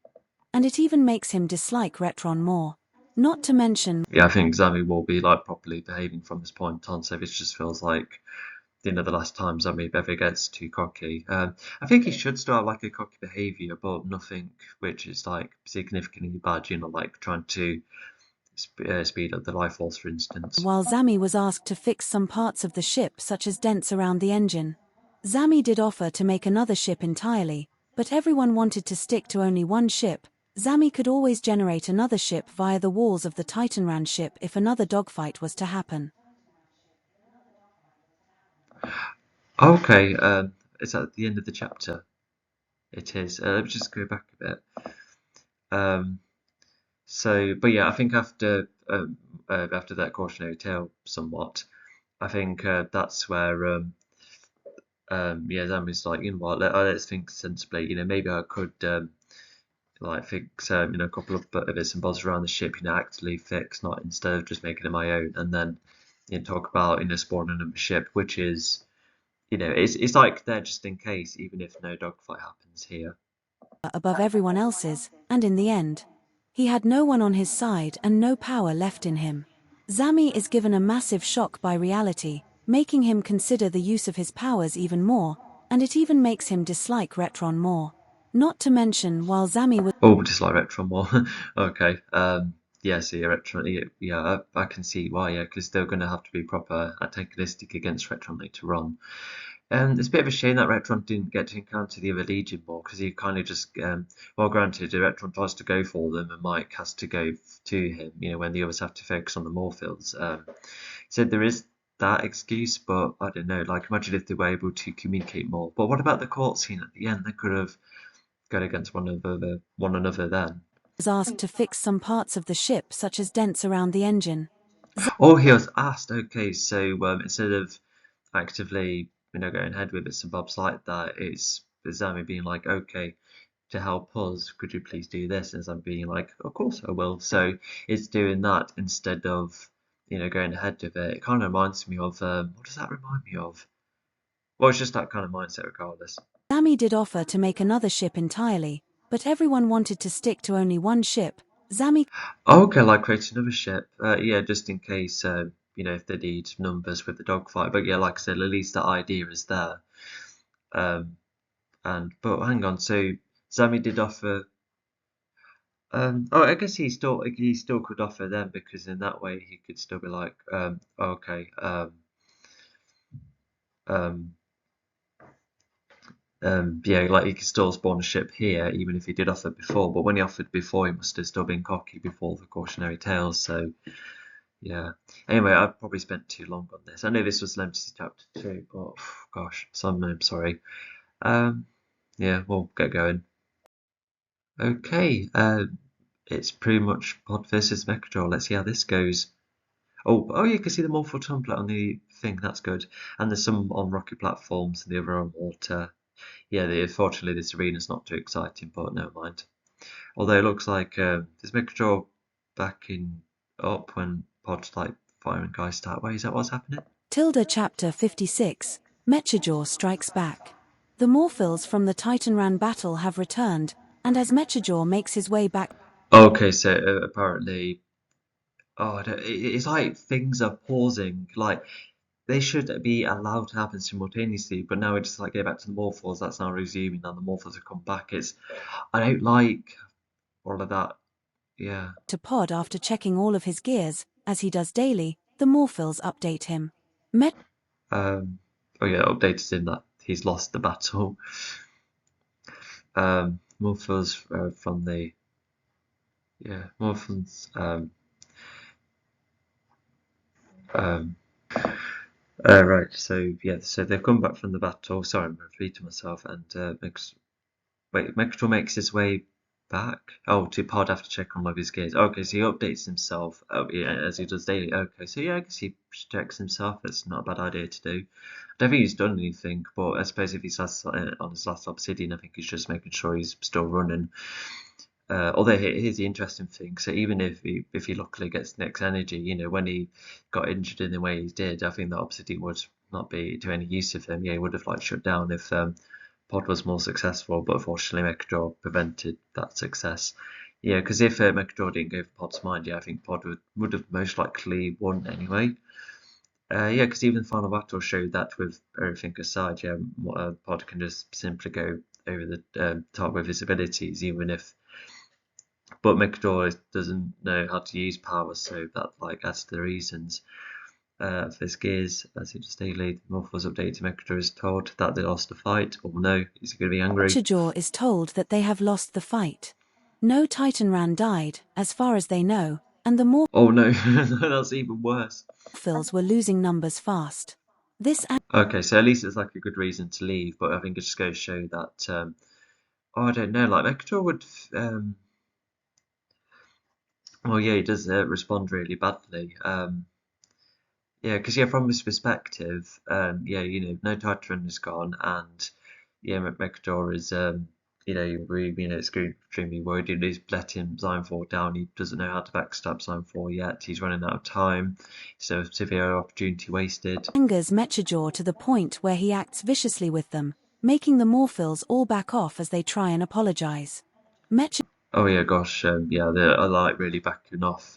And it even makes him dislike Retron more. Not to mention, Yeah, I think Zami will be like properly behaving from this point on. So it just feels like the last time Zami ever gets too cocky. I think he should still have like a cocky behaviour, but nothing which is like significantly bad. Like trying to speed up the life force, for instance. while Zami was asked to fix some parts of the ship such as dents around the engine. Zami did offer to make another ship entirely, but everyone wanted to stick to only one ship. Zami could always generate another ship via the walls of the Titanran ship if another dogfight was to happen. Okay, it's at the end of the chapter. It is. Let me just go back a bit. Um, but yeah, I think after that cautionary tale, somewhat, I think that's where yeah, Zami's like, let's think sensibly. Maybe I could like fix a couple of bits and bobs around the ship. Actively fix, not instead of just making it my own, and then talk about spawning another ship, which is it's like there just in case, even if no dogfight happens here. Above everyone else's, and in the end, he had no one on his side and no power left in him. Zami is given a massive shock by reality, making him consider the use of his powers even more, and it even makes him dislike Retron more. Not to mention, while Zami was Oh, just like Retron more. Okay. Yeah, so yeah, Retron, yeah, I can see why, yeah, because they're going to have to be proper antagonistic against Retron later on. It's a bit of a shame that Retron didn't get to encounter the other Legion more, because he kind of just, well, granted, Retron tries to go for them, and Mike has to go to him, when the others have to focus on the Morphils. So there is that excuse, but I don't know, like, imagine if they were able to communicate more. But what about the court scene at the end? They could have gone against one another then. asked to fix some parts of the ship such as dents around the engine. Oh, he was asked. Okay, so instead of actively, going ahead with bits and bobs like that, it's Zami being like, okay, to help us, could you please do this? And Zami being like, of course I will. So it's doing that instead of, going ahead with it. It kind of reminds me of, what does that remind me of? Well, it's just that kind of mindset regardless. Zami did offer to make another ship entirely, but everyone wanted to stick to only one ship. Zami Okay, like create another ship. Yeah, just in case, if they need numbers with the dogfight. But yeah, like I said, at least that idea is there. Um, but hang on, so Zami did offer. Oh, I guess he still could offer them because in that way he could still be like, okay, um, Yeah, like he could still spawn a ship here, even if he did offer before. But when he offered before, he must have still been cocky before the cautionary tales. So yeah. Anyway, I've probably spent too long on this. I know this was limited to chapter 2, but gosh, so I'm sorry. Um, yeah, we'll get going. Okay, it's pretty much Pod versus Mechadraw. Let's see how this goes. Oh, you can see the morphle template on the thing. That's good. And there's some on rocket platforms and the other on water. Yeah, unfortunately this arena's not too exciting, but never mind. Although it looks like there's Mechadraw backing up when Pod's like firing guys that way. Is that what's happening? Tilda Chapter 56, Mechajaw Strikes Back. The Morphils from the Titanran battle have returned, and as Mechajaw makes his way back, Okay, so apparently, it's like things are pausing. Like they should be allowed to happen simultaneously, but now it's just like go back to the Morphals. That's now resuming, and the Morphals have come back. I don't like all of that. Yeah. to Pod after checking all of his gears, as he does daily, the Morphils update him. Met Oh yeah, updated in that he's lost the battle. Morphals from the Morphals. Um, right. So yeah, so they've come back from the battle. Sorry, I'm repeating myself. And Megatron makes his way back. Oh, to Pod after check on love his gears. Okay, so he updates himself. Oh, yeah, as he does daily. Okay, so yeah, I guess he checks himself. That's not a bad idea to do. I don't think he's done anything, but I suppose if he's on his last obsidian, I think he's just making sure he's still running. Although here's the interesting thing. So even if he luckily gets next energy, when he got injured in the way he did, I think that obsidian would not be to any use of him. Yeah, he would have like shut down if Pod was more successful, but unfortunately Mechadraw prevented that success. Yeah, because if Mechadraw didn't go for Pod's mind, yeah, I think Pod would have most likely won anyway. Yeah, because even the final battle showed that with everything aside, yeah, Pod can just simply go over the top with his abilities, even if. But Mechadraw doesn't know how to use power, so that like adds to the reasons. For his gears, as it just daily, the Morphos update to Mechadraw is told that they lost the fight, or no, he's going to be angry. Mechajaw is told that they have lost the fight. No Titanran died, as far as they know, and the Oh no, that's even worse. Morphils were losing numbers fast. This Okay, so at least it's like a good reason to leave, but I think it just goes to show that, I don't know, like Mechadraw would, well, yeah, he does respond really badly. Yeah, because yeah, from his perspective, yeah, no Titan is gone, and yeah, Mechadraw is, extremely worried. He's letting Zine 4 down. He doesn't know how to backstab Zine 4 yet. He's running out of time, so severe opportunity wasted. angers Mechajaw to the point where he acts viciously with them, making the Morphils all back off as they try and apologize. Oh yeah, gosh, yeah, they're like really backing off.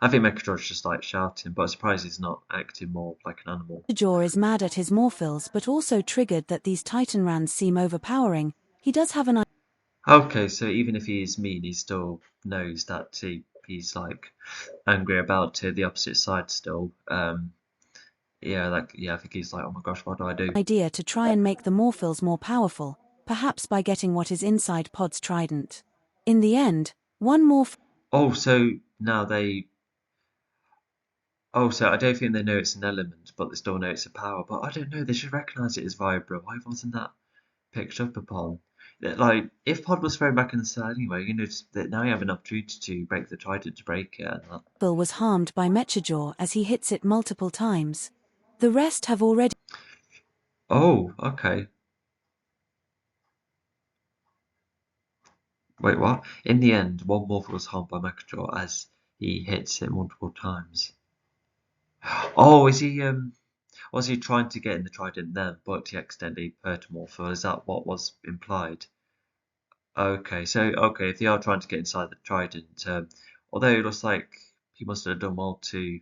I think Mechadron's just like shouting, but I'm surprised he's not acting more like an animal. Mechajaw is mad at his Morphils but also triggered that these Titanrans seem overpowering. He does have an Okay, so even if he is mean, he still knows that he's like angry about the opposite side still. I think he's like, oh my gosh, what do I do? idea to try and make the Morphils more powerful, perhaps by getting what is inside Pod's trident. In the end, one Morph Oh, so now they. Oh, so I don't think they know it's an element, but they still know it's a power. But I don't know. They should recognise it as Vibra. Why wasn't that picked up upon? Like, if Pod was thrown back in the cell anyway, now you have an opportunity to break the trident to break it. was harmed by Mechajaw as he hits it multiple times. The rest have already Oh, okay. Wait, what? In the end, one morph was harmed by Mechajaw as he hits it multiple times. Oh, was he trying to get in the trident then, but he accidentally hurt a morph? Is that what was implied? Okay, if they are trying to get inside the trident, although it looks like he must have done well to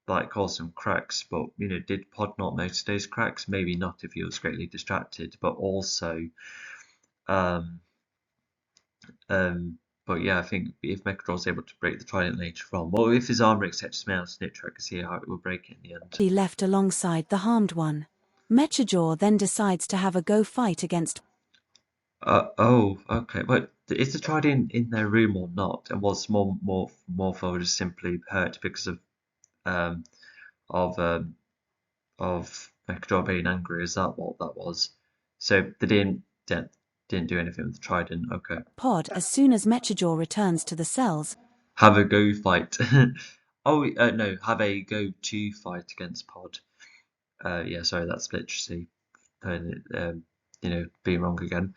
like cause some cracks, but did Pod not notice those cracks? Maybe not if he was greatly distracted, but also, um, but yeah, I think if Mechadron's able to break the trident later on, well, if his armor accepts me out snip track, I can see how it will break it in the end. left alongside the harmed one. Mechajaw then decides to have a go fight against Oh, okay. But is the Trident in their room or not? And was Morpho just simply hurt because um of um of Mechador being angry? Is that what that was? So they didn't do anything with the Trident. Okay. Pod as soon as Mechajaw returns to the cells. Have a go fight. Oh no, have a go to fight against Pod. Yeah, sorry, that's literally being wrong again.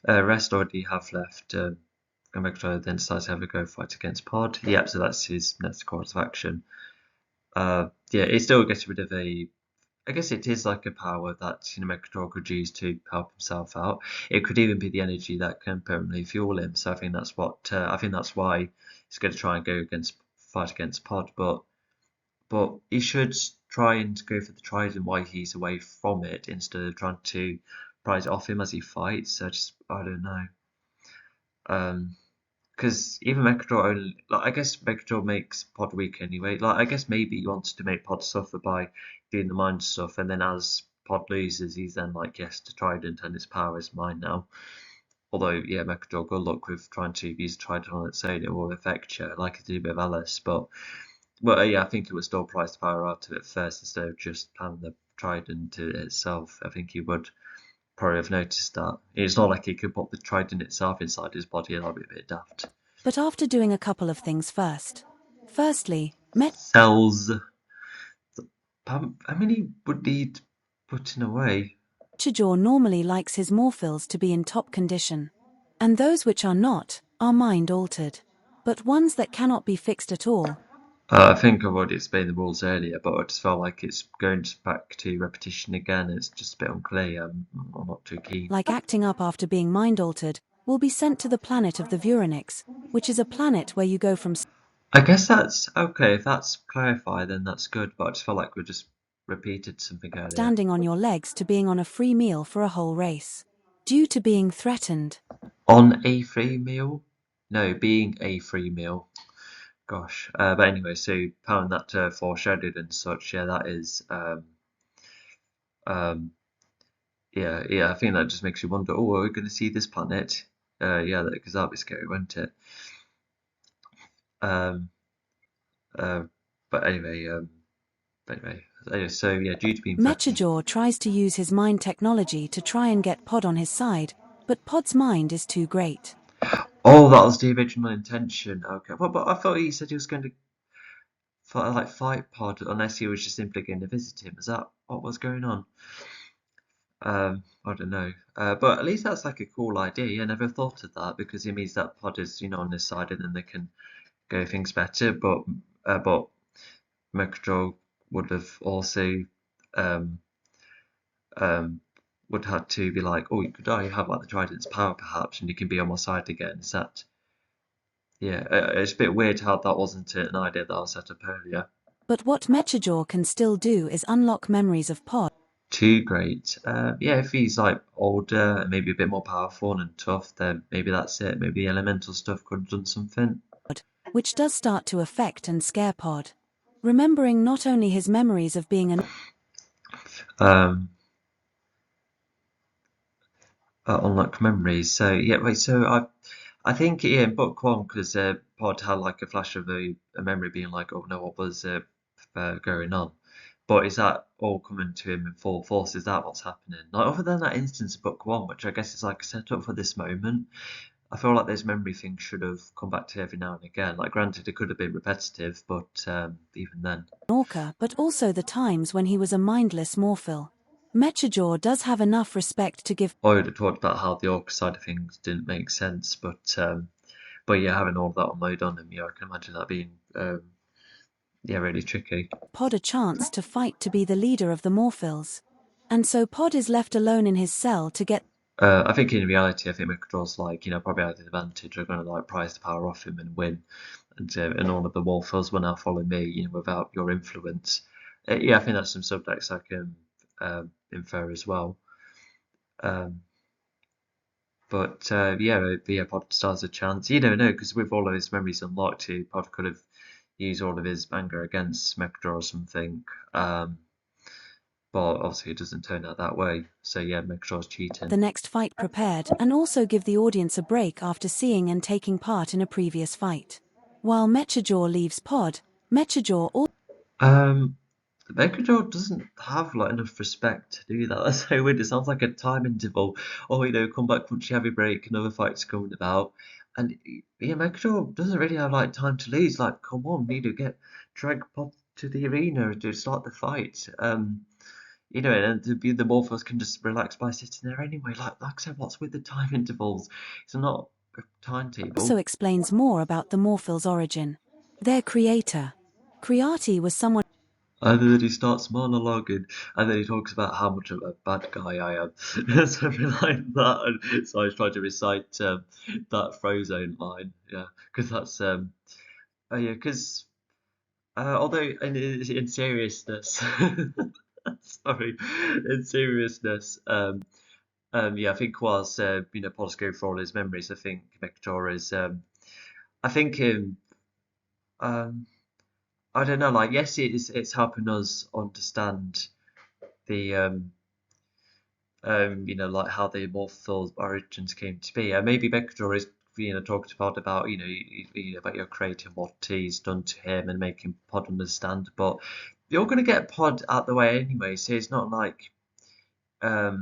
Rest already have left. Mechador then decides to have a go fight against Pod. Yep, so that's his next course of action. Yeah, he still gets rid of a. I guess it is like a power that Mechador could use to help himself out. It could even be the energy that can permanently fuel him. So I think that's why he's going to try and fight against Pod. But he should try and go for the Trident while he's away from it instead of trying to prize it off him as he fights. I don't know. Because even Mechador only, like, I guess Mechador makes Pod weak anyway. Like, I guess maybe he wants to make Pod suffer by doing the mind stuff, and then as Pod loses, he's then like, yes, the Trident and its power is mine now. Although, yeah, Mechador, good luck with trying to use Trident on its own. It will affect you, like it did with Alice. But yeah, I think it would still price the power out of it first instead of just having the Trident to itself. I think he would probably have noticed that. It's not like he could put the Trident itself inside his body, and that'd be a bit daft. But after doing a couple of things first. Firstly, Cells. How many would need putting away? Mechajaw normally likes his morphils to be in top condition. And those which are not, are mind altered. But ones that cannot be fixed at all. I think I've already explained the rules earlier, but I just felt like it's going back to repetition again. It's just a bit unclear. I'm not too keen. Like acting up after being mind altered, will be sent to the planet of the Vuronix, which is a planet where you go from I guess that's okay. If that's clarified, then that's good. But I just felt like we just repeated something earlier. standing on your legs to being on a free meal for a whole race. Due to being threatened. On a free meal? No, being a free meal. Gosh. But anyway, so found that foreshadowed and such. Yeah, that is. Um, yeah. I think that just makes you wonder. Oh, are we going to see this planet? Yeah, because that'd be scary, wouldn't it? Um, uh, but anyway, so yeah, due to being threatened. Mechajaw tries to use his mind technology to try and get Pod on his side, but Pod's mind is too great. Oh, that was the original intention. Okay, well, but I thought he said he was going to fight Pod, unless he was just simply going to visit him. Is that what was going on? I don't know. But at least that's like a cool idea. I never thought of that because it means that Pod is, on his side, and then they can go things better. But Mechador would have also um um would have to be like, oh, you could have like the Trident's power perhaps, and you can be on my side again. Is that? Yeah, it's a bit weird how that wasn't an idea that I set up earlier. But what Mechajaw can still do is unlock memories of Pod. Too great. Yeah, if he's like older and maybe a bit more powerful and tough, then maybe that's it. Maybe the elemental stuff could have done something. Which does start to affect and scare Pod. Remembering not only his memories of being an Um, unlock memories. So yeah, wait. So I think in book one, because Pod had like a flash of a memory being like, oh no, what was going on? But is that all coming to him in full force? Is that what's happening? Like other than that instance of book one, which I guess is like a setup for this moment, I feel like those memory things should have come back to every now and again. Like granted, it could have been repetitive, but even then. Orca, but also the times when he was a mindless morphil. Mechajaw does have enough respect to give I would have talked about how the orc side of things didn't make sense, but yeah, having all of that on load on him, yeah, I can imagine that being yeah, really tricky. Pod a chance to fight to be the leader of the morphils. And so Pod is left alone in his cell to get. I think in reality, I think Mechador's like, probably had the advantage. They're going to like prize the power off him and win, and all of the Warfels will now follow me, without your influence. Yeah, I think that's some subtext I can infer as well. But yeah, Pod still has a chance. You don't know because with all of his memories unlocked, Pod could have used all of his anger against Mechador or something. but obviously it doesn't turn out that way. So yeah, Megatron's cheating. The next fight prepared and also give the audience a break after seeing and taking part in a previous fight. While Mechajaw leaves Pod, Mechajaw also Um, Megatron doesn't have like enough respect to do that. That's so weird. It sounds like a time interval. Or come back, punch, heavy break, another fight's coming about. And yeah, Megatron doesn't really have like time to lose. Like, come on, need to drag Pop to the arena to start the fight. And the Morphos can just relax by sitting there anyway. Like I said, what's with the time intervals? It's not a timetable. explains more about the Morphil's origin. Their creator, Creati, was someone And then he starts monologuing, and then he talks about how much of a bad guy I am, something like that. And so I was trying to recite that Frozone line, yeah, because that's oh yeah, because although in seriousness, sorry, in seriousness, yeah, I think whilst Paul's going for all his memories, I think Victor is, I think um, I don't know, like yes, it's helping us understand the like how the immortal origins came to be. Maybe Bechdel is, talked about about your creator, what he's done to him, and making Pod understand. But you're going to get Pod out the way anyway, so it's not like, you're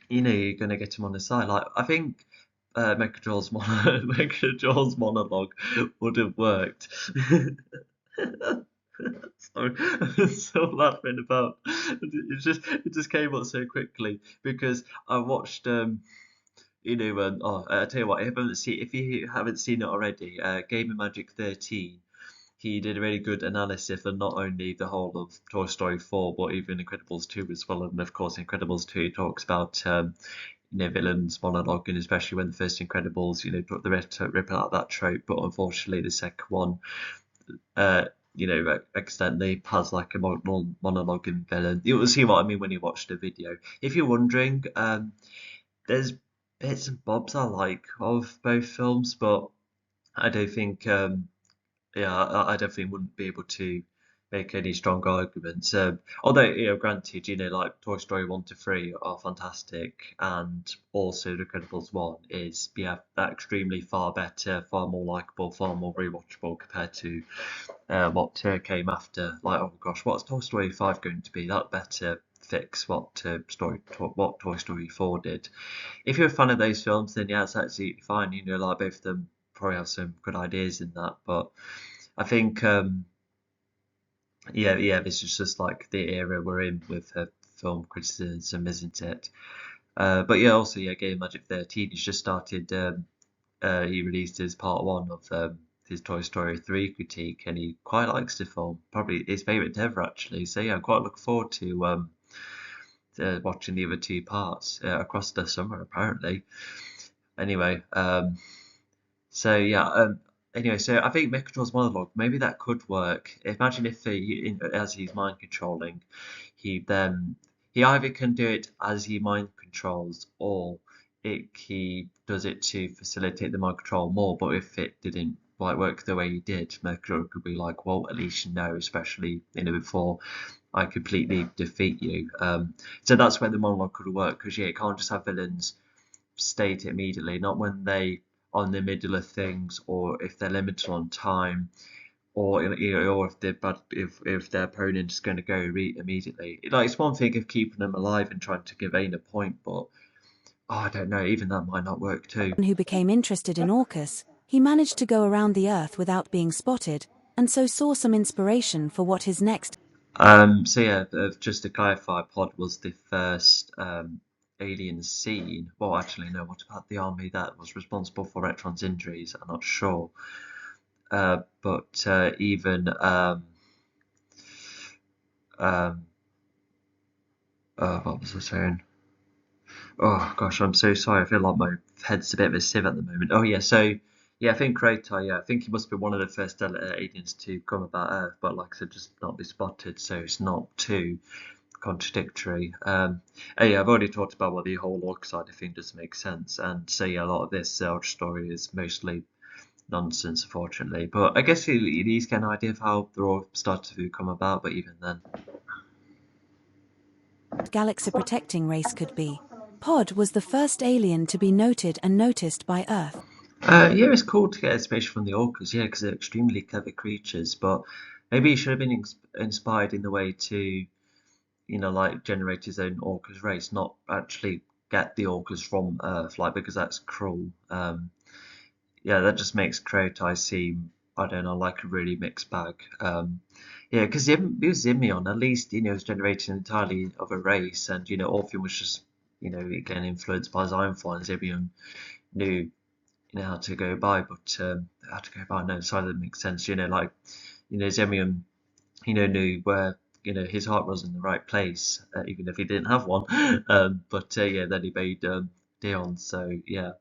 going to get him on the side. Like I think Mechadral's monologue would have worked. Sorry, I'm so laughing about it just came up so quickly because I watched I tell you what, if you haven't seen it already, Game of Magic 13, he did a really good analysis of not only the whole of Toy Story 4 but even Incredibles 2 as well, and of course Incredibles 2 talks about villains monologuing, especially when the first Incredibles the rip out that trope, but unfortunately the second one uh, accidentally has like a monologuing villain. You'll see what I mean when you watch the video. If you're wondering, there's bits and bobs I like of both films, but I don't think, I definitely wouldn't be able to make any strong arguments. Although, granted, like Toy Story 1 to 3 are fantastic, and also The Incredibles 1 is, extremely far better, far more likable, far more rewatchable compared to what came after. Like, oh gosh, what's Toy Story 5 going to be? That better fix what Toy Story 4 did. If you're a fan of those films, then yeah, it's absolutely fine. Like both of them probably have some good ideas in that, but I think this is just like the era we're in with film criticism, isn't it? But yeah, also Game of Magic 13. He's just started. He released his part one of his Toy Story 3 critique, and he quite likes the film. Probably his favourite ever, actually. So yeah, I'm quite looking forward to watching the other two parts across the summer, apparently. Anyway, so yeah, anyway, so I think Megatron's monologue, maybe that could work. Imagine if as he's mind controlling, he either can do it as he mind controls, or he does it to facilitate the mind control more. But if it didn't quite work the way he did, Megatron could be like, well, at least you know, especially before I completely defeat you. So that's where the monologue could work, because it can't just have villains state it immediately, not when they are in the middle of things, or if they're limited on time, or or if if their opponent is going to go immediately. Like it's one thing of keeping them alive and trying to gain a point, but I don't know, even that might not work too. who became interested in Orcus, he managed to go around the Earth without being spotted, and so saw some inspiration for what his next So yeah, just to clarify, Pod was the first alien seen. Well, actually, no. What about the army that was responsible for Retron's injuries? I'm not sure. But even um, what was I saying? Oh gosh, I'm so sorry. I feel like my head's a bit of a sieve at the moment. Oh yeah, so yeah, I think Kratos. Yeah, I think he must be one of the first aliens to come about Earth, but like I said, just not be spotted. So it's not too contradictory. Yeah, I've already talked about what the whole orc side of thing doesn't make sense, and so yeah, a lot of this story is mostly nonsense, unfortunately. But I guess you at least get an idea of how the all started to come about. But even then. that galaxy-protecting race could be. Pod was the first alien to be noted and noticed by Earth. Yeah, it's cool to get inspiration from the orcas, yeah, because they're extremely clever creatures, but maybe he should have been inspired in the way to, like generate his own orcas race, not actually get the orcas from Earth, like, because that's cruel. Yeah, that just makes Crotai seem, I don't know, like a really mixed bag. Yeah, because he was Zimion, at least, he was generating entirely of a race, and, Orpheum was just, again, influenced by Xylophone, and Zimion knew, how to go by, but how to go by, no, sorry, that makes sense, like, Zimion, knew where, his heart was in the right place, even if he didn't have one. But yeah, then he made Dion, so yeah.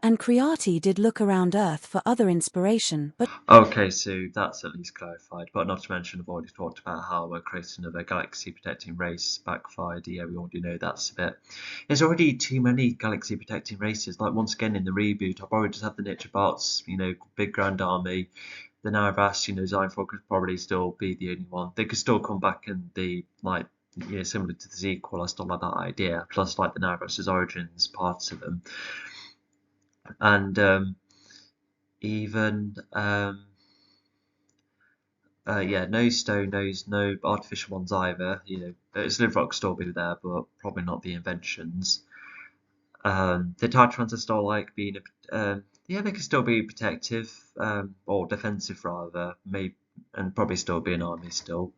And Creati did look around Earth for other inspiration, but Okay, so that's at least clarified. But not to mention, I've already talked about how creating of a galaxy protecting race backfired. Yeah, we already know that's a bit. There's already too many galaxy protecting races. Like, once again in the reboot, I've already just had the Nature Bots, big grand army. The Narvas, Xyphor could probably still be the only one. They could still come back and be like, similar to the sequel. I still like that idea. Plus, like, the Narvas's origins, parts of them, and even yeah, no stone nose, no artificial ones either. Slivrock still be there, but probably not the inventions. The Titrans are still like being yeah, they could still be protective, or defensive rather, maybe, and probably still be an army still.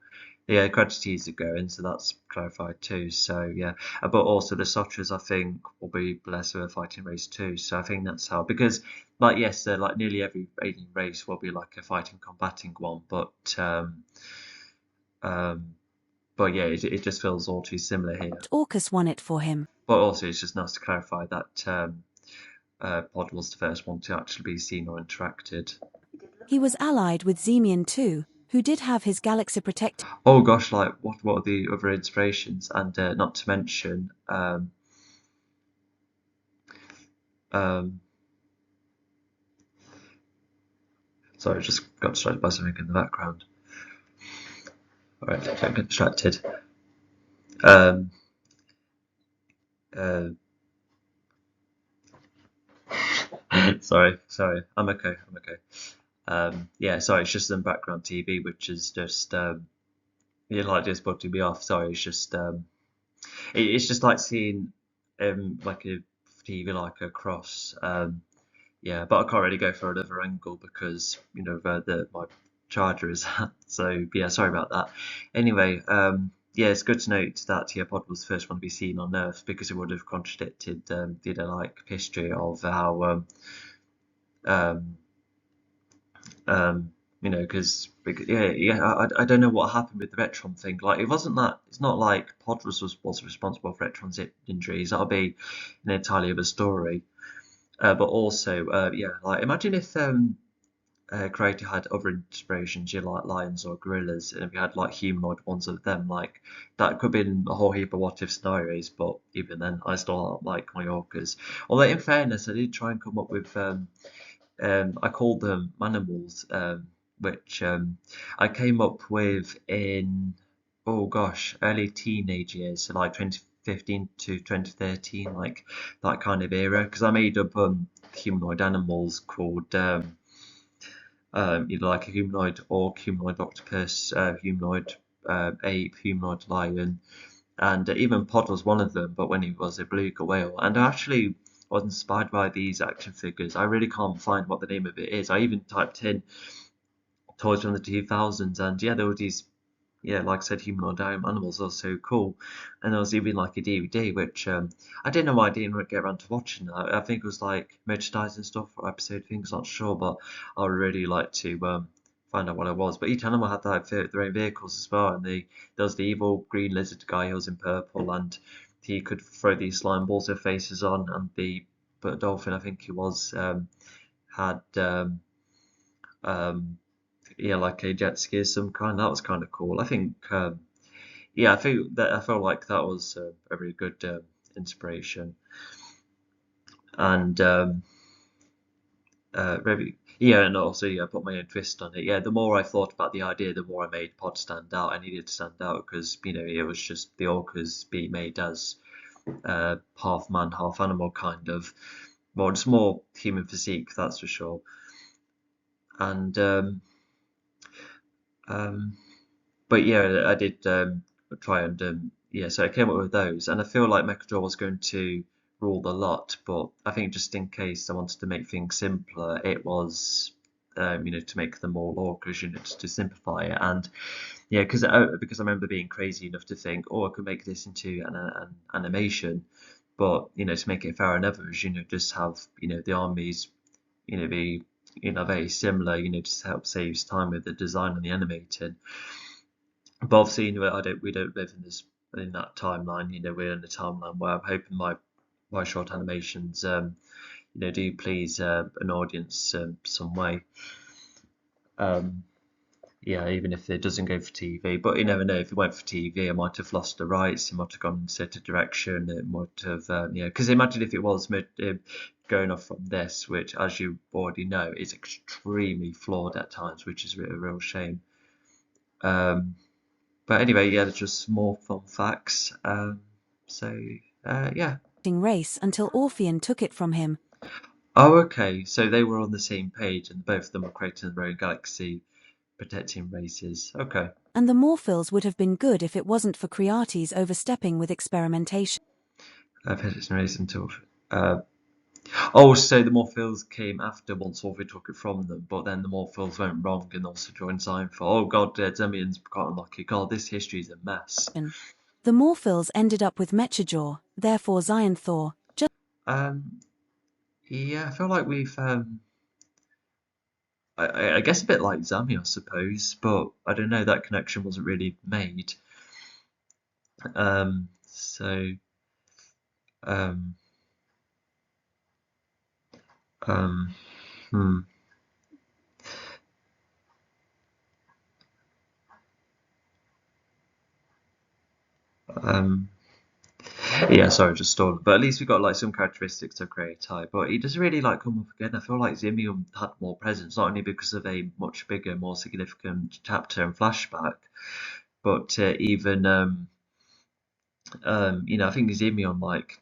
Yeah, Gratuities are going, so that's clarified too. So yeah, but also the Sotras, I think, will be less of a fighting race too. So I think that's how, because, like, yes, they're like nearly every alien race will be like a fighting combating one, but um, yeah, it just feels all too similar here. Orcus won it for him. But also, it's just nice to clarify that Pod was the first one to actually be seen or interacted. He was allied with Zemion too, who did have his galaxy protecting. Oh gosh, like, what are the other inspirations? And not to mention, um, sorry, I just got distracted by something in the background. Alright, don't get distracted. Um, uh, sorry, I'm okay. Yeah, sorry, it's just some background TV, which is just like, just putting me off. Sorry, it's just it's just like seeing like a TV like across. Yeah, but I can't really go for another angle because where my charger is at. So yeah, sorry about that. Anyway, yeah, it's good to note that Pod was the first one to be seen on Earth, because it would have contradicted the like history of how um, because I don't know what happened with the Retron thing. Like, it's not like Pod was responsible for Retron's injuries. That'll be an entirely other story. But also, yeah, like, imagine if Creator had other inspirations, like lions or gorillas, and if you had like humanoid ones of them, like, that could have been a whole heap of what if scenarios. But even then, I still like my orcas. Although, in fairness, I did try and come up with I called them Manimals, which I came up with in, oh gosh, early teenage years, so like 2015 to 2013, like that kind of era, because I made up humanoid animals called either like a humanoid orc, humanoid octopus, humanoid ape, humanoid lion, and even Pod was one of them, but when he was a beluga whale. And I actually was inspired by these action figures. I really can't find what the name of it is. I even typed in toys from the 2000s, and yeah, there were these, yeah, like I said, humanoid animals are so cool. And there was even like a DVD, which I didn't know why I didn't get around to watching. I think it was like merchandise and stuff, or episode things, not sure, but I would really like to find out what it was. But each animal had like their own vehicles as well, and there was the evil green lizard guy who was in purple, and he could throw these slime balls with faces on, and the dolphin, I think he was, had um, yeah, like a jet ski of some kind. That was kind of cool. I think yeah, I felt like that was a really good inspiration. And maybe Yeah, and also yeah, I put my own twist on it. Yeah, the more I thought about the idea, the more I made Pod stand out. I needed to stand out because it was just the orcas being made as half man, half animal kind of. Well, it's more human physique, that's for sure. And um, but yeah, I did try and yeah, so I came up with those, and I feel like Mechadraw was going to rule the lot, but I think just in case I wanted to make things simpler, it was to make them all orcas, just to simplify it, and yeah, because I remember being crazy enough to think, oh, I could make this into an animation, but to make it fairer than others, just have the armies be very similar, just to help saves time with the design and the animating. But obviously, we don't live in that timeline. We're in a timeline where I'm hoping my short animations, do please an audience some way. Um, yeah, even if it doesn't go for TV. But you never know. If it went for TV, I might have lost the rights. It might have gone in a certain direction. It might have, because imagine if it was going off from this, which, as you already know, is extremely flawed at times, which is a real shame. Um, But anyway, yeah, there's just more fun facts. So yeah. Race until Orpheon took it from him. Oh, okay. So they were on the same page, and both of them were creating their own galaxy, protecting races. Okay. And the Morphils would have been good if it wasn't for Creates overstepping with experimentation. Protecting race until. Uh, oh, so the Morphils came after once Orpheus took it from them, but then the Morphils went wrong and also joined Cyanfor. Oh God, Zemian's quite unlucky. God, this history is a mess. The Morphils ended up with Mechajaw, therefore Xyanthor. Um, yeah, I feel like we've I guess a bit like Zami, I suppose, but I don't know, that connection wasn't really made. So, um, um, hmm, um, yeah, sorry, just stalled. But at least we got like some characteristics of Creatai, but he doesn't really like come up again. I feel like Zimium had more presence, not only because of a much bigger, more significant chapter and flashback, but even I think Zemion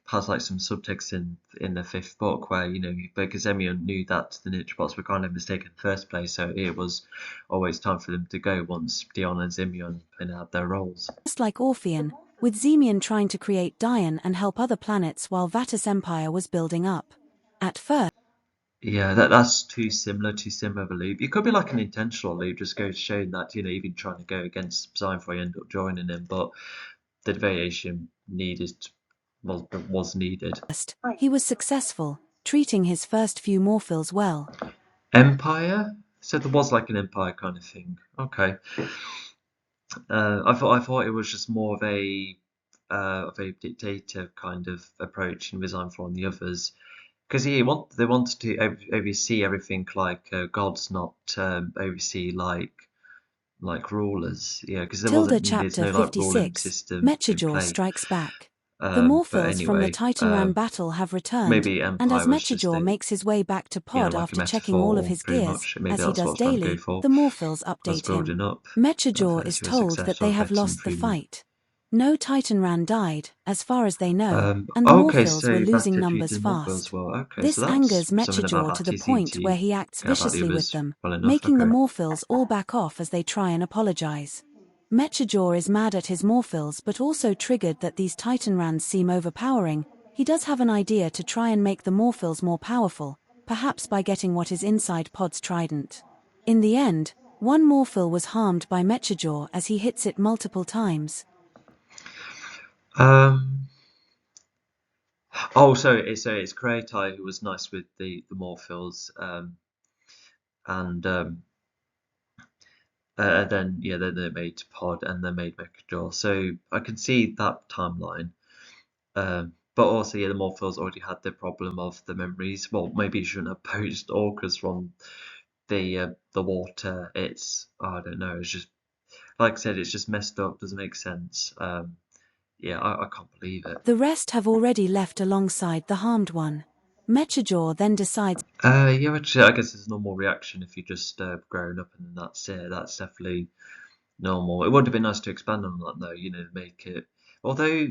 has some subtext in the fifth book where because Zemion knew that the Nitrobots were kind of mistaken in the first place, so it was always time for them to go once Dion and Zemion had their roles. Just like Orpheon, with Zemion trying to create Dian and help other planets while Vatus Empire was building up. At first, Yeah, that's too similar of a loop. It could be like an intentional loop, just goes to show that even trying to go against Xypher, you end up joining him, but the variation was needed. he was successful, treating his first few Morphils well. Empire? So there was like an empire kind of thing. Okay. I thought it was just more of a dictator kind of approach in Design for the others, because they wanted to oversee everything like gods, not oversee like rulers. Yeah, because Tilda there's Chapter no like ruling 56, system in Mechajaw play. strikes back. The But Morphils from the anyway, Titanran battle have returned, maybe and as empire was just Mechajaw a makes his way back to Pod like a after checking all of metaphor, his pretty gears, much. Maybe as he that's what I does was trying to go daily, for. the Morphils I was update him. building up Mechajaw is to a told success that they of have better lost the improvement. fight. No Titanran died, as far as they know, and the Okay, Morphils were so losing Vata numbers treated Morphle as fast. well. Okay, so This that's angers something about Mechajaw to Vata the he seemed point where to he acts get about the viciously with others them, well enough. making the Okay. Morphils all back off as they try and apologize. Mechajaw is mad at his Morphils but also triggered that these Titanrans seem overpowering. He does have an idea to try and make the Morphils more powerful, perhaps by getting what is inside Pod's trident. In the end, one Morphil was harmed by Mechajaw as he hits it multiple times. Um. Oh, so it's Creatai who was nice with the Morphils, and then yeah, then they made Pod and then made Mechajaw. So I can see that timeline. But also, yeah, the Morphils already had the problem of the memories. Well, maybe you shouldn't have poached orcas from the water. I don't know. It's just like I said, it's just messed up. Doesn't make sense. Yeah, I can't believe it. The rest have already left alongside the harmed one. Metrodor then decides Yeah, actually, I guess it's a normal reaction if you're just growing up and then that's it. That's definitely normal. It would have been nice to expand on that though, make it. Although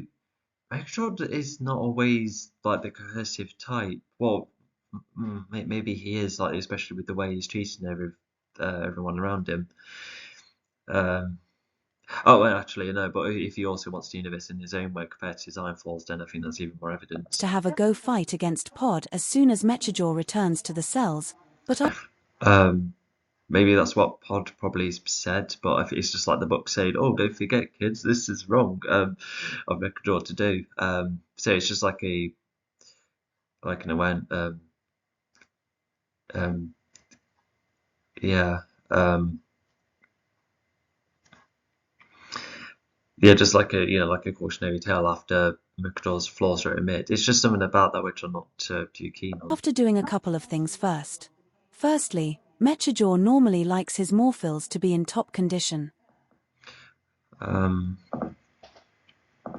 Megatron is not always like the coercive type. Well, maybe he is, like especially with the way he's treating everyone around him. Um, oh, well, actually, no. But if he also wants to universe in his own way compared to his iron flaws, then I think that's even more evident. to have a go fight against Pod as soon as Metrodor returns to the cells, but Um, Maybe that's what Pod probably said, but I think it's just like the book saying, "Oh, don't forget, kids, this is wrong." Of Megador to do. So it's just like an event. Um, yeah. Um, yeah, just like a cautionary tale after Megador's flaws are admitted. It's just something about that which I'm not too keen on. after doing a couple of things first. Firstly, Metrodor normally likes his Morphils to be in top condition, Um,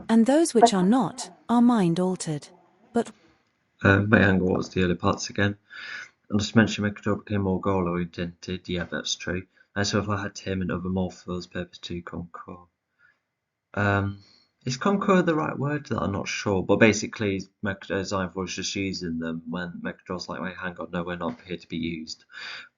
and those which are not, are mind altered. But wait, hang on, what was the early parts again? I just mentioned Megador became more goal oriented. Yeah, that's true. And so if I had him and other Morphils, purpose to conquer. Um, is conquer the right word? That I'm not sure. But basically, Xyphor was just using them when Mechador's like, wait, hang on, no, we're not here to be used.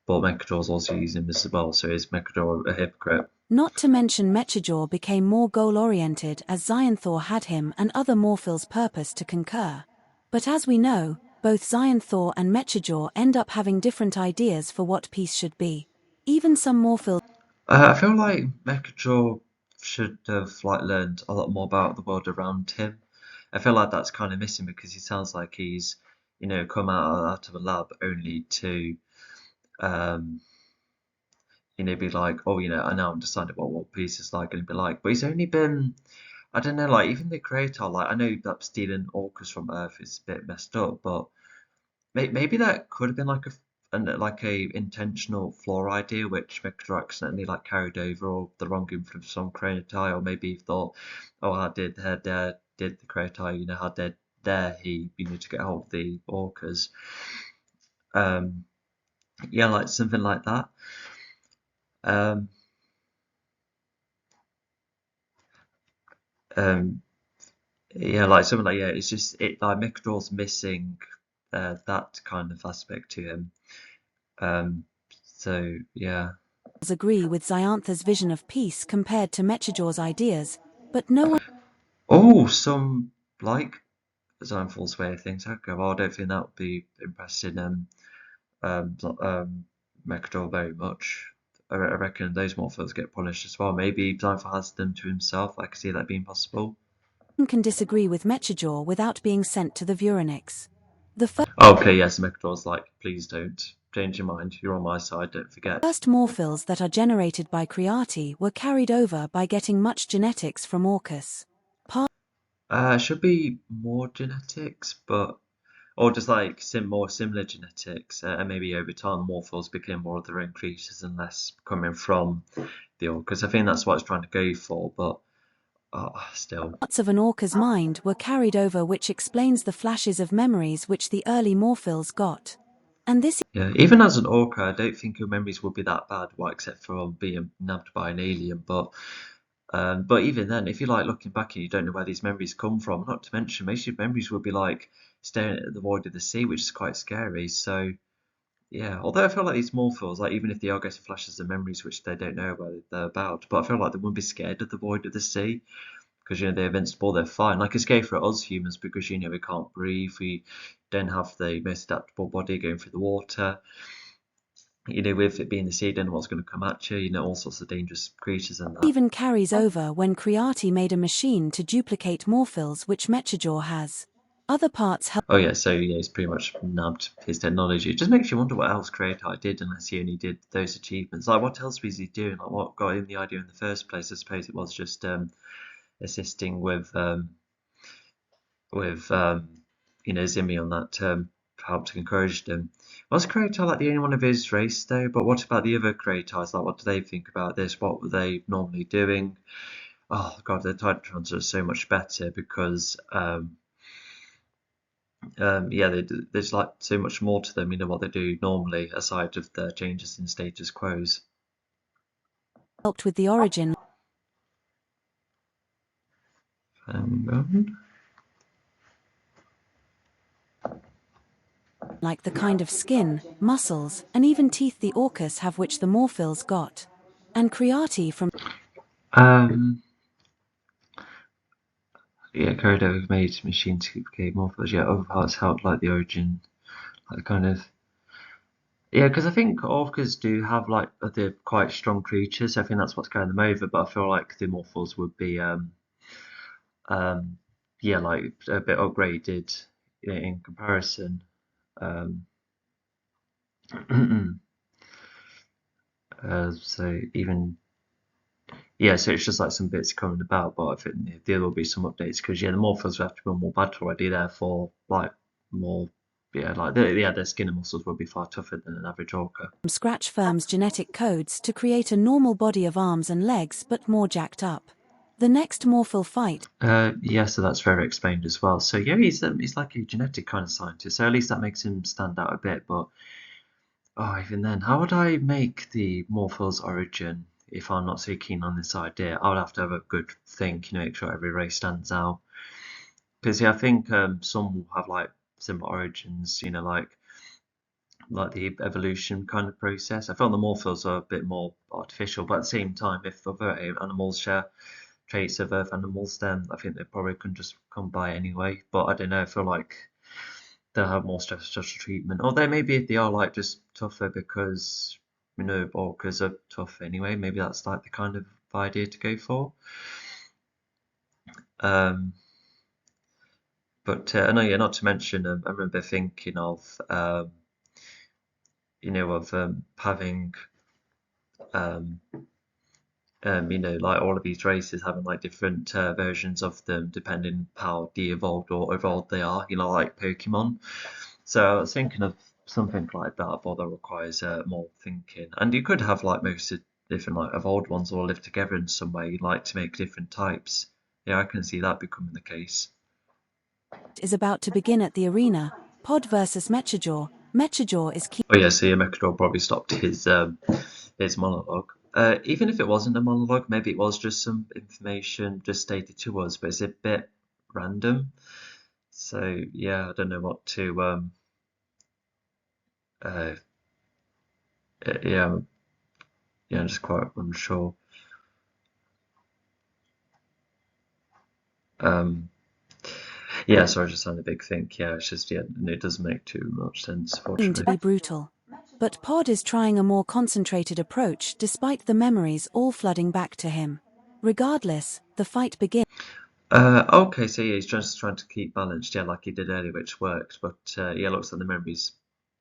But Mechador's also using them as well, so is Mechador a hypocrite? not to mention Metrodor became more goal-oriented as Xyanthor had him and other Morphils' purpose to concur. But as we know, both Xyanthor and Metrodor end up having different ideas for what peace should be. Even some Morphils I feel like Mechador should have learned a lot more about the world around him. I feel like that's kind of missing because he sounds like he's come out of a lab only to um, be like, oh, I now decided what peace is like going to be like. But he's only been, I don't know, like even the creator, like I know that stealing orcas from Earth is a bit messed up, but maybe that could have been like a intentional flaw idea which Victor accidentally like carried over or the wrong influence on Cranitai, or maybe he thought, oh, did the Cranitai, how dare he, to get hold of the orcas. Um, yeah, like something like that. Um, um, Yeah, like something like it's just like Microdor's missing that kind of aspect to him. So yeah. agree with Xyanthor's vision of peace compared to Metrodor's ideas, but no one Oh, some like Xyphor's way of things. Okay, well, I don't think that would be impressing Microdor very much. I reckon those Morphos get punished as well. Maybe Xyphor has them to himself. I could see that being possible. can disagree with Metrodor without being sent to the Vuronix. The Okay, yes, Microdor's like, please don't change your mind. You're on my side. Don't forget. first Morphils that are generated by Creati were carried over by getting much genetics from Orcus. Should be more genetics, but or just like more similar genetics, and maybe over time Morphals became more of their own creatures and less coming from the Orcas. I think that's what it's trying to go for, but still. Parts of an Orca's mind were carried over, which explains the flashes of memories which the early Morphils got. And this Yeah, even as an Orca, I don't think your memories would be that bad, well, except for being nabbed by an alien. But even then, if you're like looking back and you don't know where these memories come from, not to mention most of your memories would be like staring at the void of the sea, which is quite scary. So yeah, although I feel like these Morphals, like even if they are getting flashes of memories which they don't know where they're about, but I feel like they wouldn't be scared of the void of the sea because they're invincible, they're fine. Like it's scary for us humans because we can't breathe, we don't have the most adaptable body going through the water. With it being the sea, you don't know what's going to come at you. All sorts of dangerous creatures and that. even carries over when Creati made a machine to duplicate Morphils, which Metrodor has. Other parts help. Oh yeah, so yeah, he's pretty much nabbed his technology. It just makes you wonder what else Creator did, unless he only did those achievements. Like, what else was he doing? Like, what got him the idea in the first place? I suppose it was just assisting with Zimmy on that helped encourage them. Was Creator like the only one of his race though? But what about the other Creators? Like, what do they think about this? What were they normally doing? Oh god, the Titan Trans are so much better because yeah, there's like so much more to them, what they do normally, aside of the changes in status quos. Helped with the origin, Um, like the kind of skin, muscles, and even teeth the orcas have which the morphils got. And Creati from um, yeah, Corridor made machines to create morphos. Yeah, other parts helped like the origin, like kind of. Yeah, because I think orcas do have like they're quite strong creatures. I think that's what's carrying them over. But I feel like the morphals would be um, yeah, like a bit upgraded in comparison. Um, so even yeah, so it's just like some bits coming about, but I think there will be some updates because yeah, the morphos have to be more battle ready, therefore like more yeah, like their skin and muscles will be far tougher than an average orca. scratch firms genetic codes to create a normal body of arms and legs but more jacked up. The next morphil fight Yeah, so that's very explained as well. So yeah, he's like a genetic kind of scientist, so at least that makes him stand out a bit. But oh, even then, how would I make the Morphos origin if I'm not so keen on this idea? I would have to have a good think, make sure every race stands out. Because yeah, I think some will have like similar origins, like the evolution kind of process. I feel the Morphos are a bit more artificial, but at the same time, if other animals share traits of Earth animals, then I think they probably can just come by anyway. But I don't know, I feel like they'll have more special treatment. Although maybe if they are like just tougher because orcas are tough anyway. Maybe that's like the kind of idea to go for. Um, but no, yeah, not to mention, I remember thinking of having um, like all of these races having like different versions of them depending how de-evolved or evolved they are. Like Pokemon. So I was thinking of something like that, but that requires more thinking. And you could have like most of different like evolved ones all live together in some way, like to make different types. Yeah, I can see that becoming the case. is about to begin at the arena. Pod versus Mechajaw. Mechajaw is key Oh yeah, so Yamekador probably stopped his monologue. Even if it wasn't a monologue, maybe it was just some information just stated to us, but it's a bit random. So yeah, I don't know what to uh, yeah, yeah, I'm just quite unsure. Um, yeah, sorry, just on a big think. Yeah, it's just yeah, it doesn't make too much sense, to be fortunately. brutal. But Pod is trying a more concentrated approach despite the memories all flooding back to him. Regardless, the fight begins. Okay, so yeah, he's just trying to keep balanced, yeah, like he did earlier, which worked. But yeah, looks like the memories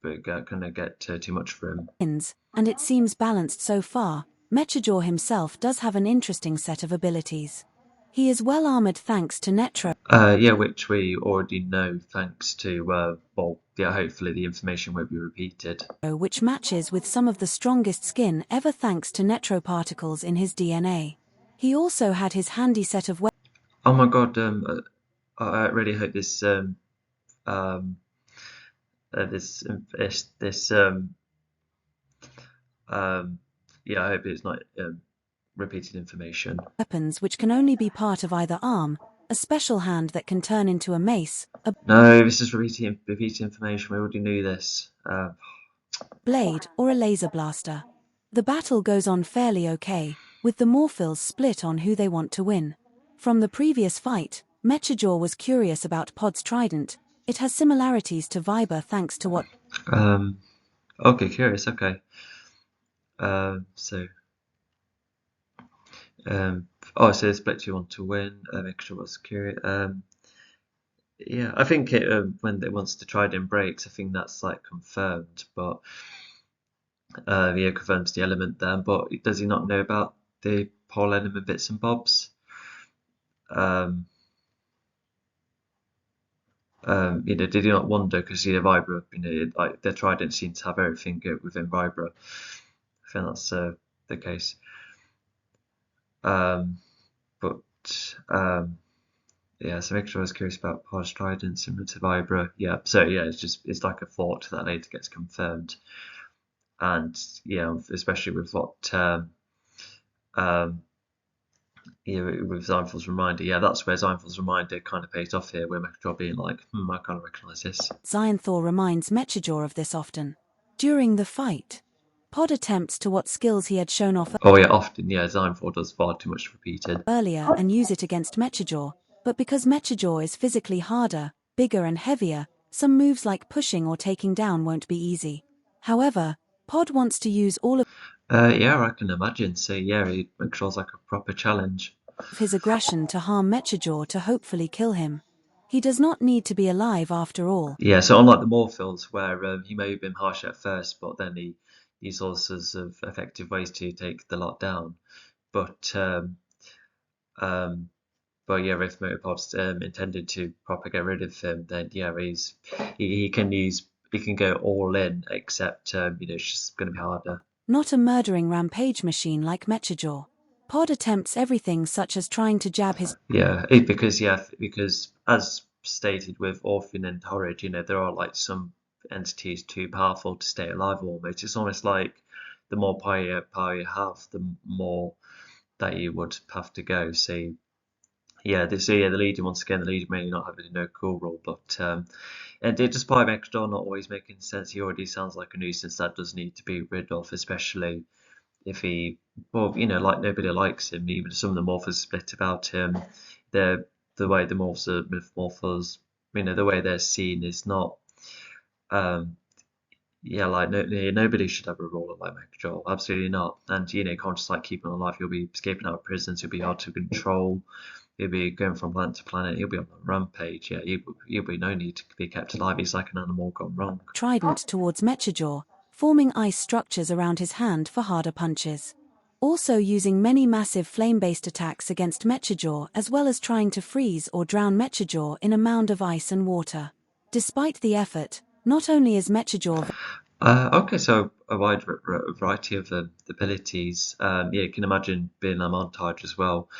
gonna get too much for him. And it seems balanced so far. Mechajaw himself does have an interesting set of abilities. He is well armored thanks to Netro, Yeah, which we already know thanks to well, yeah, hopefully the information won't be repeated. which matches with some of the strongest skin ever thanks to netroparticles in his DNA. He also had his handy set of Oh my God, I really hope um, this this um, yeah, I hope it's not repeated information. weapons which can only be part of either arm, a special hand that can turn into a mace, a No, this is repeated information. We already knew this. blade, or a laser blaster. The battle goes on fairly okay, with the Morphils split on who they want to win. From the previous fight, Mechajaw was curious about Pod's trident. It has similarities to Viber thanks to what Um, okay, curious. Okay. So so split you want to win. Make sure was curious. Yeah, I think when it wants to try and breaks, I think that's like confirmed. But yeah, confirms the element there. But does he not know about the pole element bits and bobs? Um, did he not wonder because Vibra, like their trident seems to have everything within Vibra. I think that's the case. Um, but Yeah, so make sure I was curious about Pod's trident similar to Vibra. Yeah, so yeah, it's like a thought that later gets confirmed, and yeah, especially with what um yeah, with Seinfeld's reminder. Yeah, that's where Seinfeld's reminder kind of pays off here, where Mechadraw being like, I kind of recognise this. Xyanthor reminds Mechajaw of this often. During the fight, Pod attempts to what skills he had shown off Oh yeah, often, yeah, Seinfeld does far too much repeated. earlier and use it against Mechajaw, but because Mechajaw is physically harder, bigger and heavier, some moves like pushing or taking down won't be easy. However, Pod wants to use all Yeah, I can imagine. So yeah, he Mechadraw's like a proper challenge. of his aggression to harm Mechajaw to hopefully kill him. He does not need to be alive after all. Yeah, so unlike the Morphils, where he may have been harsh at first, but then he used all sorts of effective ways to take the lot down. But um, but yeah, if Motopod's intended to proper get rid of him, then yeah, he can go all in, except it's just going to be harder. Not a murdering rampage machine like Mechajaw. Pod attempts everything such as trying to jab his Yeah, because as stated with Orphan and Horrid, there are like some entities too powerful to stay alive almost. It's almost like the more power you have, the more that you would have to go. So the leader once again, the leader may not have a no cool rule, but and despite Megadon not always making sense, he already sounds like a nuisance that does need to be rid of, especially if he, well, like nobody likes him. Even some of the morphers split about him. The way the morphers, the way they're seen is not, um, yeah, like nobody should have a role like Mechadraw, absolutely not. And you can't just like keep him alive. He'll be escaping out of prisons. He'll be hard to control. He'll be going from planet to planet. He'll be on a rampage. Yeah, he'll be no need to be kept alive. He's like an animal gone wrong. trident towards Mechajaw, forming ice structures around his hand for harder punches. Also using many massive flame-based attacks against Mechajaw, as well as trying to freeze or drown Mechajaw in a mound of ice and water. Despite the effort, not only is Mechajaw Okay, so a wide variety of abilities. Yeah, you can imagine being a montage as well.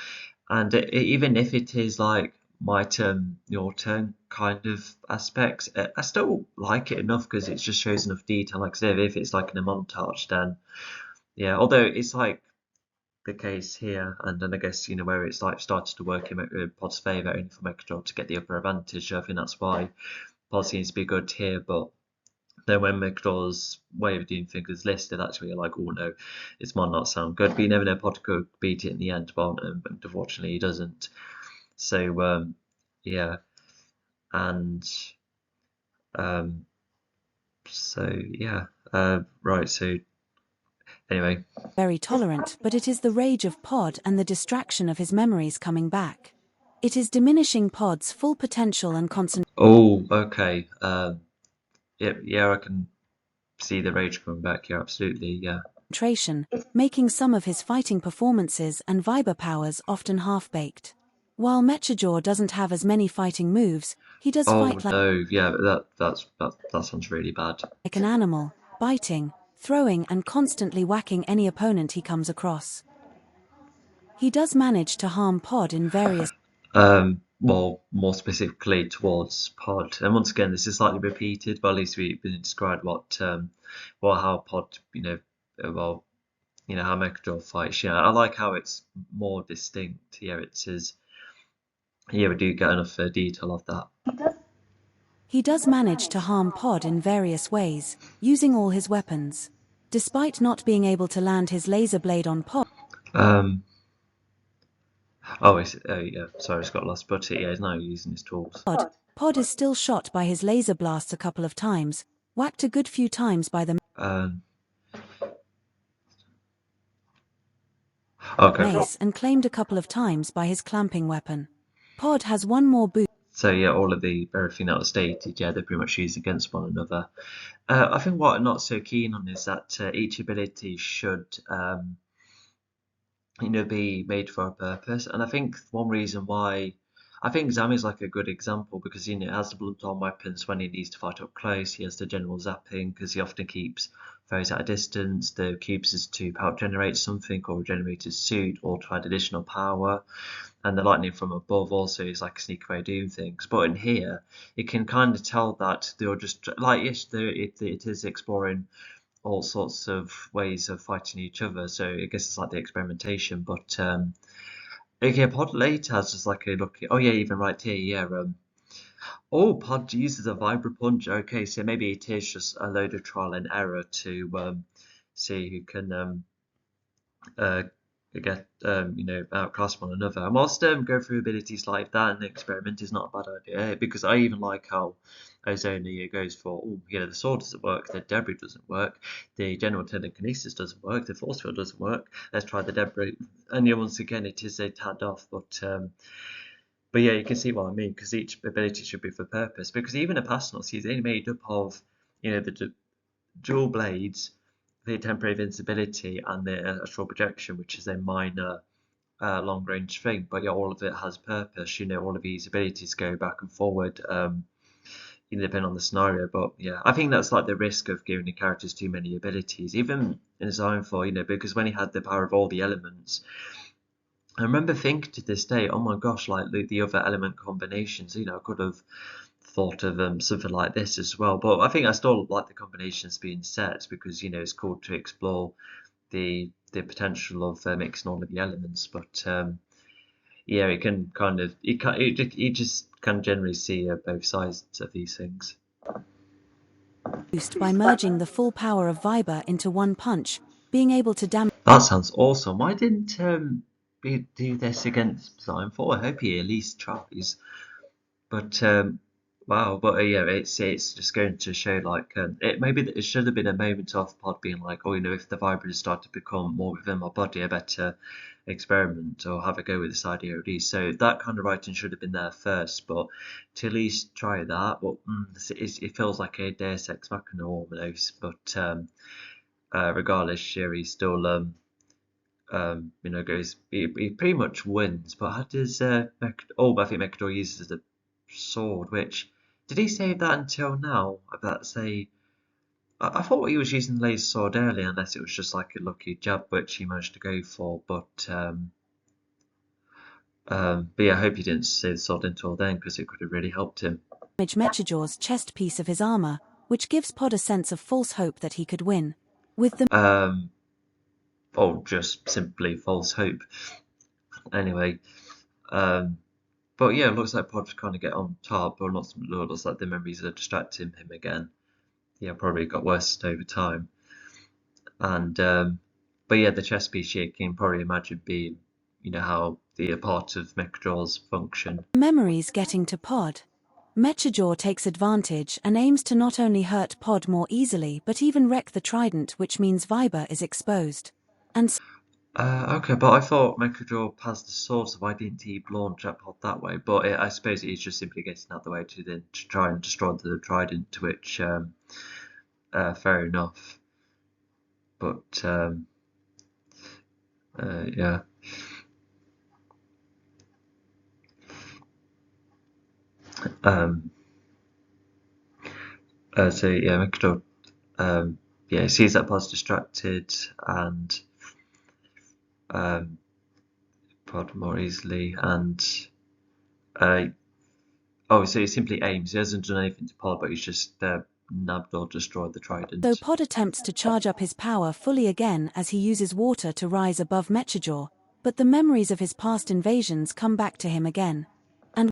And even if it is like my turn, your turn kind of aspects, I still like it enough because it just shows enough detail. Like I said, if it's like in a montage, then yeah. Although it's like the case here, and then I guess where it's like started to work in Pod's favour only for Megatron to get the upper advantage. I think that's why Pod seems to be good here, but then when McDowell's way of doing things is listed, actually you're like, oh no, this might not sound good. But you never know, Potter could beat it in the end, but unfortunately he doesn't. So yeah, and um, so yeah, right. So anyway, very tolerant, but it is the rage of Pod and the distraction of his memories coming back. It is diminishing Pod's full potential and oh okay, yeah, I can see the rage coming back. Yeah, absolutely, yeah. concentration, making some of his fighting performances and Viber powers often half-baked. While Mechajaw doesn't have as many fighting moves, he does Oh fight no, yeah, that sounds really bad. like an animal, biting, throwing and constantly whacking any opponent he comes across. He does manage to harm Pod in various Well, more specifically towards Pod. And once again, this is slightly repeated, but at least we've been described how Pod, how Mechadraw fights. Yeah, I like how it's more distinct. Yeah, it says, yeah, we do get enough detail of that. He does manage to harm Pod in various ways, using all his weapons. Despite not being able to land his laser blade on Pod, Um, yeah, sorry, I just got lost. But yeah, he's now using his tools. Pod is still shot by his laser blasts a couple of times, whacked a good few times by the Um, okay. mace and claimed a couple of times by his clamping weapon. Pod has one more boost. So yeah, all of everything that was stated, yeah, they're pretty much used against one another. I think what I'm not so keen on is that each ability should, be made for a purpose. And I think one reason why I think Zam is like a good example because he has the blunt arm weapons when he needs to fight up close. He has the general zapping because he often keeps foes at a distance. The cubes is to power generate something or regenerate his suit or to add additional power. and the lightning from above also is like a sneaky way of doing things. But in here, you can kind of tell that they're just like, yes, it is exploring all sorts of ways of fighting each other. So I guess it's like the experimentation. But okay, Pod later has just like a look. Oh yeah, even right here, yeah. Oh, Pod uses a vibra punch. Okay, so maybe it is just a load of trial and error to see who can uh, get outclass one another. And whilst go through abilities like that and the experiment is not a bad idea, because I even like how Ozona goes for, oh, the sword doesn't work, the debris doesn't work, the general telekinesis doesn't work, the force field doesn't work. Let's try the debris. And once again, it is a tad off, but yeah, you can see what I mean, because each ability should be for purpose. Because even a Passnos is only made up of, the dual blades, the temporary invincibility, and the astral projection, which is a minor long range thing. But yeah, all of it has purpose. All of these abilities go back and forward, depending on the scenario. But yeah, I think that's like the risk of giving the characters too many abilities, even in Zionfall, because when he had the power of all the elements, I remember thinking to this day, oh my gosh, like the other element combinations, I could have thought of something like this as well. But I think I still like the combinations being set because it's cool to explore the potential of mixing all of the elements. But yeah, it can kind of you just can generally see both sides of these things. Boost by merging the full power of Viber into one punch, being able to damage. That sounds awesome. Why didn't he do this against Zionfall? I hope he at least tries. But wow, but yeah, it's just going to show like it should have been a moment of Pod being like, oh, if the vibrators start to become more within my body, I better experiment or have a go with this IDOD. So that kind of writing should have been there first, but to at least try that. But it feels like a Deus Ex Machina almost. But regardless, Sherry still goes. He pretty much wins. But how does I think Mechador uses the sword. Which did he save that until now? That's I thought he was using the laser sword earlier, unless it was just like a lucky jab which he managed to go for. But yeah, I hope he didn't save the sword until then because it could have really helped him. Mechador's chest piece of his armor, which gives Pod a sense of false hope that he could win. With the Just simply false hope. Anyway, but yeah, it looks like Pod's kind of get on top, but looks like the memories are distracting him again. Yeah, probably got worse over time. And but yeah, the chess piece you can probably imagine being, how the part of Mechador's function. memories getting to Pod. Mechador takes advantage and aims to not only hurt Pod more easily but even wreck the trident, which means Viber is exposed. And Okay, but I thought Mechador passed the sword, so why didn't he launch at Pod that way? But I suppose he's just simply getting out the way to try and destroy the trident, which fair enough. But yeah. So yeah, Mechador sees that Pod's distracted and Pod more easily, and so he simply aims. He hasn't done anything to Pod, but he's just nabbed or destroyed the trident. though Pod attempts to charge up his power fully again as he uses water to rise above Mechador, but the memories of his past invasions come back to him again. And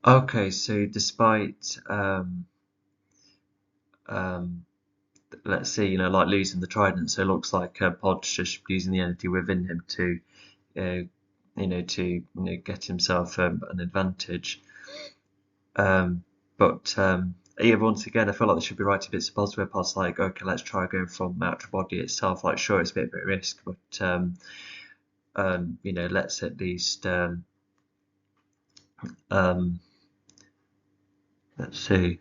okay, so despite let's see, like losing the trident, so it looks like Pod's just using the energy within him to get himself an advantage. But yeah, once again, I feel like there should be writing bits of Pod's where Pod's like, okay, let's try going from outer body itself. Like, sure, it's a bit of a risk, but let's at least let's see.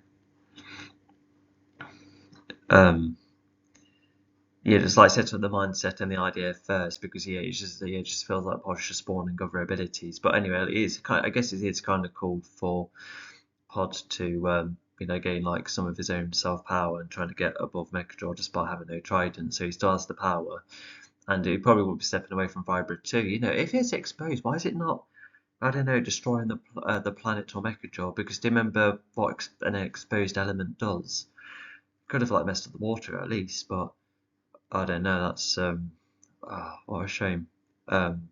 Just like set up the mindset and the idea first, because it just feels like Pod's just spawning other abilities. But anyway, I guess it is kind of cool for Pod to gain like some of his own self power and trying to get above Mechador despite having no trident. So he still has the power, and he probably will be stepping away from Vibra too. If it's exposed, why is it not I don't know, destroying the planet or Mechajaw, because do you remember what an exposed element does? Could have like messed up the water at least, but I don't know. That's what a shame. Um,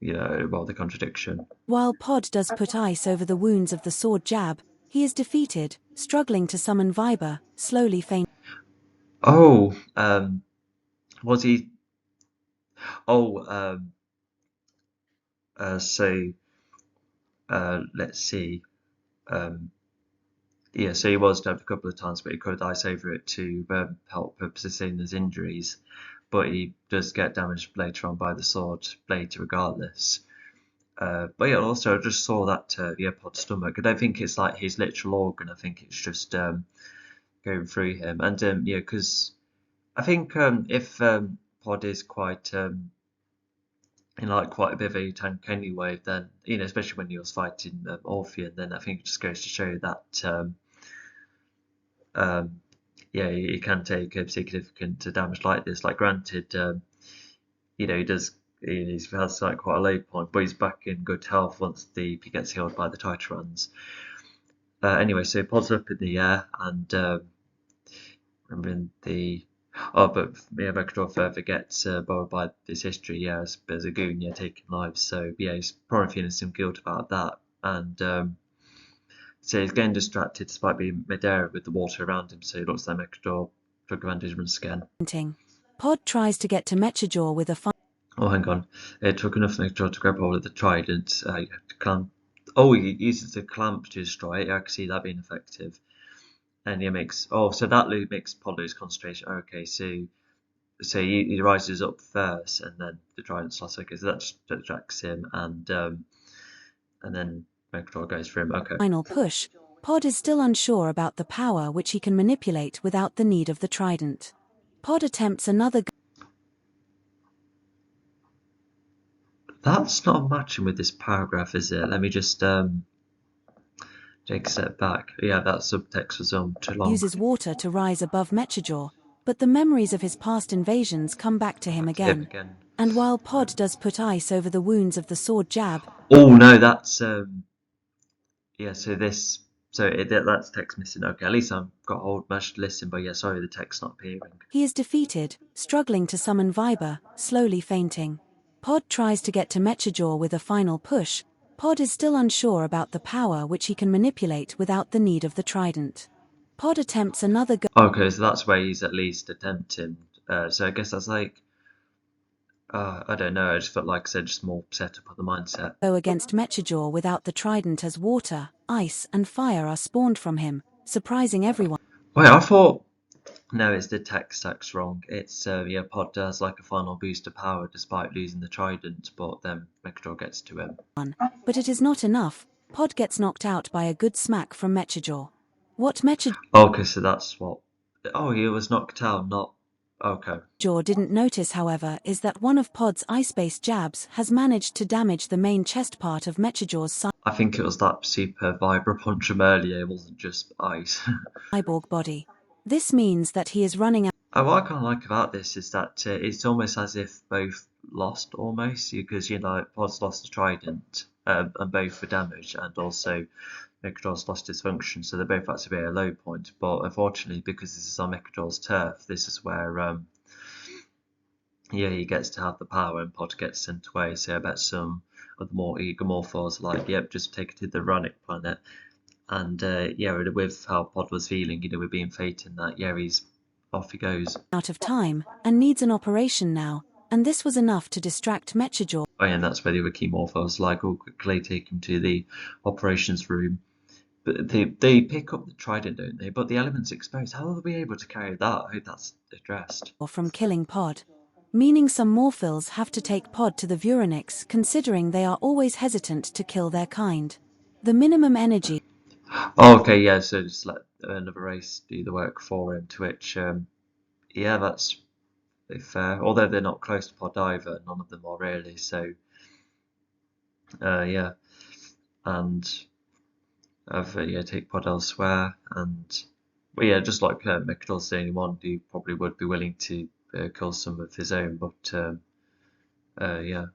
well, the contradiction. While Pod does put ice over the wounds of the sword jab, he is defeated, struggling to summon Viber, slowly fainting. Oh, was he? Oh, so let's see. Um, yeah, so he was stabbed a couple of times, but he could ice over it to help sustain his injuries. But he does get damaged later on by the sword blade, regardless. But yeah, also I just saw that Pod's stomach. I don't think it's like his literal organ. I think it's just going through him. And yeah, because I think if Pod is quite in like quite a bit of a tank anyway, then especially when he was fighting Orpheon, then I think it just goes to show that um, yeah, he can take significant damage like this. Like, granted, he does. He has like quite a low point, but he's back in good health once he gets healed by the Titarans. Anyway, so Pod's up in the air, and remembering the. Oh, but yeah, Mekador further gets borrowed by this history, yeah, as a goon, yeah, taking lives. So yeah, he's probably feeling some guilt about that, and so he's getting distracted despite being midair with the water around him. So he looks like Mekador took advantage of him again. Pod tries to get to Mechajaw with a Oh, hang on. It took enough Mekador to grab hold of the trident. You have to clamp. Oh, he uses the clamp to destroy it. I can see that being effective. And he makes. Oh, so that loop makes Pod lose concentration. Okay, so he rises up first, and then the trident slots. Okay, so that distracts him, and then Mekador goes for him. Okay. final push. Pod is still unsure about the power which he can manipulate without the need of the trident. Pod attempts another. That's not matching with this paragraph, is it? Let me just take a step back. Yeah, that subtext was too long. Uses water to rise above Mechajaw, but the memories of his past invasions come back to him again. And while Pod does put ice over the wounds of the sword jab. Oh no, that's yeah. So that's text missing. Okay, at least I've got hold managed to listen. But yeah, sorry, the text's not appearing. He is defeated, struggling to summon Viber, slowly fainting. Pod tries to get to Mechajaw with a final push. Pod is still unsure about the power which he can manipulate without the need of the trident. Pod attempts another go. Okay, so that's where he's at least attempting. So I guess that's like, I don't know. I just felt like I said, just more setup of the mindset. Go against Mechajaw without the trident, as water, ice, and fire are spawned from him, surprising everyone. Wait, I thought. No, it's the text that's wrong. It's yeah, Pod does like a final boost of power despite losing the trident, but then Mechajaw gets to him. But it is not enough. Pod gets knocked out by a good smack from Mechajaw. What Mechajaw Okay, so that's what. Oh, he was knocked out, not. Okay. didn't notice, however, is that one of Pod's ice-based jabs has managed to damage the main chest part of Mechajaw's I think it was that super vibra punch from earlier, it wasn't just ice. cyborg body. This means that he is running out. What I kind of like about this is that it's almost as if both lost, almost, because Pod's lost the trident, and both were damaged, and also Mechador's lost his function, so they're both at a very low point. But unfortunately, because this is on Mechador's turf, this is where yeah, he gets to have the power and Pod gets sent away. So I bet some of the more eager morphos are like, yep, just take it to the Ronic planet. And yeah, with how Pod was feeling, with being fated, that yeah, he's off he goes. Out of time, and needs an operation now, and this was enough to distract Mechajaw. Oh, yeah, and that's where the other key morphos like, oh, quickly take him to the operations room. But they pick up the trident, don't they? But the element's exposed. How will they be able to carry that? I hope that's addressed. From killing Pod. Meaning some morphils have to take Pod to the Vuronix, considering they are always hesitant to kill their kind. The minimum energy. Oh, okay, yeah, so just let another race do the work for him, to which, yeah, that's fair. Although they're not close to Pod either, none of them are really, so, yeah. And yeah, take Pod elsewhere, and, well, yeah, just like Mechador's the only one who probably would be willing to kill some of his own, but, yeah.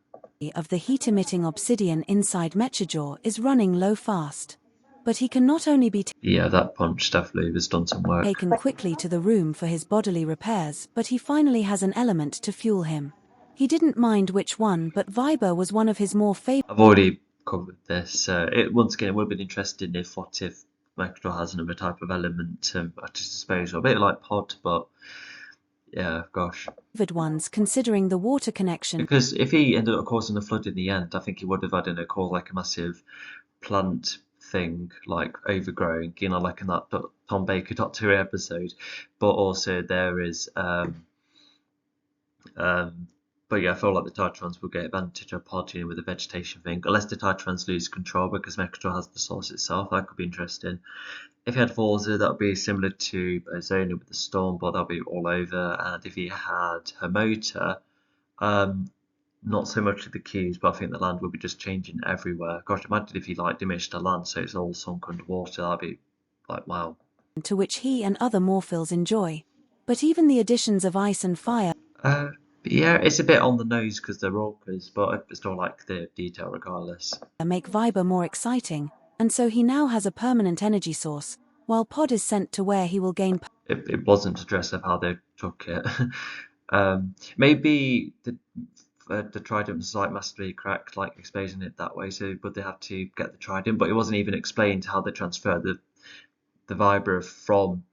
of the heat-emitting obsidian inside Mechajaw is running low fast. But he can not only be Yeah, that punch definitely has done some work. taken quickly to the room for his bodily repairs, but he finally has an element to fuel him. He didn't mind which one, but Viber was one of his more favorite. I've already covered this. Once again, it would have been interesting if Mechajaw has another type of element at his disposal, a bit like Pod, but yeah, gosh. Ones, considering the water connection. Because if he ended up causing a flood in the end, I think he would have had caused like a massive plant thing, like overgrowing, like in that Tom Baker Doctor Who episode. But also there is but yeah, I feel like the Titrons will get advantage of Pod, with the vegetation thing, unless the Titrons lose control because Mechajaw has the source itself. That could be interesting. If he had Forza, that would be similar to Ozona with the Storm, but that'll be all over. And if he had her motor, not so much of the queues, but I think the land would be just changing everywhere. Gosh, imagine if he diminished the land so it's all sunk underwater. That'd be like, wow. To which he and other Morphils enjoy. But even the additions of ice and fire. Yeah, it's a bit on the nose because they're orcas, but I still like the detail regardless. Make Viber more exciting, and so he now has a permanent energy source, while Pod is sent to where he will gain. It wasn't addressed of how they took it. Maybe the trident was massively cracked, exposing it that way. So, but they had to get the trident. But it wasn't even explained how they transferred the vibra from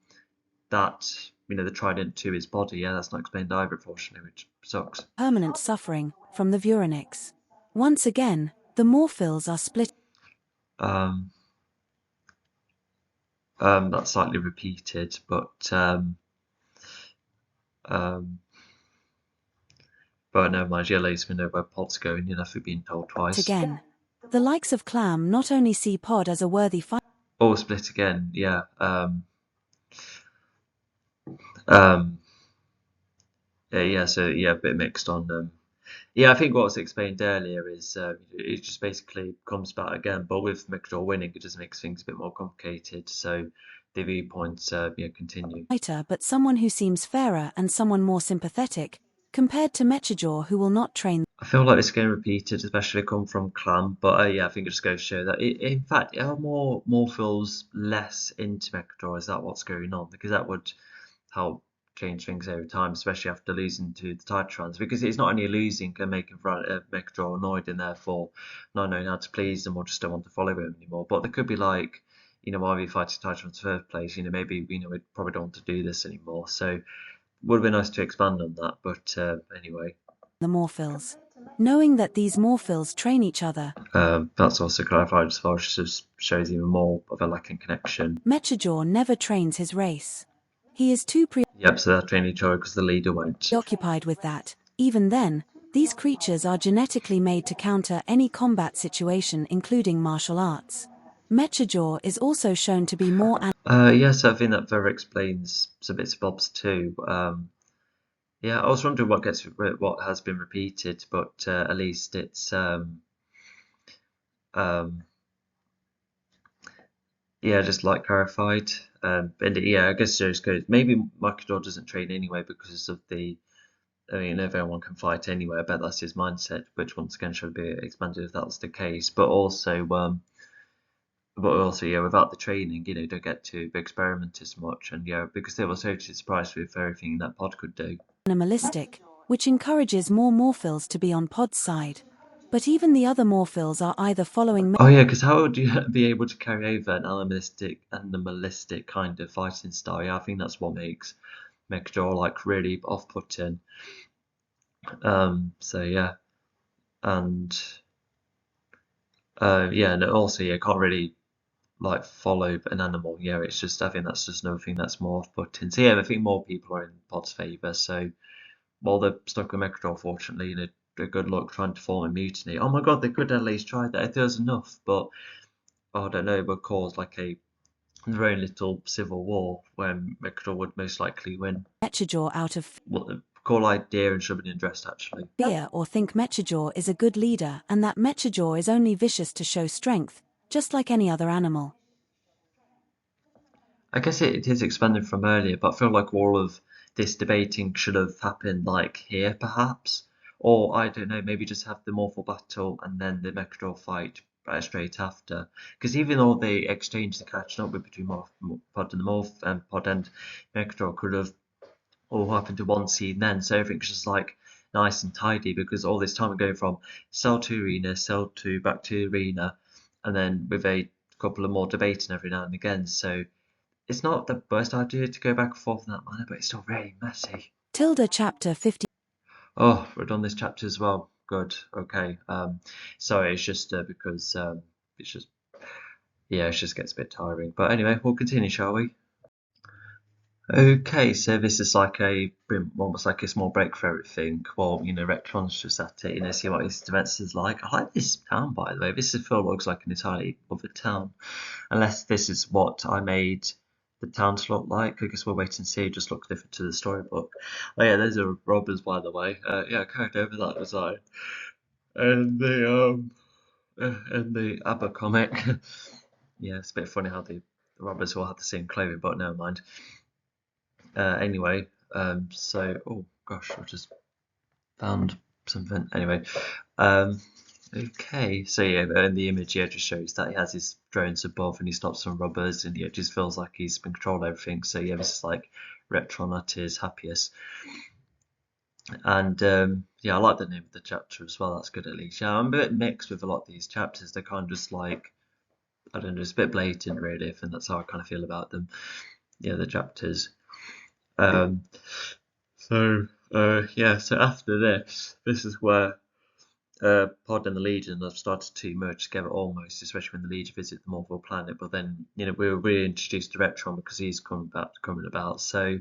that, the trident to his body. Yeah, that's not explained either, unfortunately, which sucks. Permanent suffering from the Vuronix. Once again, the Morphils are split. That's slightly repeated, but no mind, yeah, at least we know where Pod's going, after being told twice. Again, the likes of Clam not only see Pod as a worthy fighter. Oh, split again, yeah. Yeah, so yeah, a bit mixed on yeah, I think what was explained earlier is it just basically comes back again, but with Mechajaw winning, it just makes things a bit more complicated. So the viewpoints continue. But someone who seems fairer and someone more sympathetic, compared to Mechajaw, who will not train. I feel like it's getting repeated, especially come from Clam, but yeah, I think it just goes to show that in fact, are more Morphils less into Mechajaw? Is that what's going on? Because that would help change things over time, especially after losing to the Titrons, because it's not only losing and making Mechajaw annoyed and therefore not knowing how to please them or just don't want to follow him anymore. But there could be why are we fighting Titrons in the first place? Maybe we probably don't want to do this anymore. So would have been nice to expand on that, but anyway. The Morphils. Knowing that these Morphils train each other. That's also clarified as far as just shows even more of a lacking connection. Mechajaw never trains his race. He is too Yep, so they're training each other because the leader won't. Preoccupied with that. Even then, these creatures are genetically made to counter any combat situation, including martial arts. Mechajaw is also shown to be more. Yes, I think that very explains some bits and bobs too. Yeah, I was wondering what has been repeated, but at least it's yeah, just clarified. And yeah, I guess it just goes. Maybe Mechajaw doesn't train anyway because of everyone can fight anyway. I bet that's his mindset, which once again should be expanded if that's the case. But also, yeah, without the training, don't get to experiment as much, and yeah, because they were totally surprised with everything that Pod could do. Animalistic, which encourages more Morphils to be on Pod's side. But even the other Morphils are either following. Oh yeah, because how would you be able to carry over an animalistic kind of fighting style? Yeah, I think that's what makes Mechajaw really off-putting. So yeah, and yeah, and also yeah, can't really follow an animal. Yeah, it's just I think that's just another thing that's more off-putting. So yeah, I think more people are in Pod's favour. So while they're stuck with Mechajaw, fortunately, a good luck trying to form a mutiny. Oh my god, they could at least try that if there was enough, but I don't know, it would cause their own little civil war where Mechajaw would most likely win. Mechajaw out of the cool idea and should have been addressed actually. Fear or think Mechajaw is a good leader and that Mechajaw is only vicious to show strength, just like any other animal. I guess it is expanded from earlier, but I feel like all of this debating should have happened here perhaps, or I don't know, maybe just have the Morphle battle and then the Mechador fight straight after. Because even though they exchange the catching up with between Pod and the Morph and Pod and Mechador could have all happened in one scene then, so everything's just like nice and tidy because all this time we're going from cell to arena, cell to back to arena, and then with a couple of more debating every now and again. So it's not the best idea to go back and forth in that manner, but it's still very messy. Tilda chapter 50. Oh, we're done this chapter as well. Good. Okay. Sorry, it's just because it's just it just gets a bit tiring. But anyway, we'll continue, shall we? Okay, so this is like almost like a small break for everything. Well, Retron's just at it, see what his defense is like. I like this town, by the way. This feel looks like an entirely other town, unless this is what I made the town to look like. I guess we'll wait and see. It just looks different to the storybook. Oh yeah, those are robbers, by the way. I carried over that design, and the ABBA comic. Yeah, it's a bit funny how the robbers all have the same clothing, but never mind. Anyway, oh gosh, I just found something. Anyway, okay, so yeah, and the image here just shows that he has his drones above and he stops some robbers, and it just feels like he's been controlling everything. So yeah, this is like Retron at his happiest. And I like the name of the chapter as well. That's good at least. Yeah, I'm a bit mixed with a lot of these chapters. They're kind of just like, I don't know, it's a bit blatant really, and that's how I kind of feel about them. Yeah, the chapters. So after this is where Pod and the Legion have started to merge together almost, especially when the Legion visit the Morphle planet. But then we were reintroduced to Retron because he's coming about. So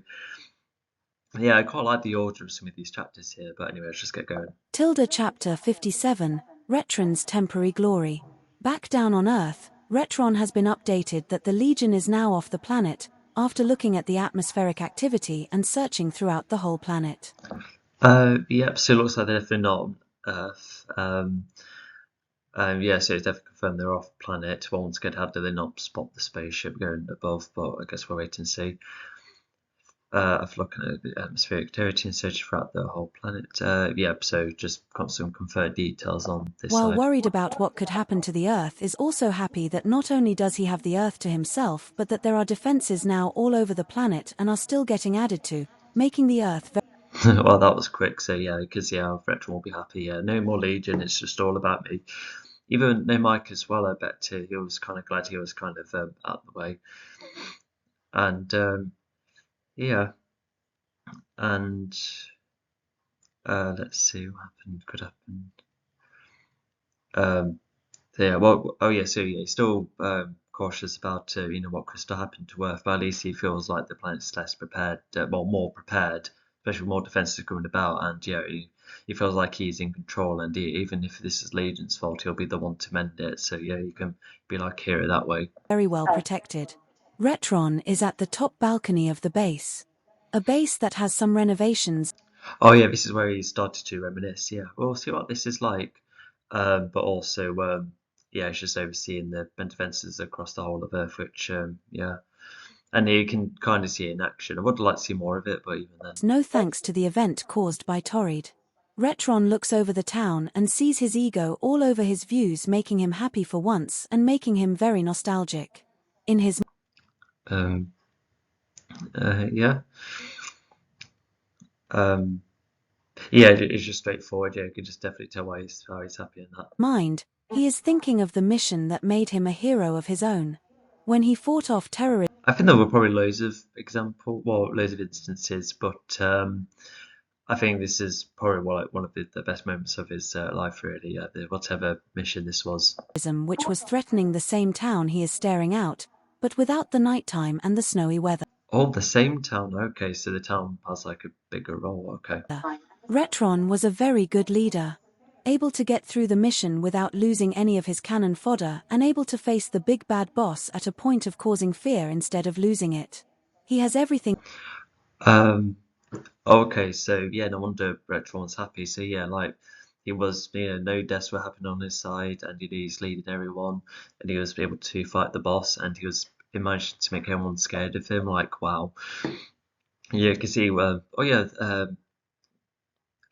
yeah, I quite like the order of some of these chapters here. But anyway, let's just get going. Tilda chapter 57, Retron's temporary glory. Back down on Earth, Retron has been updated that the Legion is now off the planet, after looking at the atmospheric activity and searching throughout the whole planet. Yep, so it looks like they're definitely not on Earth. So it's definitely confirmed they're off planet. Well, once again, how do they not spot the spaceship going above? But I guess we'll wait and see. Of looking at the atmospheric activity and searching throughout the whole planet. So just got some confirmed details on this While side. worried about what could happen to the Earth, is also happy that not only does he have the Earth to himself, but that there are defenses now all over the planet and are still getting added to, making the Earth very Well, that was quick. So because Retron will be happy. Yeah, no more Legion. It's just all about me. Even no Mike as well. I bet too. He was kind of glad he was kind of out the way. And and let's see what could happen. So he's still cautious about what could still happen to Earth, but at least he feels like the planet's less prepared, more prepared, especially with more defenses coming about, and he feels like he's in control, and even if this is Legion's fault, he'll be the one to mend it. So you can be like hero that way. very well protected. Retron is at the top balcony of the base. A base that has some renovations. Oh yeah, this is where he started to reminisce. Yeah, we'll see what this is like. But also, it's just overseeing the defences across the whole of Earth, which, and you can kind of see it in action. I would like to see more of it, but even then. No thanks to the event caused by Torrid. Retron looks over the town and sees his ego all over his views, making him happy for once and making him very nostalgic. In his It's just straightforward. Yeah, you can just definitely tell why he's happy in that. mind, he is thinking of the mission that made him a hero of his own. When he fought off terrorism. I think there were probably loads of instances, but I think this is probably one of the best moments of his life, really. Whatever mission this was. Which was threatening the same town he is staring out, but without the nighttime and the snowy weather. Oh, the same town. Okay, so the town has like a bigger role. Okay. Retron was a very good leader, able to get through the mission without losing any of his cannon fodder and able to face the big bad boss at a point of causing fear instead of losing it. He has everything. Okay, so no wonder Retron's happy. So like he was, no deaths were happening on his side, and he's leading everyone, and he was able to fight the boss, and he managed to make everyone scared of him. Like wow, because he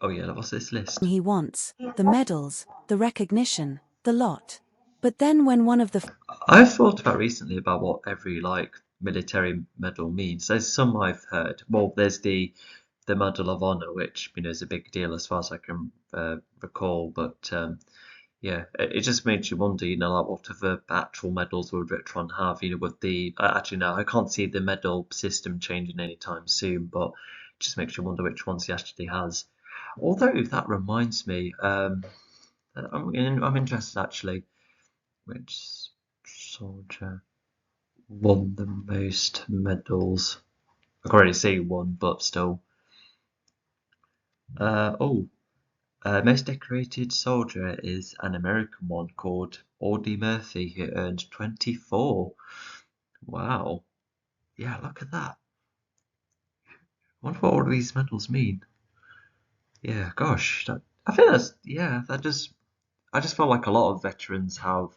Oh yeah, what's this list? he wants, the medals, the recognition, the lot. But then when one of the I've thought about recently about what every like military medal means. There's some I've heard. Well, there's the Medal of Honor, which is a big deal as far as I can recall. But yeah, it just makes you wonder, like what other actual medals would Retron have? With the actually no, I can't see the medal system changing anytime soon. But it just makes you wonder which ones he actually has. Although that reminds me, I'm interested actually. Which soldier won the most medals? I can already see one, but still. Oh, most decorated soldier is an American one called Audie Murphy, who earned 24. Wow. Yeah, look at that. I wonder what all of these medals mean. Yeah, gosh. I think I just felt like a lot of veterans have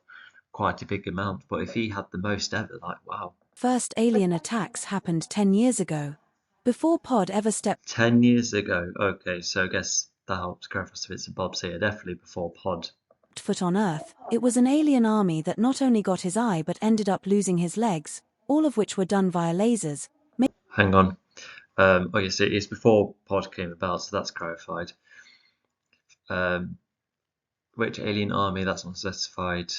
quite a big amount, but if he had the most ever, like, wow. first alien attacks happened 10 years ago. Before Pod ever stepped 10 years ago. Okay, so I guess that helps clarify some bits and bobs here. Definitely before Pod. foot on Earth, it was an alien army that not only got his eye but ended up losing his legs, all of which were done via lasers. Hang on. Oh, yes, it is before Pod came about, so that's clarified. Um, which alien army? That's not specified.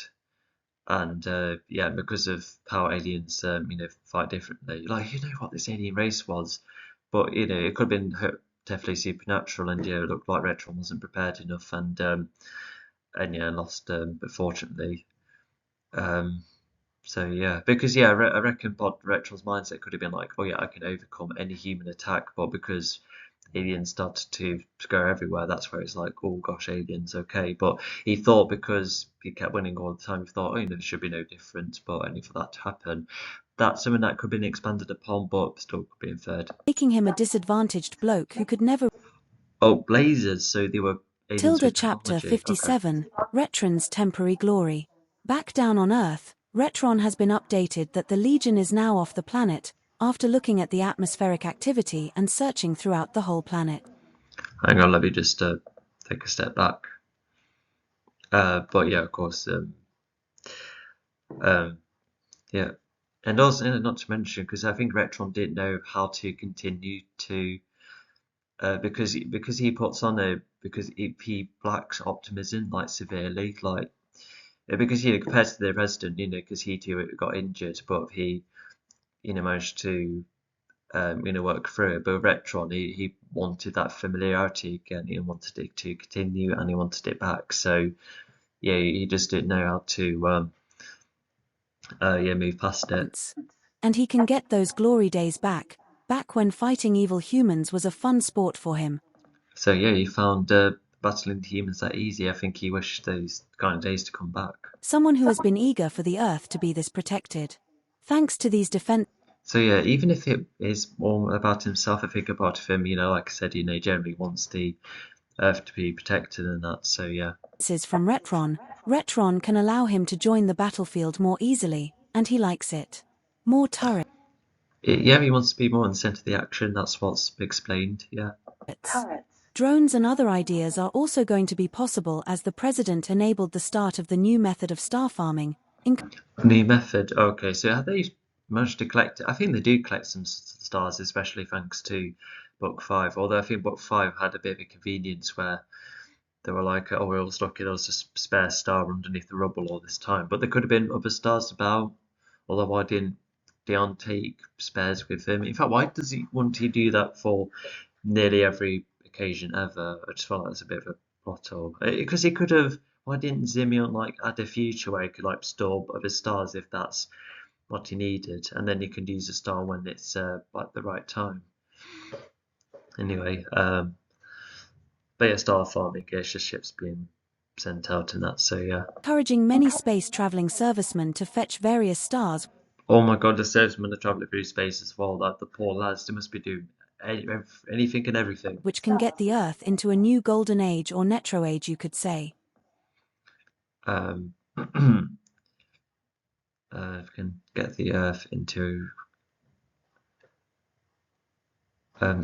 And yeah, because of how aliens, fight differently. Like, what this alien race was, but it could have been definitely supernatural, and it looked like Retron wasn't prepared enough, and yeah, lost. But fortunately, um, So yeah, because yeah, I reckon Bod Retron's mindset could have been like, oh yeah, I can overcome any human attack, but because aliens started to go everywhere, that's where it's like, oh gosh, aliens, okay. But he thought because he kept winning all the time, he thought, oh, there should be no difference, but only for that to happen. That's something that could have been expanded upon, but still could be inferred. Making him a disadvantaged bloke who could never. Oh, blazers, so they were aliens Tilda with Chapter technology. Okay. 57, Retron's Temporary Glory. Back down on Earth, Retron has been updated that the Legion is now off the planet, after looking at the atmospheric activity and searching throughout the whole planet. Hang on, let me just take a step back. But yeah, of course, um, yeah. And also, not to mention, because I think Retron didn't know how to continue to, because he puts on because he lacks optimism like severely, like because compared to the Resident, because he too got injured, but he managed to work through it. But Retron, he wanted that familiarity again. He wanted it to continue, and he wanted it back. So yeah, he just didn't know how to move past it. And he can get those glory days back when fighting evil humans was a fun sport for him. So yeah, he found battling humans that easy. I think he wished those kind of days to come back. Someone who has been eager for the Earth to be this protected. Thanks to these defense. So yeah, even if it is all about himself, I think a part of him, like I said, generally wants the Earth to be protected and that. So yeah. From Retron, Retron can allow him to join the battlefield more easily, and he likes it. More turrets. Yeah, he wants to be more in the centre of the action. That's what's explained. Yeah. Drones and other ideas are also going to be possible as the president enabled the start of the new method of star farming. New method. Okay, so have they managed to collect? I think they do collect some stars, especially thanks to Book 5. Although I think Book 5 had a bit of a convenience where they were like, oh, we're all stuck in, there was a spare star underneath the rubble all this time. But there could have been other stars about. Although why didn't Dion take spares with him? In fact, why wouldn't he do that for nearly every occasion ever? I just felt like that's a bit of a plot hole. Because he could have. Why didn't Simeon like add a future where he could like store other stars if that's what he needed, and then you can use a star when it's like the right time. Anyway, but yeah, star farming, it's just ships being sent out and that. So yeah. Encouraging many space-traveling servicemen to fetch various stars. Oh my God, the servicemen are traveling through space as well. Like the poor lads, they must be doing anything and everything. Which can get the Earth into a new golden age or netro age, you could say. Can get the Earth into Um,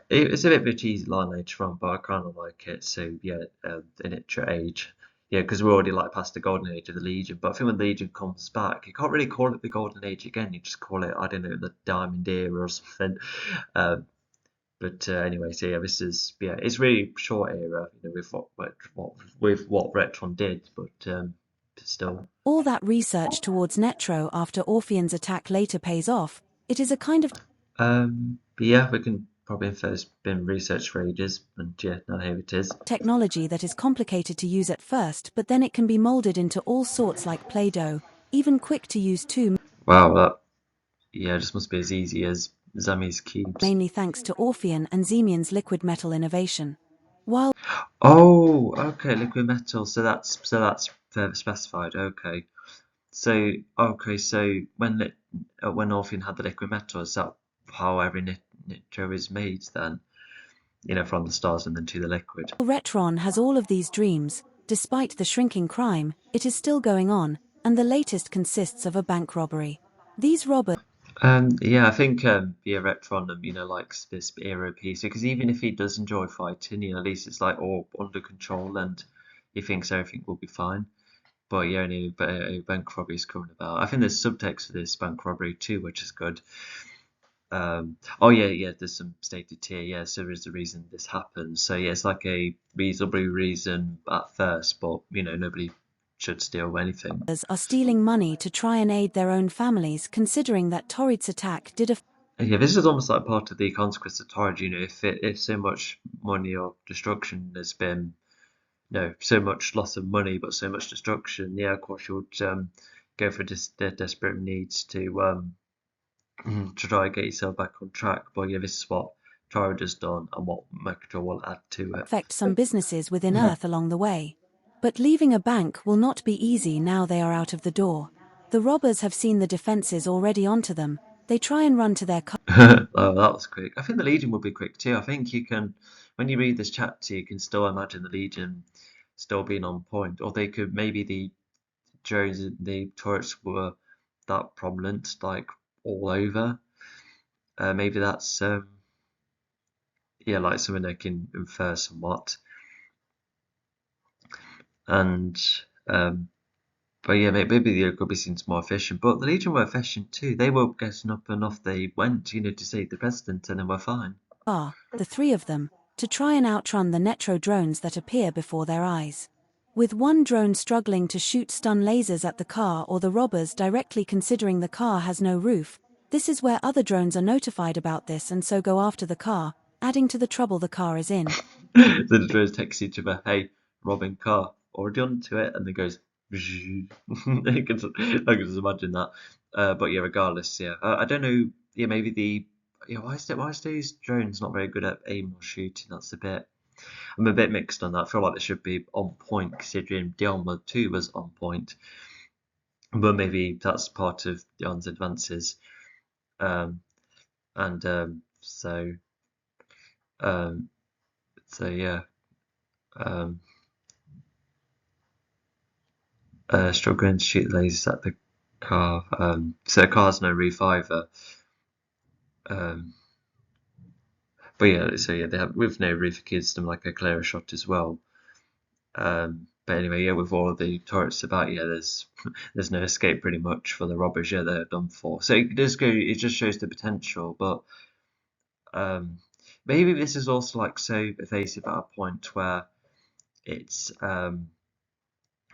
it's a bit of a cheesy line later on, but I kind of like it. So yeah, the Nitra age, yeah, because we're already like past the golden age of the Legion. But I think when the Legion comes back, you can't really call it the golden age again. You just call it, I don't know, the Diamond Era or something. Um, but anyway, so yeah, this is yeah, it's really short era, you know, with what Retron did, but still. All that research towards Netro after Orpheon's attack later pays off. It is a kind of But yeah, we can probably infer it's been researched for ages, and yeah, now here it is. technology that is complicated to use at first, but then it can be molded into all sorts like Play-Doh, even quick to use too, Wow, that yeah, just must be as easy as Zami's cubes. mainly thanks to Orpheon and Xemian's liquid metal innovation. While Oh, okay, liquid metal. So that's further specified. Okay. So when Orpheon had the liquid metal, is that how every nitro is made then? You know, from the stars and then to the liquid. Retron has all of these dreams, despite the shrinking crime, it is still going on, and the latest consists of a bank robbery. These robbers Yeah, I think yeah, Retron you know likes this era piece because even if he does enjoy fighting, you know, at least it's like all under control and he thinks everything will be fine. But yeah, but bank robbery is coming about. I think there's subtext for this bank robbery too, which is good. Oh yeah, yeah. There's some stated here. Yeah, so there is the reason this happens. So yeah, it's like a reasonable reason at first, but you know nobody should steal anything. are stealing money to try and aid their own families, considering that Torrid's attack did a And yeah, this is almost like part of the consequence of Torrid. You know, if so much money or destruction has been, no, so much loss of money, but so much destruction. Yeah, of course you would go for their desperate needs to try and get yourself back on track. But yeah, this is what Torrid has done, and what Microdraw will add to it. affect some businesses within Earth along the way. But leaving a bank will not be easy now they are out of the door. The robbers have seen the defenses already onto them. They try and run to their car. Oh, that was quick. I think the Legion will be quick too. I think you can, when you read this chapter, you can still imagine the Legion still being on point, or they could maybe the drones and the turrets were that prominent, like all over. Maybe that's yeah, like something they can infer somewhat. And um, but yeah, maybe the Ugly seems more efficient. But the Legion were efficient too. They were getting up and off they went, you know, to save the president, and they were fine. The three of them, to try and outrun the Netro drones that appear before their eyes. With one drone struggling to shoot stun lasers at the car or the robbers directly considering the car has no roof, this is where other drones are notified about this and so go after the car, adding to the trouble the car is in. So the drones text each other, "Hey, robbing car," already onto it, and then goes. I can just imagine that. But yeah, regardless, yeah, I don't know. Yeah, maybe the yeah. Why is these drones not very good at aim or shooting? That's a bit. I'm a bit mixed on that. I feel like they should be on point considering Dion 2 was on point, but maybe that's part of Dion's advances. Um, and um, so yeah. Um, struggling to shoot lasers at the car. So the car has no roof either. Um, but yeah, so yeah, they have with no roof it gives them like a clearer shot as well. But anyway, yeah, with all of the turrets about, yeah, there's no escape pretty much for the robbers. Yeah, they're done for. So it does go. It just shows the potential, but um, maybe this is also like so evasive at a point where it's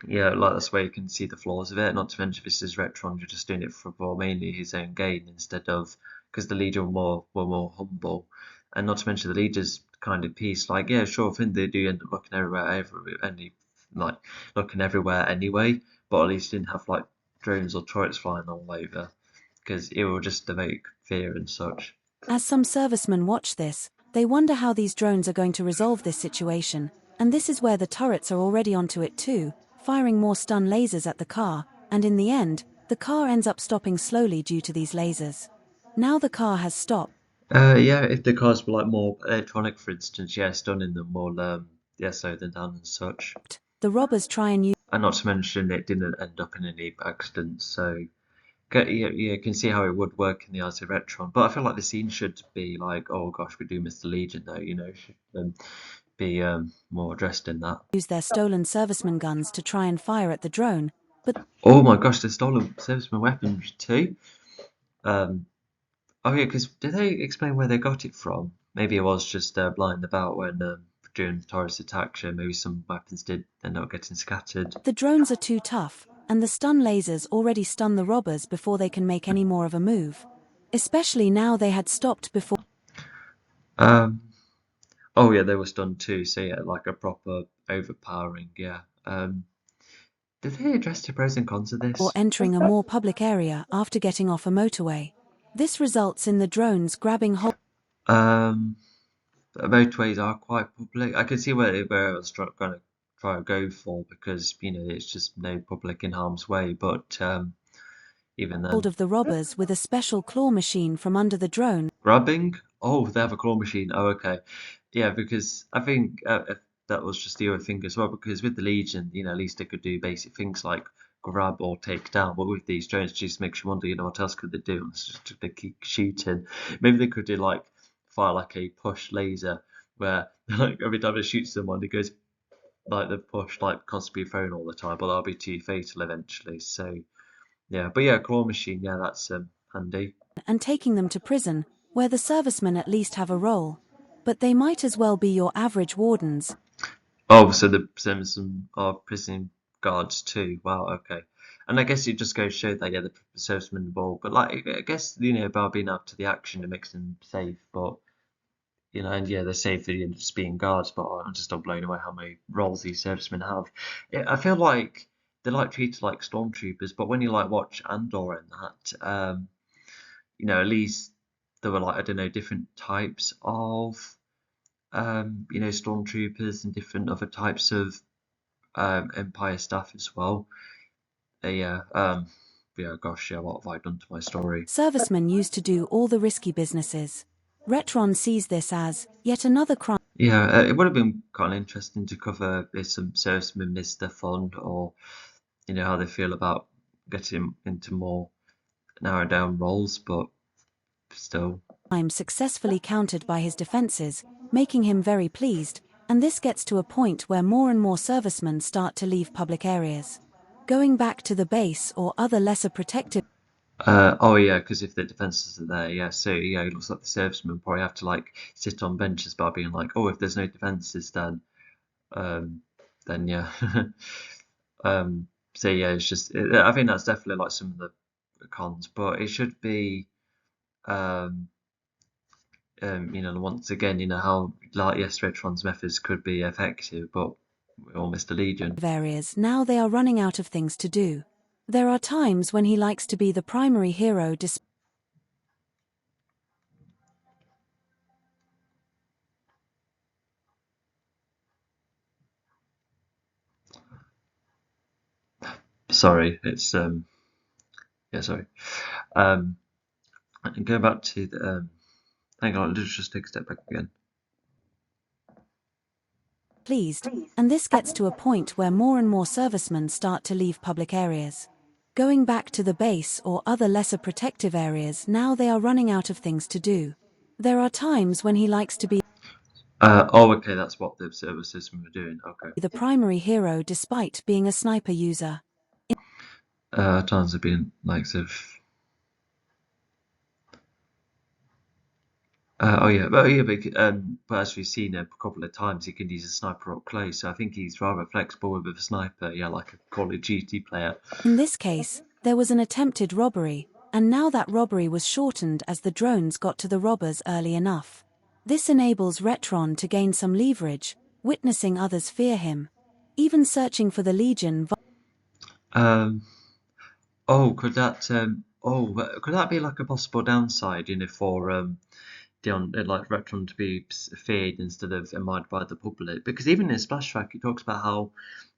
yeah, like that's where you can see the flaws of it. Not to mention this is Retron, you're just doing it for mainly his own gain instead of because the leader were more humble, and not to mention the leader's kind of piece. Like yeah, sure, I think they do end up looking like looking everywhere anyway, but at least didn't have like drones or turrets flying all over because it will just evoke fear and such. As some servicemen watch this, they wonder how these drones are going to resolve this situation, and this is where the turrets are already onto it too, firing more stun lasers at the car, and in the end, the car ends up stopping slowly due to these lasers. Now the car has stopped. Yeah, if the cars were like more electronic, for instance, yeah, stunning them will yeah, slow them down and such. The robbers try and use And not to mention it didn't end up in any accidents, so You can see how it would work in the eyes of Retron, but I feel like the scene should be like, oh gosh, we do miss the Legion though, should be more addressed in that. Use their stolen serviceman guns to try and fire at the drone, but Oh my gosh, the stolen serviceman weapons too. Um, oh yeah, because did they explain where they got it from? Maybe it was just blind about when during the Taurus attack. Show maybe some weapons did end up getting scattered. the drones are too tough, and the stun lasers already stun the robbers before they can make any more of a move. Especially now they had stopped before Um, oh yeah, they were stunned too. So yeah, like a proper overpowering. Yeah. Did they address the pros and cons of this? entering a more public area after getting off a motorway. This results in the drones grabbing hold. Um, motorways are quite public. I can see where I was going to try to go for because it's just no public in harm's way. But even then, Of the robbers with a special claw machine from under the drone. grabbing. Oh, they have a claw machine. Oh, okay. Yeah, because I think if that was just the other thing as well. Because with the Legion, at least they could do basic things like grab or take down. But with these drones, it just makes you wonder, what else could they do? It's just they keep shooting. Maybe they could do like fire like a push laser where like every time it shoots someone, it goes like the push like constantly thrown all the time, but that'll be too fatal eventually. So yeah, but yeah, claw machine, yeah, that's handy. And taking them to prison, where the servicemen at least have a role. But they might as well be your average wardens. Oh, so the Simpson are prison guards too. Wow, okay. And I guess it just goes to show that yeah, the servicemen involved, but like I guess about being up to the action, it makes them safe. But and yeah, they're safe for just being guards. But I'm just not blown away how many roles these servicemen have. I feel like they're like treated like stormtroopers, but when you like watch Andor and that, at least there were like I don't know different types of stormtroopers and different other types of Empire staff as well. Yeah, yeah, gosh, yeah, what have I done to my story? Servicemen used to do all the risky businesses. Retron sees this as yet another crime. Yeah, it would have been kind of interesting to cover if some servicemen missed their fun or, how they feel about getting into more narrowed down roles, but still. Successfully countered by his defenses, making him very pleased, and this gets to a point where more and more servicemen start to leave public areas, going back to the base or other lesser protected. Oh yeah, because if the defences are there, yeah. So yeah, it looks like the servicemen probably have to like sit on benches by being like, oh, if there's no defences, um, then yeah. So yeah, it's just I think that's definitely like some of the cons, but it should be um, once again, how like yes, Retron's methods could be effective, but we all missed the Legion. Areas now they are running out of things to do. There are times when he likes to be the primary hero Sorry, it's yeah, sorry. Um, and going back to the hang on, let's just take a step back again. pleased, and this gets to a point where more and more servicemen start to leave public areas, going back to the base or other lesser protective areas. Now they are running out of things to do. There are times when he likes to be Oh, okay, that's what the server system were doing. Okay. the primary hero despite being a sniper user. Times have been like sort of. Oh yeah, but as we've seen a couple of times, he can use a sniper up close. So I think he's rather flexible with a sniper. Yeah, like a Call of Duty player. In this case, there was an attempted robbery, and now that robbery was shortened as the drones got to the robbers early enough. This enables Retron to gain some leverage, witnessing others fear him, even searching for the Legion. Um. Oh, could that be like a possible downside? For Dion, like Retron to be feared instead of admired by the public? Because even in Splash Track, he talks about how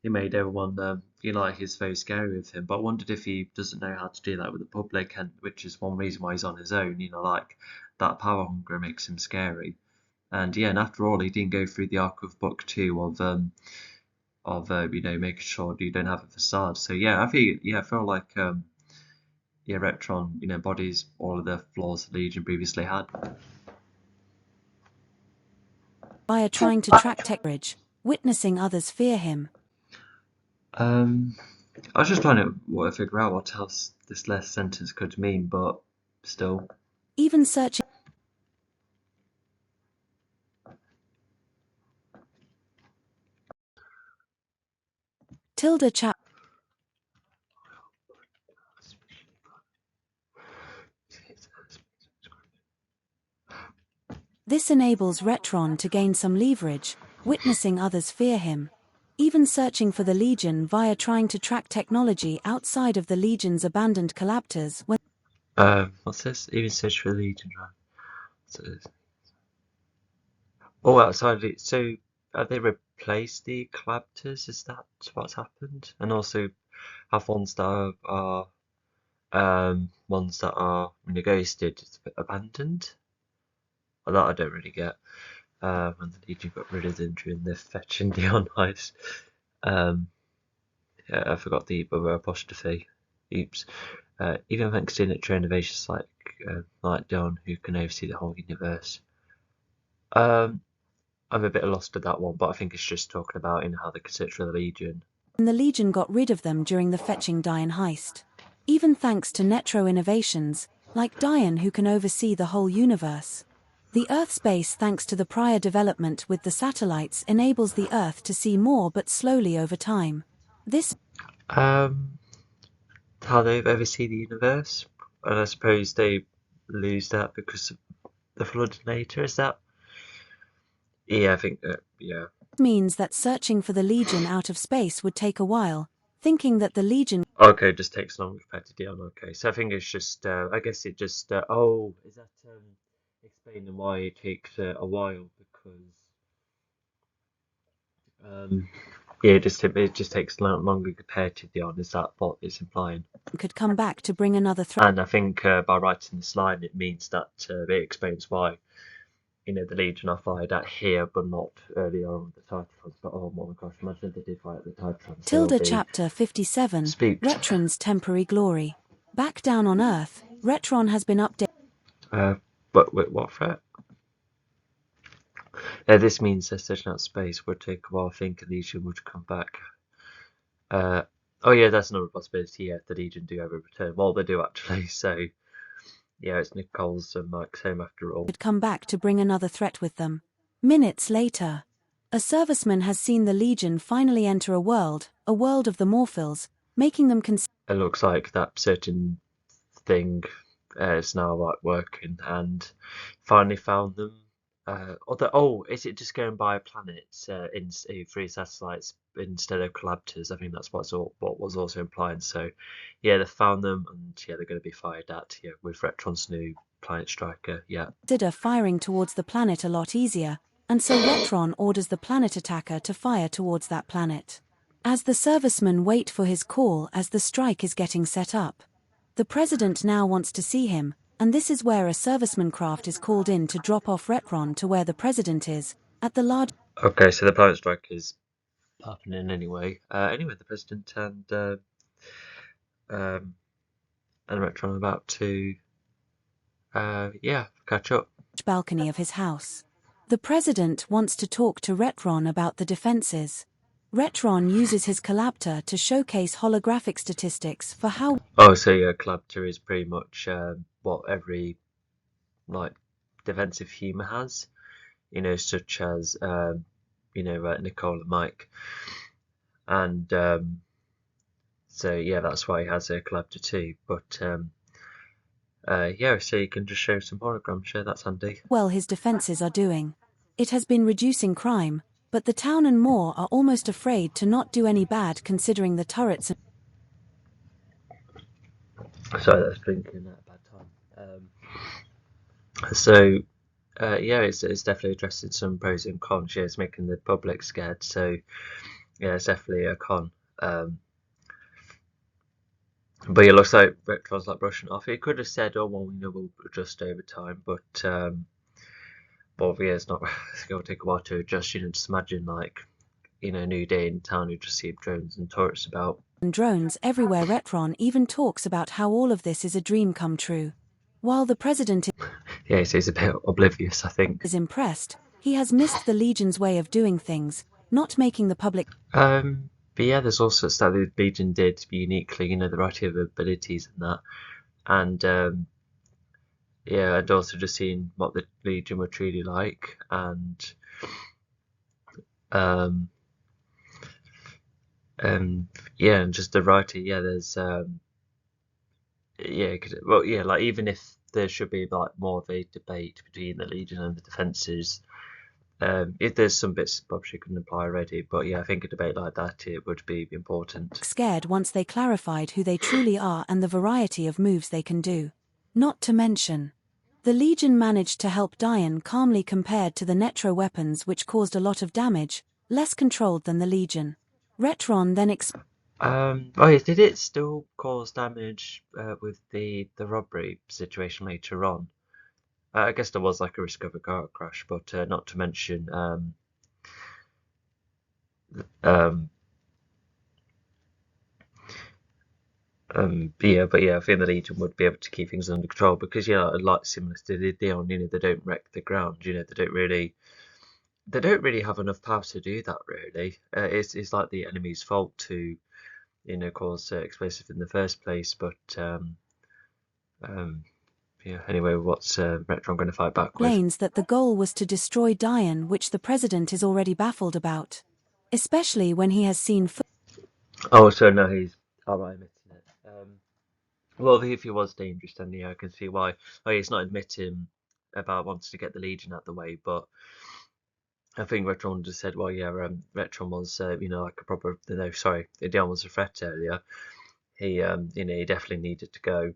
he made everyone, like he's very scary with him. But I wondered if he doesn't know how to do that with the public, and which is one reason why he's on his own. Like that power hunger makes him scary. And yeah, and after all, he didn't go through the arc of book two of making sure you don't have a facade. So yeah, I feel like yeah, Retron, embodies all of the flaws the Legion previously had. Via trying to track technology, witnessing others fear him. I was just trying to figure out what else this last sentence could mean, but still. Even searching. Tilda chap. This enables Retron to gain some leverage, witnessing others fear him. Even searching for the Legion via trying to track technology outside of the Legion's abandoned collaptors when. What's this? Even search for the Legion, right? So, outside it. So, have they replaced the collaptors? Is that what's happened? And also, have ones that are ghosted abandoned? Well, that I don't really get. When the Legion got rid of them during the fetching the heist. Yeah, I forgot the other apostrophe. Oops. Even thanks to net innovations like Don, who can oversee the whole universe. I'm a bit lost at that one, but I think it's just talking about how they consider the Legion. The Legion got rid of them during the fetching Dian heist. Even thanks to Netro innovations, like Dian who can oversee the whole universe. The Earth space, thanks to the prior development with the satellites, enables the Earth to see more but slowly over time. This How they oversee the universe, and I suppose they lose that because of the Floodinator. Is that? Yeah, I think that. Yeah. means that searching for the Legion out of space would take a while, thinking that the Legion. Okay, just takes long compared to Dion. Okay, so I think it's just. I guess it just. Oh, is that explaining why it takes a while? Because yeah, it just takes longer compared to Dion. Is that what it's implying? Could come back to bring another threat. And I think by writing this line, it means that it explains why the Legion are fired at here, but not earlier on the Titrons. But oh my gosh, imagine if they did fire at the Titrons. Tilda chapter 57. Spooked. Retron's temporary glory. Back down on Earth, Retron has been updated. But with what threat? This means that searching out space would take a while. I think the Legion would come back. Oh yeah, that's another possibility. Yeah, the Legion do ever return. Well, they do actually. So yeah, it's Nicole's and Mike's home after all. Come back to bring another threat with them. Minutes later, a serviceman has seen the Legion finally enter a world of the Morphils, making them It looks like that certain thing is now working, and finally found them. Is it just going by planets in through satellites instead of collaptors? I think that's what was also implying. So, yeah, they found them, and yeah, they're going to be fired at. Yeah, with Retron's new planet striker. Yeah. consider firing towards the planet a lot easier, and so Retron orders the planet attacker to fire towards that planet. As the servicemen wait for his call as the strike is getting set up, the president now wants to see him, and this is where a serviceman craft is called in to drop off Retron to where the president is, at the large. Okay, so the planet strike is happening anyway. Anyway, the president and Retron are about to catch up. Balcony of his house. The president wants to talk to Retron about the defenses. Retron uses his collaptor to showcase holographic statistics for how. Oh, so yeah, collaptor is pretty much what every defensive human has, such as Nicole and Mike, and so yeah, that's why he has a collaptor too. But so you can just show some holograms. Sure, that's handy. Well, his defenses are doing. It has been reducing crime, but the town and more are almost afraid to not do any bad considering the turrets. Sorry, that's blinking at a bad time. So it's definitely addressing some pros and cons. Yeah, it's making the public scared. So yeah, it's definitely a con. But it looks like Retron's brushing it off. It could have said, "Oh well, we'll adjust over time," but yeah, it's not. It's going to take a while to adjust. Just imagine a new day in town. You just see drones and turrets about. and drones everywhere. Retron even talks about how all of this is a dream come true. While the president Yeah, so he's a bit oblivious, I think. is impressed, he has missed the Legion's way of doing things, not making the public But yeah, there's also stuff that the Legion did uniquely, the variety of abilities and that, and yeah, and also just seeing what the Legion were truly like, and um, yeah, and just the variety. Yeah, there's yeah, well, yeah, like even if there should be like more of a debate between the Legion and the defences. If there's some bits and bobs you couldn't apply already, but yeah, I think a debate like that it would be important. scared once they clarified who they truly are and the variety of moves they can do. Not to mention, the Legion managed to help Diane calmly compared to the Netro weapons, which caused a lot of damage, less controlled than the Legion. Retron then Oh yeah, did it still cause damage with the robbery situation later on? I guess there was like a risk of a car crash, but not to mention um, but yeah, I think the Legion would be able to keep things under control because yeah, like similar to the Dion, they don't wreck the ground, they don't really have enough power to do that really. It's like the enemy's fault to cause explosive in the first place, but um, yeah. Anyway, what's Retron going to fight back with? explains that the goal was to destroy Diane, which the president is already baffled about. Especially when he has seen Oh, so no, he's alright admitting it. Well, if he was dangerous, then yeah, I can see why. Oh, he's not admitting about wanting to get the Legion out the way, but I think Retron just said, well, yeah, Retron was, like a proper, no, sorry, Dion was a threat earlier. He definitely needed to go.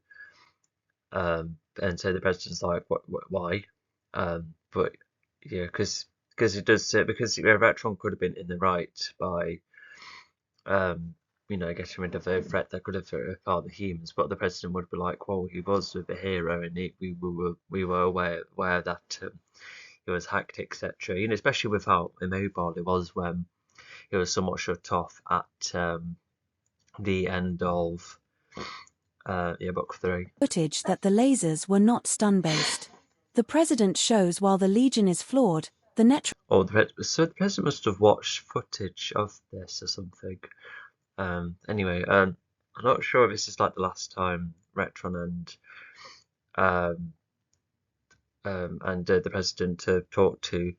And so the president's like, why? But yeah, because it does because Retron could have been in the right by getting rid of a threat that could have harmed the humans, but the president would be like, well, he was a hero, and we were aware that he was hacked, etc. Especially with how immobile it was when he was somewhat shut off at the end of book 3. footage that the lasers were not stun-based. The president shows while the Legion is flawed, the Netro Oh, so the president must have watched footage of this or something. Anyway, I'm not sure if this is like the last time Retron and the president talk to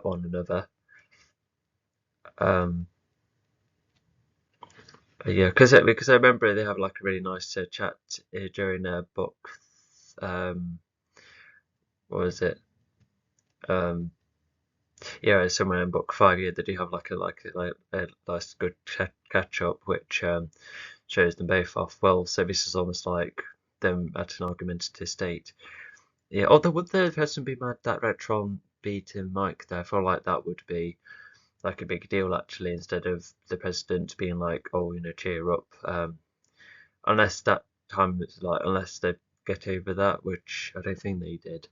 one another. Yeah, because I remember they have like a really nice chat during book. What was it? Yeah, somewhere in book 5. Yeah, they do have like a nice good catch up, which shows them both off well. So this is almost like them at an argumentative state. Yeah, although would the person be mad that Retron beating Mike there? I feel like that would be like a big deal actually, instead of the president being like, oh, cheer up. Unless that time it's like, unless they get over that, which I don't think they did.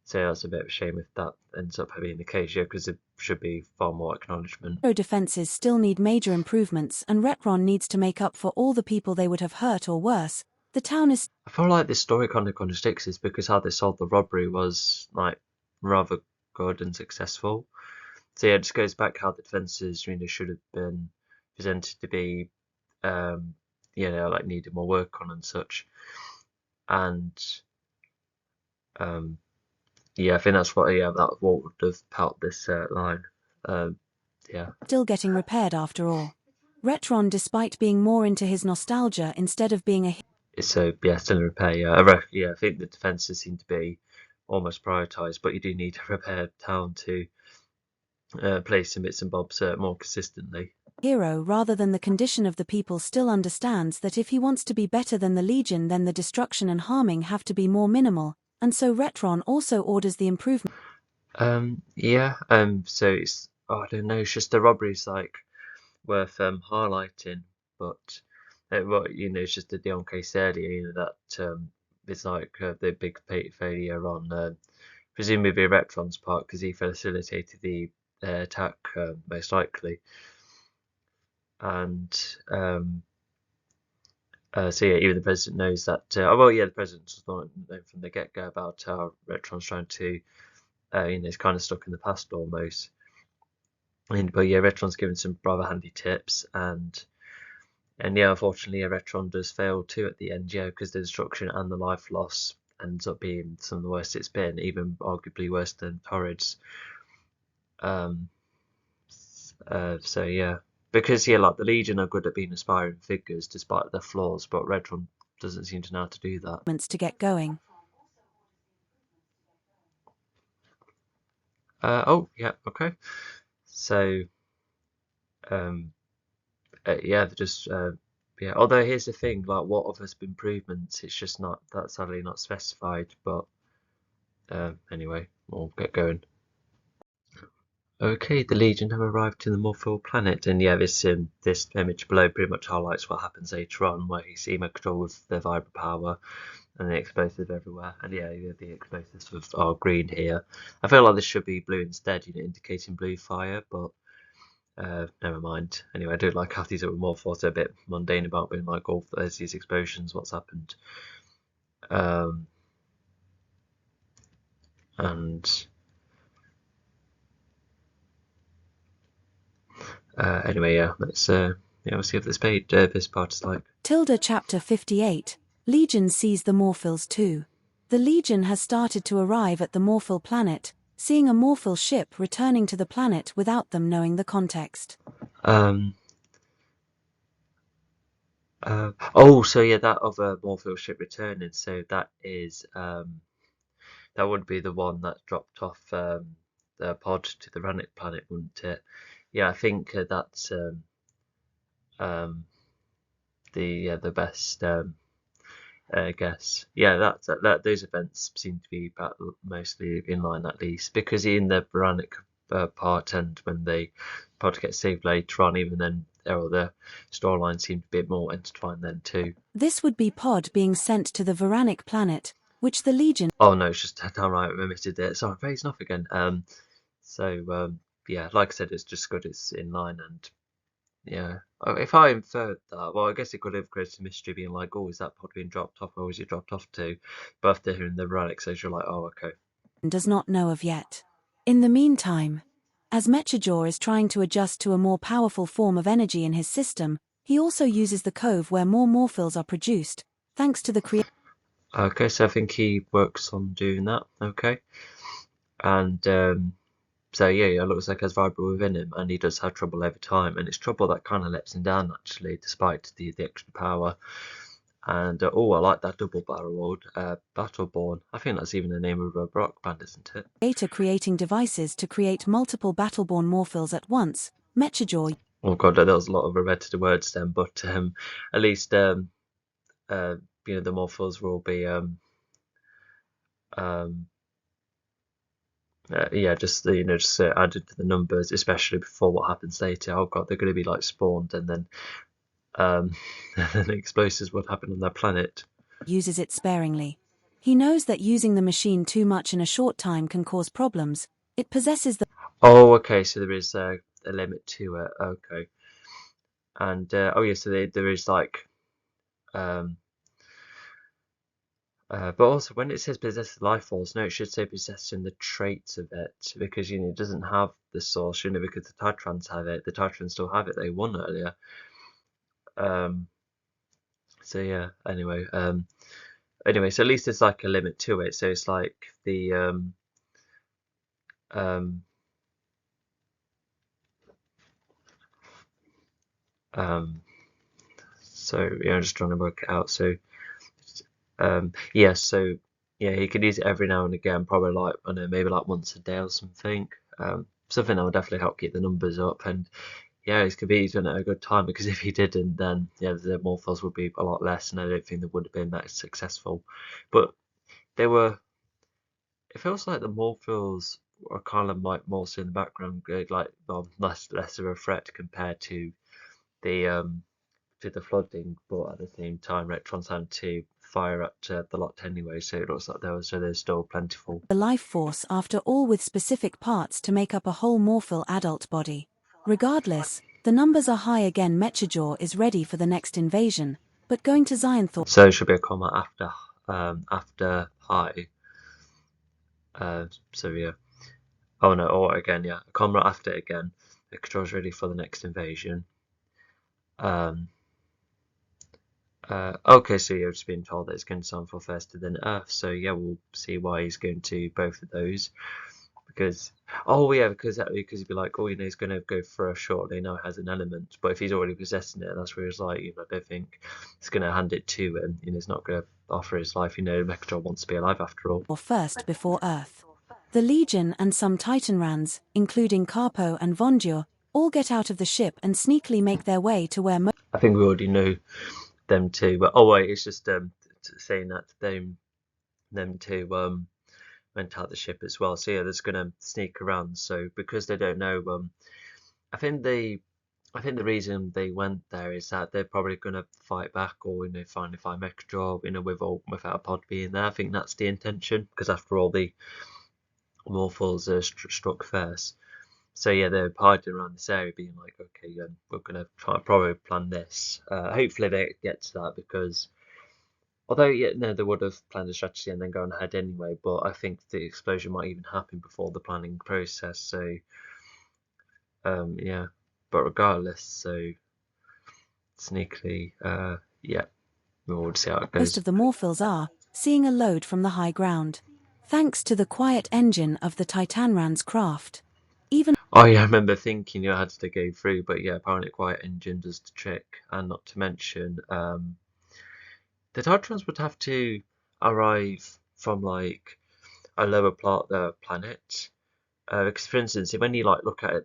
So that's a bit of a shame if that ends up being the case, yeah, because there should be far more acknowledgement. defenses still need major improvements, and Retron needs to make up for all the people they would have hurt, or worse. The town is I feel like this story kind of contradicts this because how they solved the robbery was like rather good and successful. So yeah, it just goes back how the defences should have been presented to be, like needed more work on and such. And yeah, I think that's what would have helped this line. Yeah. still getting repaired after all. Retron, despite being more into his nostalgia instead of being a So yeah, still in repair. Yeah, I think the defences seem to be almost prioritised, but you do need a repair town to place some bits and bobs more consistently. hero rather than the condition of the people, still understands that if he wants to be better than the Legion, then the destruction and harming have to be more minimal, and so Retron also orders the improvement. Yeah. So it's I don't know. It's just the robbery's like worth highlighting, but it's just the Dion case earlier. That it's like the big failure on presumably Retron's part because he facilitated the attack most likely. and so yeah, even the president knows that. Well, yeah, the president's known from the get-go about how Retron's trying to, it's kind of stuck in the past almost. But yeah, Retron's given some rather handy tips, and yeah, unfortunately, yeah, Retron does fail too at the end, yeah, because the destruction and the life loss ends up being some of the worst it's been, even arguably worse than Torrid's. Um, so yeah, because yeah, like the Legion are good at being aspiring figures despite their flaws, but Retron doesn't seem to know how to do that. To get going. Oh yeah, okay. So um, yeah, they're just yeah. Although here's the thing, like what other improvements, it's just not that's sadly not specified. But anyway, we'll get going. Okay, the Legion have arrived to the Morphle planet, and yeah, this image below pretty much highlights what happens later on, where you see Megatron with the vibra power and the explosive everywhere. And yeah, the explosives are green here. I feel like this should be blue instead, indicating blue fire, but never mind. Anyway, I do like how these are more thought a bit mundane about being like, oh, there's these explosions, what's happened? Um, and anyway, yeah, let's we'll see if this part is like. Tilda Chapter 58. Legion sees the Morphils too. The Legion has started to arrive at the Morphil planet, seeing a Morphil ship returning to the planet without them knowing the context. Oh, so yeah, that other Morphle ship returning. So that is that would be the one that dropped off the pod to the Rannick planet, wouldn't it? Yeah, I think that's the best guess. Yeah, that those events seem to be about mostly in line at least, because in the Rannick part and when they pod get saved later on, even then the storyline seemed a bit more intertwined then too. This would be Pod being sent to the Varanic planet, which the Legion. Oh no, it's just downright omitted it. Sorry, phasing off again. Yeah, like I said, it's just good. It's in line, and yeah. If I inferred that, well, I guess it could have created a mystery, being like, oh, is that pod being dropped off, or was it dropped off to? But after hearing the relic, so you're like, oh, okay. Does not know of yet. In the meantime, as Mechajaw is trying to adjust to a more powerful form of energy in his system, he also uses the cove where more Morphils are produced, thanks to the creation. Okay, so I think he works on doing that. Okay, and so yeah, it looks like he has Vibra within him, and he does have trouble over time, and it's trouble that kind of lets him down actually, despite the extra power. And oh, I like that double-barreled Battleborn. I think that's even the name of a rock band, isn't it? Creating devices to create multiple Battleborn Morphils at once. Mechajaw. Oh god, there was a lot of repetitive words then, but at least the Morphils will be yeah, just added to the numbers, especially before what happens later. Oh god, they're going to be like spawned, and then and then explosives would happen on their planet. Uses it sparingly. He knows that using the machine too much in a short time can cause problems. It possesses the. Oh, okay, so there is a limit to it. Okay, and oh yeah, so there is like but also when it says possesses life force, no, it should say possessing the traits of it, because it doesn't have the source, because the Titrans have it. The Titrans still have it. They won earlier. So yeah. Anyway, so at least there's like a limit to it. So it's like the so yeah, I'm just trying to work it out. So yeah, so yeah, he could use it every now and again, probably like I don't know, maybe like once a day or something. Something that would definitely help keep the numbers up. And yeah, he's could be doing it at a good time, because if he didn't, then yeah, the Morphos would be a lot less, and I don't think they would have been that successful. But they were. It feels like the Morphils are kind of like more so in the background, like less of a threat compared the to the flooding, but at the same time, Retron's had to fire at the lot anyway, so it looks like there's still plentiful. The life force, after all, with specific parts to make up a whole Morphil adult body. Regardless, The numbers are high again. Mechajaw is ready for the next invasion, but going to Xionthor. So it should be a comma after high. So yeah. Oh no, or again, yeah. A comma after again. Mechajaw's ready for the next invasion. Okay, so you're just being told that it's going to Xionthor first and then Earth. So yeah, we'll see why he's going to both of those. Because he'd be like, oh, he's going to go for a shortly, now it has an element, but if he's already possessing it, that's where he's like, I don't think he's going to hand it to him, he's not going to offer his life, Mechajaw wants to be alive after all. First before Earth. The Legion and some Titanrans, including Carpo and Vondur, all get out of the ship and sneakily make their way to where I think we already know them two, but oh wait, it's just saying that them two went out the ship as well. So yeah, they're just gonna sneak around. So because they don't know, I think the reason they went there is that they're probably gonna fight back, or finally fight Mechajaw, with or without a pod being there. I think that's the intention, because after all, the Morphals are struck first. So yeah, they're hiding around this area, being like, okay, we're gonna probably plan this. Hopefully they get to that, because although, yeah, no, they would have planned a strategy and then gone ahead anyway, but I think the explosion might even happen before the planning process, so, yeah, but regardless, so, sneakily, yeah, we'll see how it goes. most of the Morphals are, seeing a load from the high ground. Thanks to the quiet engine of the Titanran's craft. Oh yeah, I remember thinking you had to go through, but yeah, apparently quiet engine does the trick, and not to mention, the Titrans would have to arrive from, like, a lower part of the planet. Because, for instance, when you look at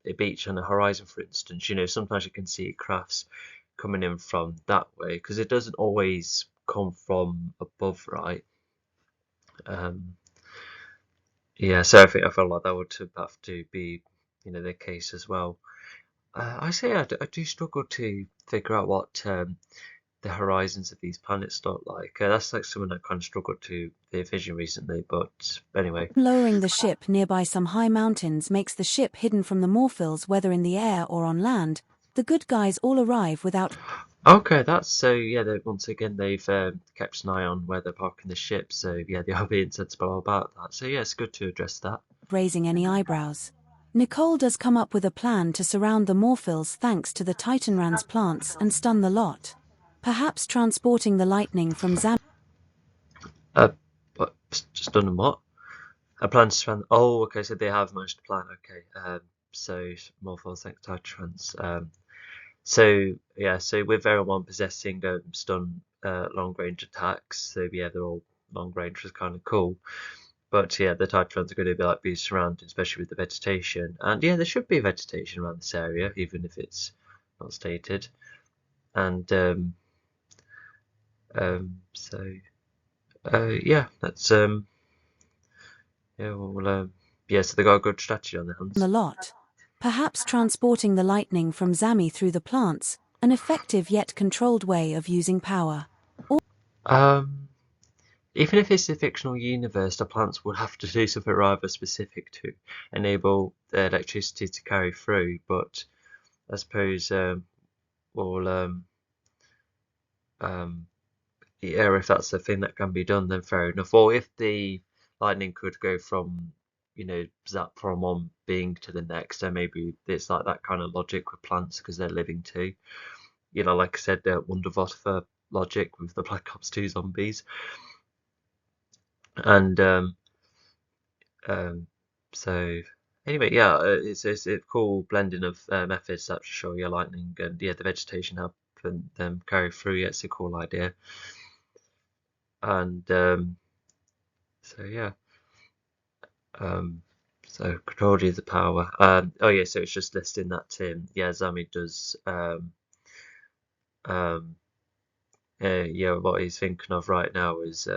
a beach on the horizon, for instance, sometimes you can see crafts coming in from that way, because it doesn't always come from above, right? Yeah, so I feel like that would have to be, the case as well. I do struggle to figure out what the horizons of these planets look like. That's like something I kind of struggled to envision recently, but anyway. Lowering the ship nearby some high mountains makes the ship hidden from the Morphals, whether in the air or on land. The good guys all arrive without. Okay, that's so. Yeah, once again they've kept an eye on where they're parking the ship. So yeah, they are being sensible about that. So yeah, it's good to address that. Raising any eyebrows. Nicole does come up with a plan to surround the Morphals thanks to the Titanran's plants and stun the lot. Perhaps transporting the lightning from But just done what? A plan to surround. Oh, okay. So they have managed to plan. Okay. So more for thanks Titrans. So yeah. So with everyone possessing stun long range attacks. So yeah, they're all long range, which is kind of cool. But yeah, the Titrans are going to be surrounded, especially with the vegetation. And yeah, there should be vegetation around this area, even if it's not stated. And so yeah, that's yeah, well, yeah, so they got a good strategy on their hands. the lot. Perhaps transporting the lightning from Zami through the plants, an effective yet controlled way of using power. Even if it's a fictional universe, the plants would have to do something rather specific to enable the electricity to carry through. But I suppose, yeah, if that's the thing that can be done, then fair enough. Or if the lightning could go from, zap from one being to the next, then maybe it's like that kind of logic with plants because they're living too. Like I said, Wunderwaffe logic with the Black Ops 2 zombies. And so anyway, yeah, it's a cool blending of methods that show your lightning and yeah, the vegetation help them carry through. Yeah, it's a cool idea. And so yeah, so control is the power. Oh yeah, so it's just listing that yeah, Zami does yeah, what he's thinking of right now is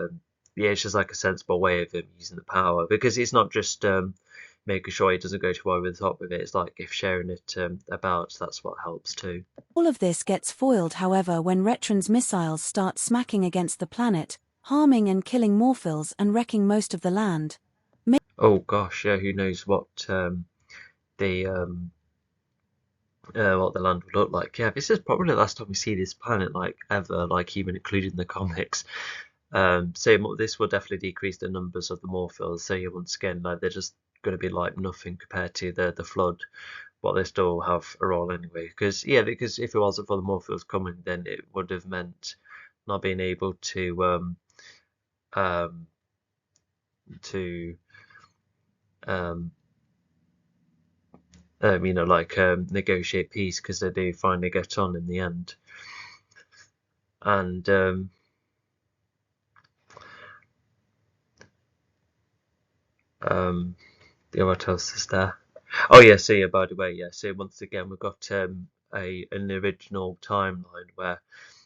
yeah, it's just like a sensible way of him using the power, because it's not just making sure he doesn't go too over the top with it. It's like if sharing it about, that's what helps too. All of this gets foiled, however, when Retron's missiles start smacking against the planet, harming and killing Morphals and wrecking most of the land. Oh gosh, yeah, who knows what the what the land would look like. Yeah, this is probably the last time we see this planet like ever, like even including the comics. So this will definitely decrease the numbers of the Morphils. So yeah, once again, like they're just going to be like nothing compared to the flood, but they still have a role anyway. Because if it wasn't for the Morphils coming, then it would have meant not being able um, to um, negotiate peace because they do finally get on in the end. And um, yeah, what else is there? Oh yeah, so yeah, by the way, yeah, so once again we've got an original timeline where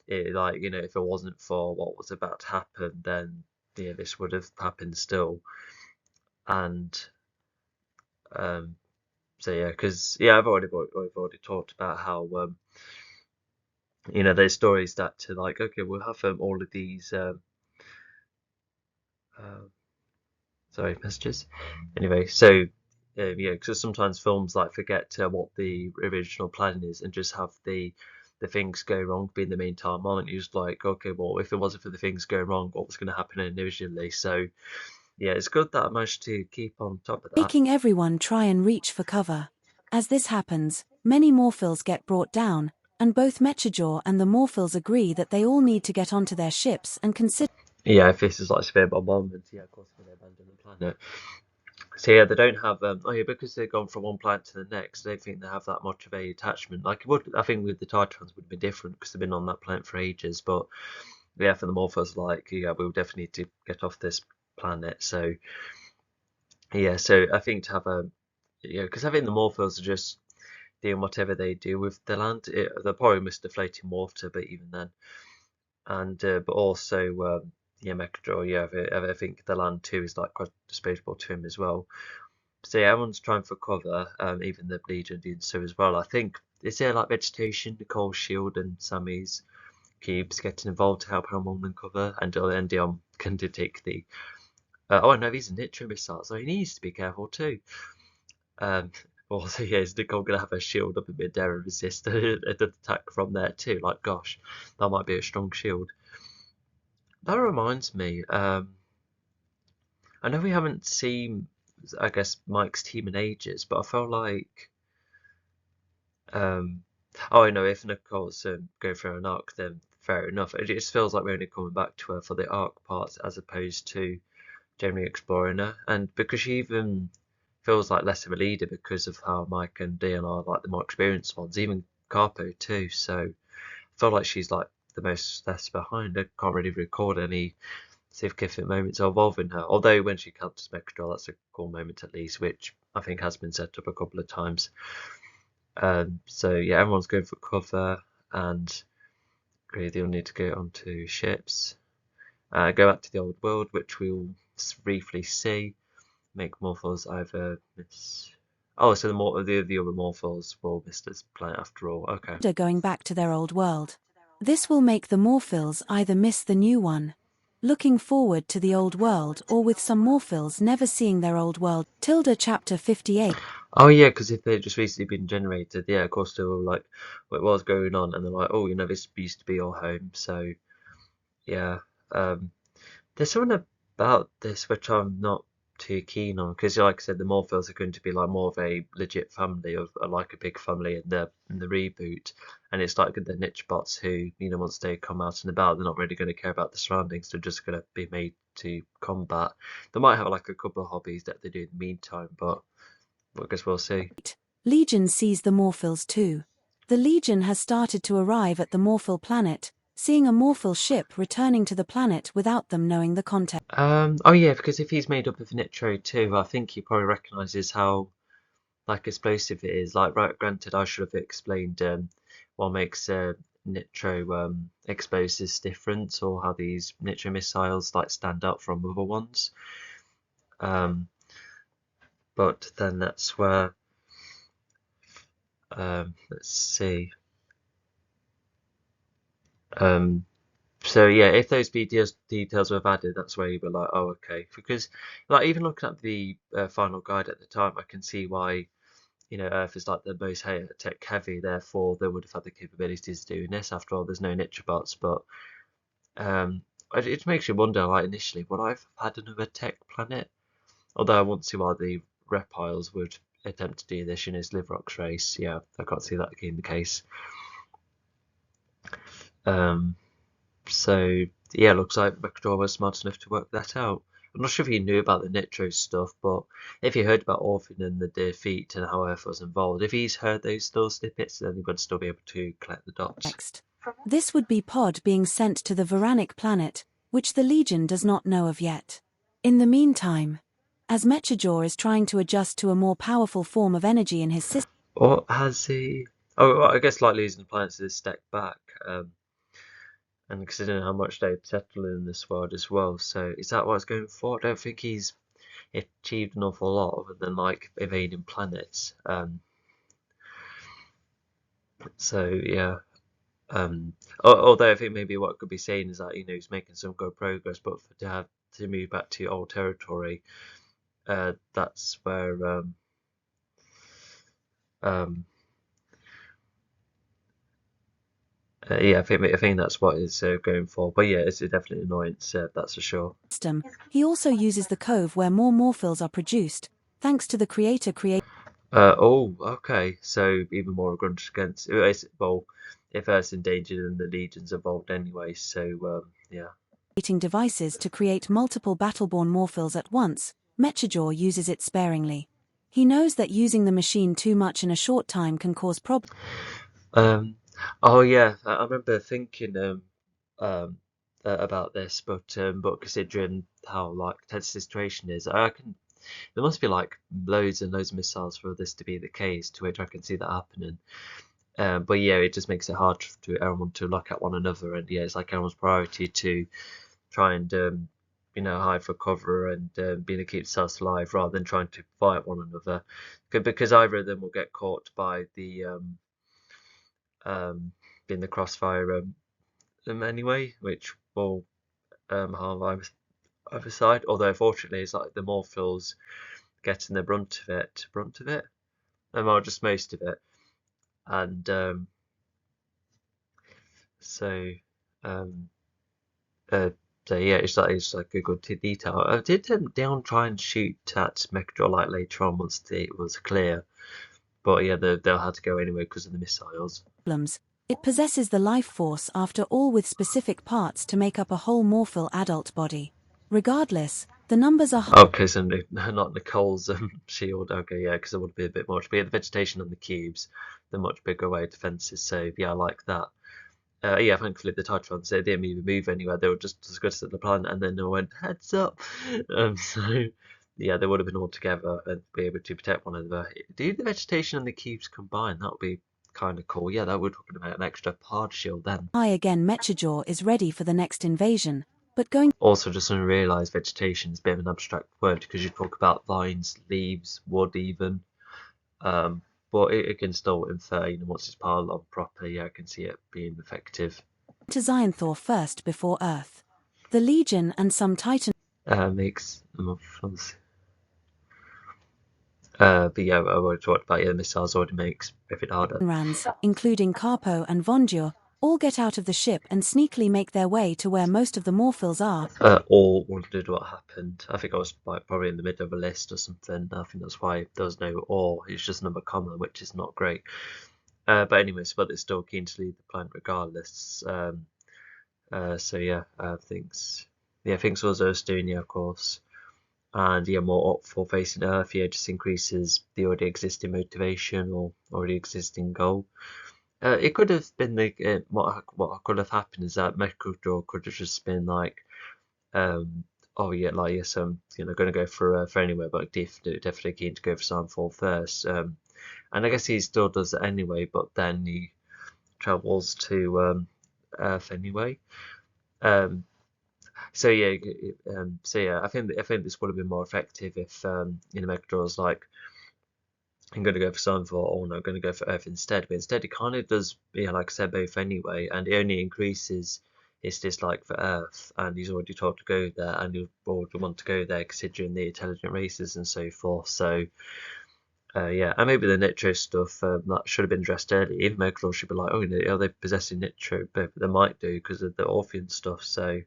it like, if it wasn't for what was about to happen, then yeah, this would have happened still. And um so yeah, because yeah, I've already talked about how there's stories that to like, okay, we'll have all of these uh, sorry, messages. Anyway, so yeah, because sometimes films like forget what the original plan is and just have the things go wrong being the main timeline. And you're just like, okay, well, if it wasn't for the things going wrong, what was going to happen originally? So yeah, it's good that I managed to keep on top of that. making everyone try and reach for cover. As this happens, many Morphils get brought down, and both Mechajaw and the Morphils agree that they all need to get onto their ships and consider Yeah, if this is like severe bombardment, yeah, of course, when they abandon the planet. So yeah, they don't have oh yeah, because they've gone from one planet to the next. I don't think they have that much of a attachment. Like it would, I think with the Titans would be different because they've been on that planet for ages. But yeah, for the Morphers, like yeah, we'll definitely need to get off this planet. So yeah, so I think to have a because I think the Morphers are just doing whatever they do with the land. They're probably must deflating water, but even then, and but also yeah, Mechadraw, yeah, I think the land too is like quite disposable to him as well. So yeah, everyone's trying for cover, even the Legion doing so as well. I think is there like vegetation, Nicole's shield and Sammy's cubes getting involved to help everyone uncover, and Dion can take the. Oh no, these are nitro missiles, so he needs to be careful too. Um, also, yeah, is Nicole gonna have her shield up in mid-air and resist an attack from there too? Like, gosh, that might be a strong shield. That reminds me, I know we haven't seen, I guess, Mike's team in ages, but I felt like, um, oh, I know if Nicole's going for an arc, then fair enough. It just feels like we're only coming back to her for the arc parts as opposed to generally exploring her, and because she even feels like less of a leader because of how Mike and Dion are like the more experienced ones, even Carpo too. So I feel like she's like the most left behind. I can't really record any significant moments involving her. Although when she counters Megatron, that's a cool moment at least, which I think has been set up a couple of times. So yeah, everyone's going for cover, and really they'll need to go onto ships. Go back to the old world, which we'll briefly see. Make Morphos either miss. Oh, so the other Morphos will miss this planet after all. Okay. going back to their old world. This will make the Morphils either miss the new one, looking forward to the old world, or with some Morphils never seeing their old world. Tilda chapter 58. Oh yeah, because if they'd just recently been generated, yeah, of course they were like, what was going on, and they're like, oh, this used to be your home. So yeah, um, there's something about this which I'm not too keen on because, like I said, the Morphils are going to be like more of a legit family of like a big family in the reboot, and it's like the niche bots who once they come out and about, they're not really going to care about the surroundings. They're just going to be made to combat. They might have like a couple of hobbies that they do in the meantime, but I guess we'll see. Legion sees the Morphils too. The Legion has started to arrive at the Morphil planet, seeing a Morphil ship returning to the planet without them knowing the context. Oh yeah, because if he's made up of nitro too, I think he probably recognises how like explosive it is. Like, right, granted, I should have explained what makes nitro explosives different, or how these nitro missiles like stand out from other ones. Um, but then that's where let's see. Um, so yeah, if those details were added, that's where you were like, oh, okay. Because like even looking at the final guide at the time, I can see why Earth is like the most tech heavy, therefore they would have had the capabilities of doing this. After all, there's no Nitrobots, but um, it makes you wonder, like initially, would I have had another tech planet? Although I want to see why the reptiles would attempt to do this in his Livrox race. Yeah, I can't see that being the case. Um, so yeah, looks like Mechador was smart enough to work that out. I'm not sure if he knew about the Nitro stuff, but if he heard about Orphan and the defeat and how Earth was involved, if he's heard those little snippets, then he would still be able to collect the dots. Next. This would be Pod being sent to the Varanic planet, which the Legion does not know of yet. In the meantime, as Mechajor is trying to adjust to a more powerful form of energy in his system. Or has he? Oh, well, I guess like losing the planets is a step back, and considering how much they've settled in this world as well. So is that what it's going for? I don't think he's achieved an awful lot other than like evading planets. So yeah. Although I think maybe what could be saying is that he's making some good progress, but to have to move back to old territory, that's where um, yeah, I think that's what it's going for. But yeah, it's definitely an annoyance, that's for sure. He also uses the cove where more morphils are produced, thanks to the creator Oh, okay. So even more against well, if Earth's in danger, then the Legion's involved anyway. So yeah. creating devices to create multiple battleborn morphils at once. Mechajor uses it sparingly. He knows that using the machine too much in a short time can cause problems. Oh yeah, I remember thinking about this, but considering how like tense the situation is, I reckon there must be like loads and loads of missiles for this to be the case, to which I can see that happening. But yeah, it just makes it hard to everyone to look at one another, and yeah, it's like everyone's priority to try and hide for cover and being to keep themselves alive rather than trying to fight one another, because either of them will get caught by the in the crossfire anyway, which will harm either side. Although fortunately, it's like the Morphils getting the brunt of it, or just most of it, and so um, uh, so yeah, it's like a good detail. Did Down try and shoot at Mechador like later on once it was clear? But yeah, they'll have to go anyway because of the missiles. It possesses the life force after all with specific parts to make up a whole morphil adult body. Regardless, the numbers are Okay, so not Nicole's shield. Okay, yeah, because it would be a bit much. But yeah, the vegetation on the cubes, the much bigger way defenses. So yeah, I like that. Yeah, thankfully the Titrons, they didn't even move anywhere. They were just discussed at the planet, and then they went heads up. So yeah, they would have been all together and be able to protect one another. Do the vegetation and the cubes combine? That would be kind of cool. Yeah, that would talking about an extra pod shield then. high again. Mechajor is ready for the next invasion, but going Also, just to realise vegetation is a bit of an abstract word because you talk about vines, leaves, wood, even. But it can still infer, once it's piled on proper, yeah, I can see it being effective. to Xyanthor first before Earth. The Legion and some Titan Makes but yeah, I already talked about the missiles already makes it harder. Rans, including Carpo and Vondur, all get out of the ship and sneakily make their way to where most of the morphils are. All wondered what happened. I think I was like probably in the middle of a list or something. I think that's why there was no or. It's just number comma, which is not great. But anyways, but they're still keen to leave the planet regardless. So yeah, things was Estonia, of course, and yeah, more up for facing Earth. Yeah, just increases the already existing motivation or already existing goal. It could have been what could have happened is that Mechador could have just been like, oh yeah, like yes, going to go for anywhere, but definitely keen to go for Sunfall first. And I guess he still does it anyway, but then he travels to Earth anyway. So yeah, I think this would have been more effective if Mechador's like, I'm going to go for Sunfall, or no, I'm going to go for Earth instead. But instead, it kind of does, like I said, both anyway, and it only increases his dislike for Earth. And he's already told to go there, and he'll already want to go there considering the intelligent races and so forth. So Yeah, and maybe the nitro stuff that should have been addressed earlier. Even Mercury should be like, oh, are they possessing nitro? But they might do because of the Orphean stuff. So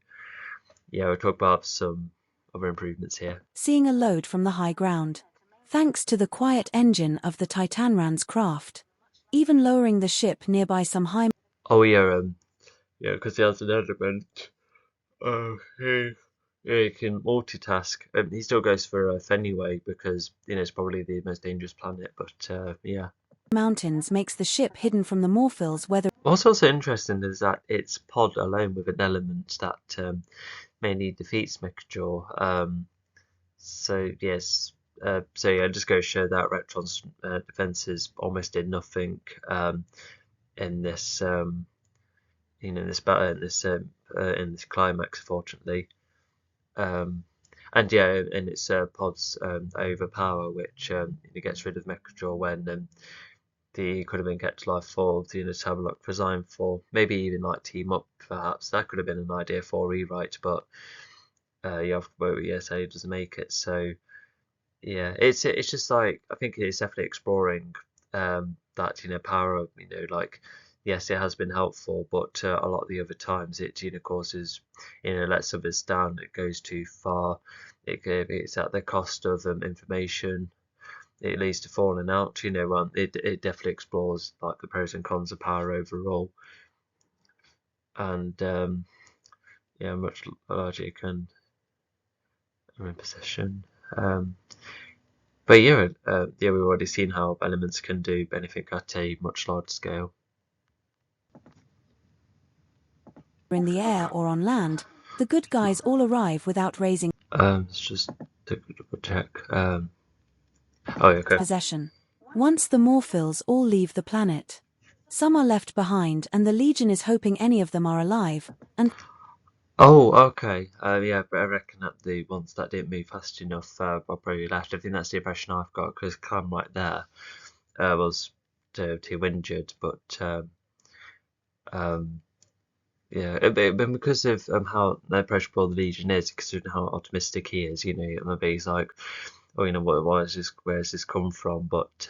yeah, we'll talk about some other improvements here. Seeing a load from the high ground. Thanks to the quiet engine of the Titanran's craft, even lowering the ship nearby some high Oh yeah, because he has an element. He he can multitask. He still goes for Earth anyway because it's probably the most dangerous planet. But yeah. mountains makes the ship hidden from the Morphils weather. What's also interesting is that it's Pod alone with an element that mainly defeats Mechajaw. So yes, so yeah, just go show that Retron's defenses almost did nothing in this in this battle in this climax, fortunately. Um, and yeah, and it's Pod's overpower, which gets rid of Mechajaw when the could have been kept alive for to have a look for Zion for maybe even like team up perhaps that could have been an idea for a rewrite, but yeah, well, yeah, so it doesn't make it. So yeah, it's just like I think it's definitely exploring that power of like yes, it has been helpful, but a lot of the other times it causes lets others down. It goes too far. It's at the cost of information. It leads to falling out. It definitely explores like the pros and cons of power overall, and yeah, much logic and in possession. Um, But yeah, yeah, we've already seen how elements can do anything at a much larger scale. in the air or on land, the good guys all arrive without raising Let's just double check. Oh, yeah, okay. possession. Once the Morphils all leave the planet, some are left behind and the Legion is hoping any of them are alive, and Oh, okay. Yeah, but I reckon that the ones that didn't move fast enough are probably left. I think that's the impression I've got because Clam right there was too injured, but um, yeah, but because of how approachable the Legion is, considering how optimistic he is, maybe he's like, oh, why is this? Where has this come from? But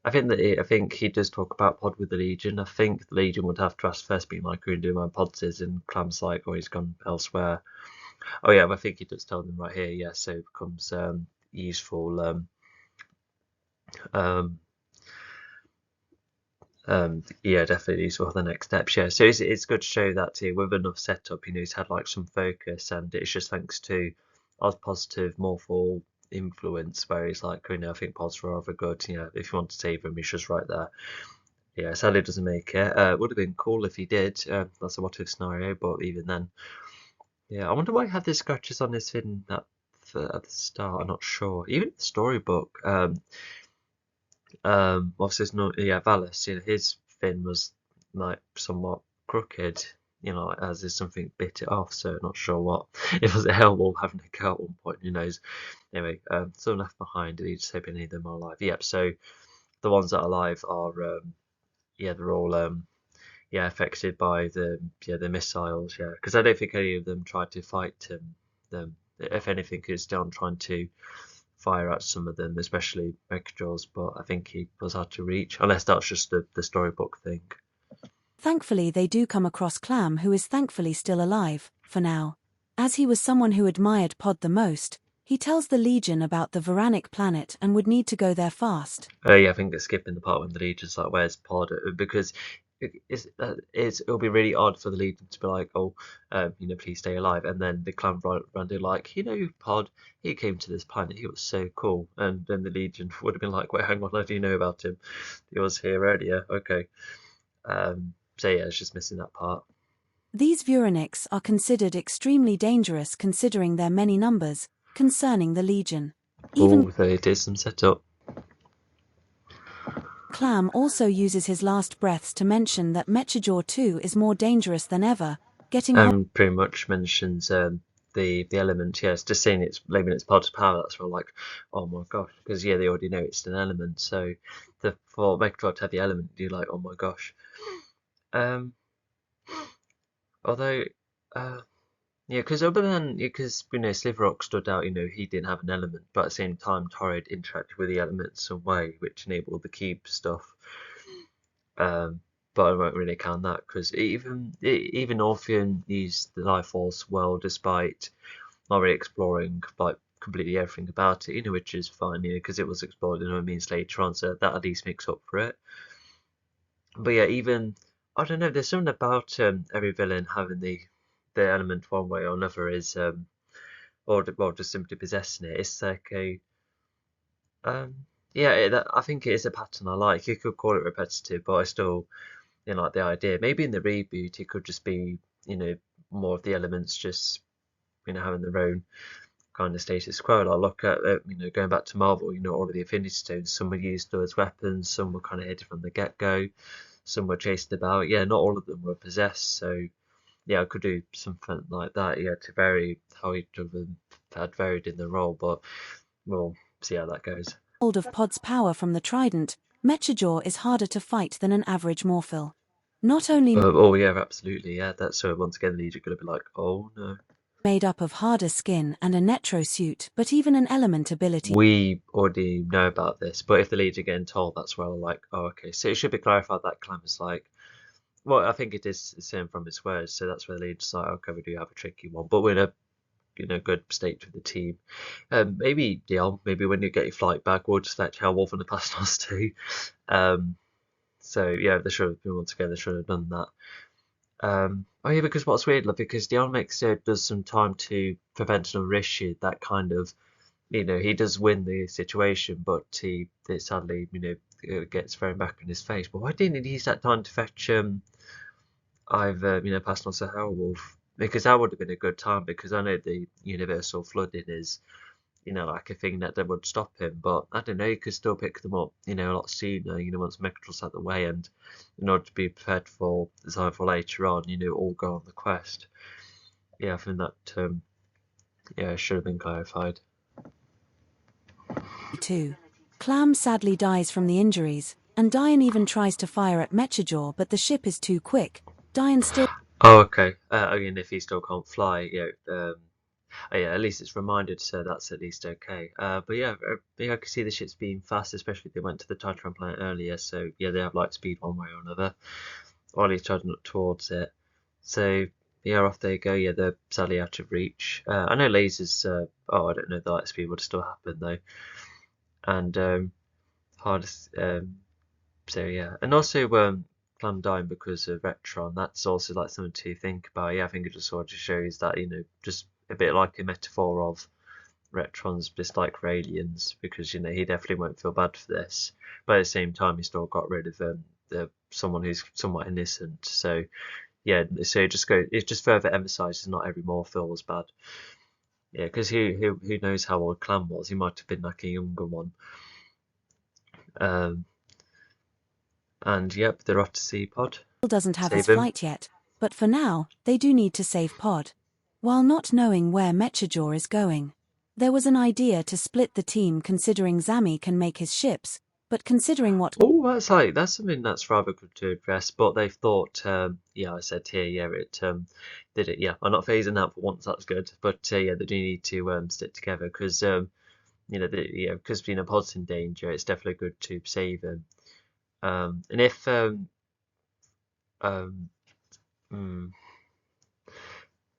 I think he does talk about Pod with the Legion. I think the Legion would have to ask first, being like, who do my pods is, and Clam's like, oh, he's gone elsewhere. Oh yeah, but I think he does tell them right here. Yeah, so it becomes useful. Um, yeah, definitely useful for the next steps. Yeah, so it's good to show that here with enough setup. He's had like some focus, and it's just thanks to our positive, more full influence. Where he's like, I think Pod's rather good. If you want to save him, he's just right there. Yeah, sadly doesn't make it. Would have been cool if he did. That's a what if scenario, but even then, yeah. I wonder why he had the scratches on his fin at the start. I'm not sure. Even the storybook. Obviously, it's not. Yeah, Valis. His fin was like somewhat crooked. As if something bit it off. So not sure what. It was a hellwall having a go at one point. Who knows? Anyway, some left behind. He just hoping any of them are alive. Yep. So the ones that are alive are yeah, they're all yeah, affected by the missiles. Yeah, because I don't think any of them tried to fight them. If anything, it's still trying to fire at some of them, especially Mechajaws. But I think he was hard to reach, unless that's just the storybook thing. thankfully they do come across Clam, who is thankfully still alive, for now. As he was someone who admired Pod the most, he tells the Legion about the Varanic planet and would need to go there fast. Yeah, I think they're skipping the part when the Legion's like, "Where's Pod?" Because it'll be really odd for the Legion to be like, "Oh, please stay alive," and then the clan round like, Pod, he came to this planet, he was so cool, and then the Legion would have been like, "Wait, hang on, how do you know about him? He was here earlier." Okay. So yeah, it's just missing that part. These Vuranics are considered extremely dangerous considering their many numbers, concerning the Legion. Even Oh, there it is, some setup. Clam also uses his last breaths to mention that Mechajaw 2 is more dangerous than ever, getting Pretty much mentions the element. Yes, just seeing it's labeling its part of power. That's where I'm like, oh my gosh, because yeah, they already know it's an element. So for Megatron to have the element, you're like, oh my gosh. Um, although, uh, Yeah, because other than because Sliverrock stood out, he didn't have an element, but at the same time, Torrid interacted with the elements some way, which enabled the cube stuff. Um, but I won't really count that because even Orpheum used the Life Force well, despite not really exploring like completely everything about it, which is fine, because it was explored in a means later on, so that at least makes up for it. But yeah, even I don't know, there's something about every villain having the element one way or another is or well just simply possessing it. It's like a yeah, I think it is a pattern I like. You could call it repetitive, but I still like the idea. Maybe in the reboot it could just be more of the elements just having their own kind of status quo. Like look at going back to Marvel, all of the Infinity Stones. Some were used as weapons, some were kind of hidden from the get go, some were chased about. Yeah, not all of them were possessed. So yeah, I could do something like that. Yeah, to vary how each of them had varied in the role, but we'll see how that goes. Hold of Pod's power from the trident, Mechajaw is harder to fight than an average Morphil. Not only Oh yeah, absolutely. Yeah, that's so. Once again, Legion gonna be like, oh no. made up of harder skin and a Netro suit, but even an element ability We already know about this, but if the Legion are getting told, that's where I'm like, oh okay. So it should be clarified that Clem is like, well, I think it is the same from his words. So that's where the Legion's like, okay, we do have a tricky one, but we're in a good state with the team. Maybe Dion, maybe when you get your flight back, we'll just fetch Hellwolf and the Pastors too. Um, so yeah, they should have been once again. They should have done that. Oh yeah, because what's weird, like, because Dion makes does some time to prevent another issue. That kind of, he does win the situation, but it sadly, gets thrown back in his face. But why didn't he use that time to fetch either, Pastors or Hellwolf? Because that would have been a good time. Because I know the universal flooding is like a thing that would stop him. But I don't know, you could still pick them up, a lot sooner, once Megatron's out the way, and in order to be prepared for design for later on, all go on the quest. Yeah, I think that yeah, should have been clarified. too. Clam sadly dies from the injuries, and Diane even tries to fire at Mechajaw, but the ship is too quick. Diane still Oh, okay. Again, if he still can't fly, oh, yeah, at least it's reminded, so that's at least okay. But yeah, yeah, I can see the ships being fast, especially if they went to the Titan planet earlier. So yeah, they have light speed one way or another, or at least trying up towards it. So yeah, off they go. Yeah, they're sadly out of reach. I know lasers. Oh, I don't know. The light speed would still happen though, and hardest. So yeah, and also Clam dying because of Retron. That's also like something to think about. Yeah, I think it just sort of shows that just a bit like a metaphor of Retron's dislike for aliens, because he definitely won't feel bad for this, but at the same time he still got rid of someone who's somewhat innocent. So yeah, so it just further emphasizes not every Morphil was bad. Yeah, because who knows how old Clam was? He might have been like a younger one. Um, and yep, they're off to see Pod. doesn't have his Save him. flight yet, but for now, they do need to save Pod. While not knowing where Mechajaw is going, there was an idea to split the team considering Zami can make his ships, but considering what Oh, that's something that's rather good to address. But they've thought, yeah, I said here, yeah, it did it. Yeah, I'm not phasing that for once. That's good. But yeah, they do need to stick together because because Pod's in danger, it's definitely good to save him. And if um, mm,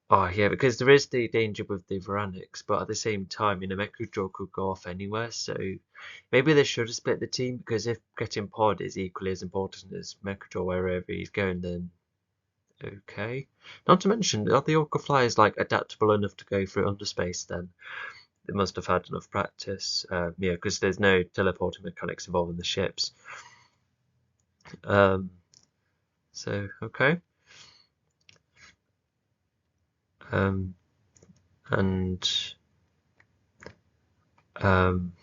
oh yeah, because there is the danger with the Veranics, but at the same time, Mekujo could go off anywhere, so maybe they should have split the team, because if getting Pod is equally as important as Mekujo wherever he's going, then okay. Not to mention, are the Orca Flyers like adaptable enough to go through underspace then? They must have had enough practice, yeah, because there's no teleporting mechanics involved in the ships. Um, so okay. Um, and um,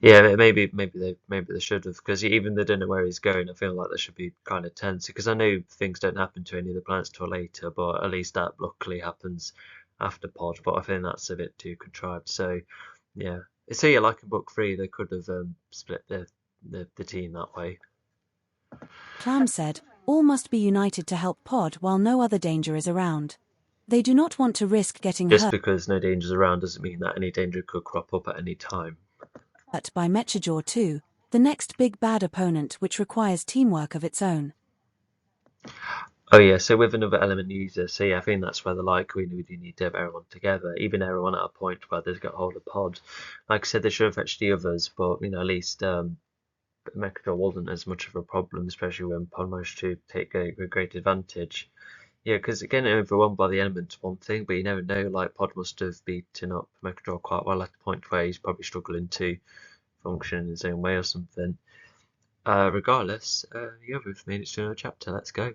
yeah, maybe they should have, because even they don't know where he's going. I feel like they should be kind of tense, because I know things don't happen to any of the planets till later, but at least that luckily happens after Pod. But I think that's a bit too contrived. So yeah, so yeah, like in book 3, they could have split the team that way. Clam said, all must be united to help Pod while no other danger is around. They do not want to risk getting Just because no danger's around doesn't mean that any danger could crop up at any time. hurt by Mechajaw 2, the next big bad opponent which requires teamwork of its own. Oh yeah, so with another element user, so yeah, I think that's where the like we do need to have everyone together, even everyone at a point where they've got hold of pod. Like I said, they should have fetched the others, but at least Mechajaw wasn't as much of a problem, especially when pod managed to take a great advantage. Yeah, because getting overwhelmed by the elements one thing, but you never know, like pod must have beaten up Mechajaw quite well at the point where he's probably struggling to function in his own way or something. Regardless, you're with me, it's another chapter, let's go.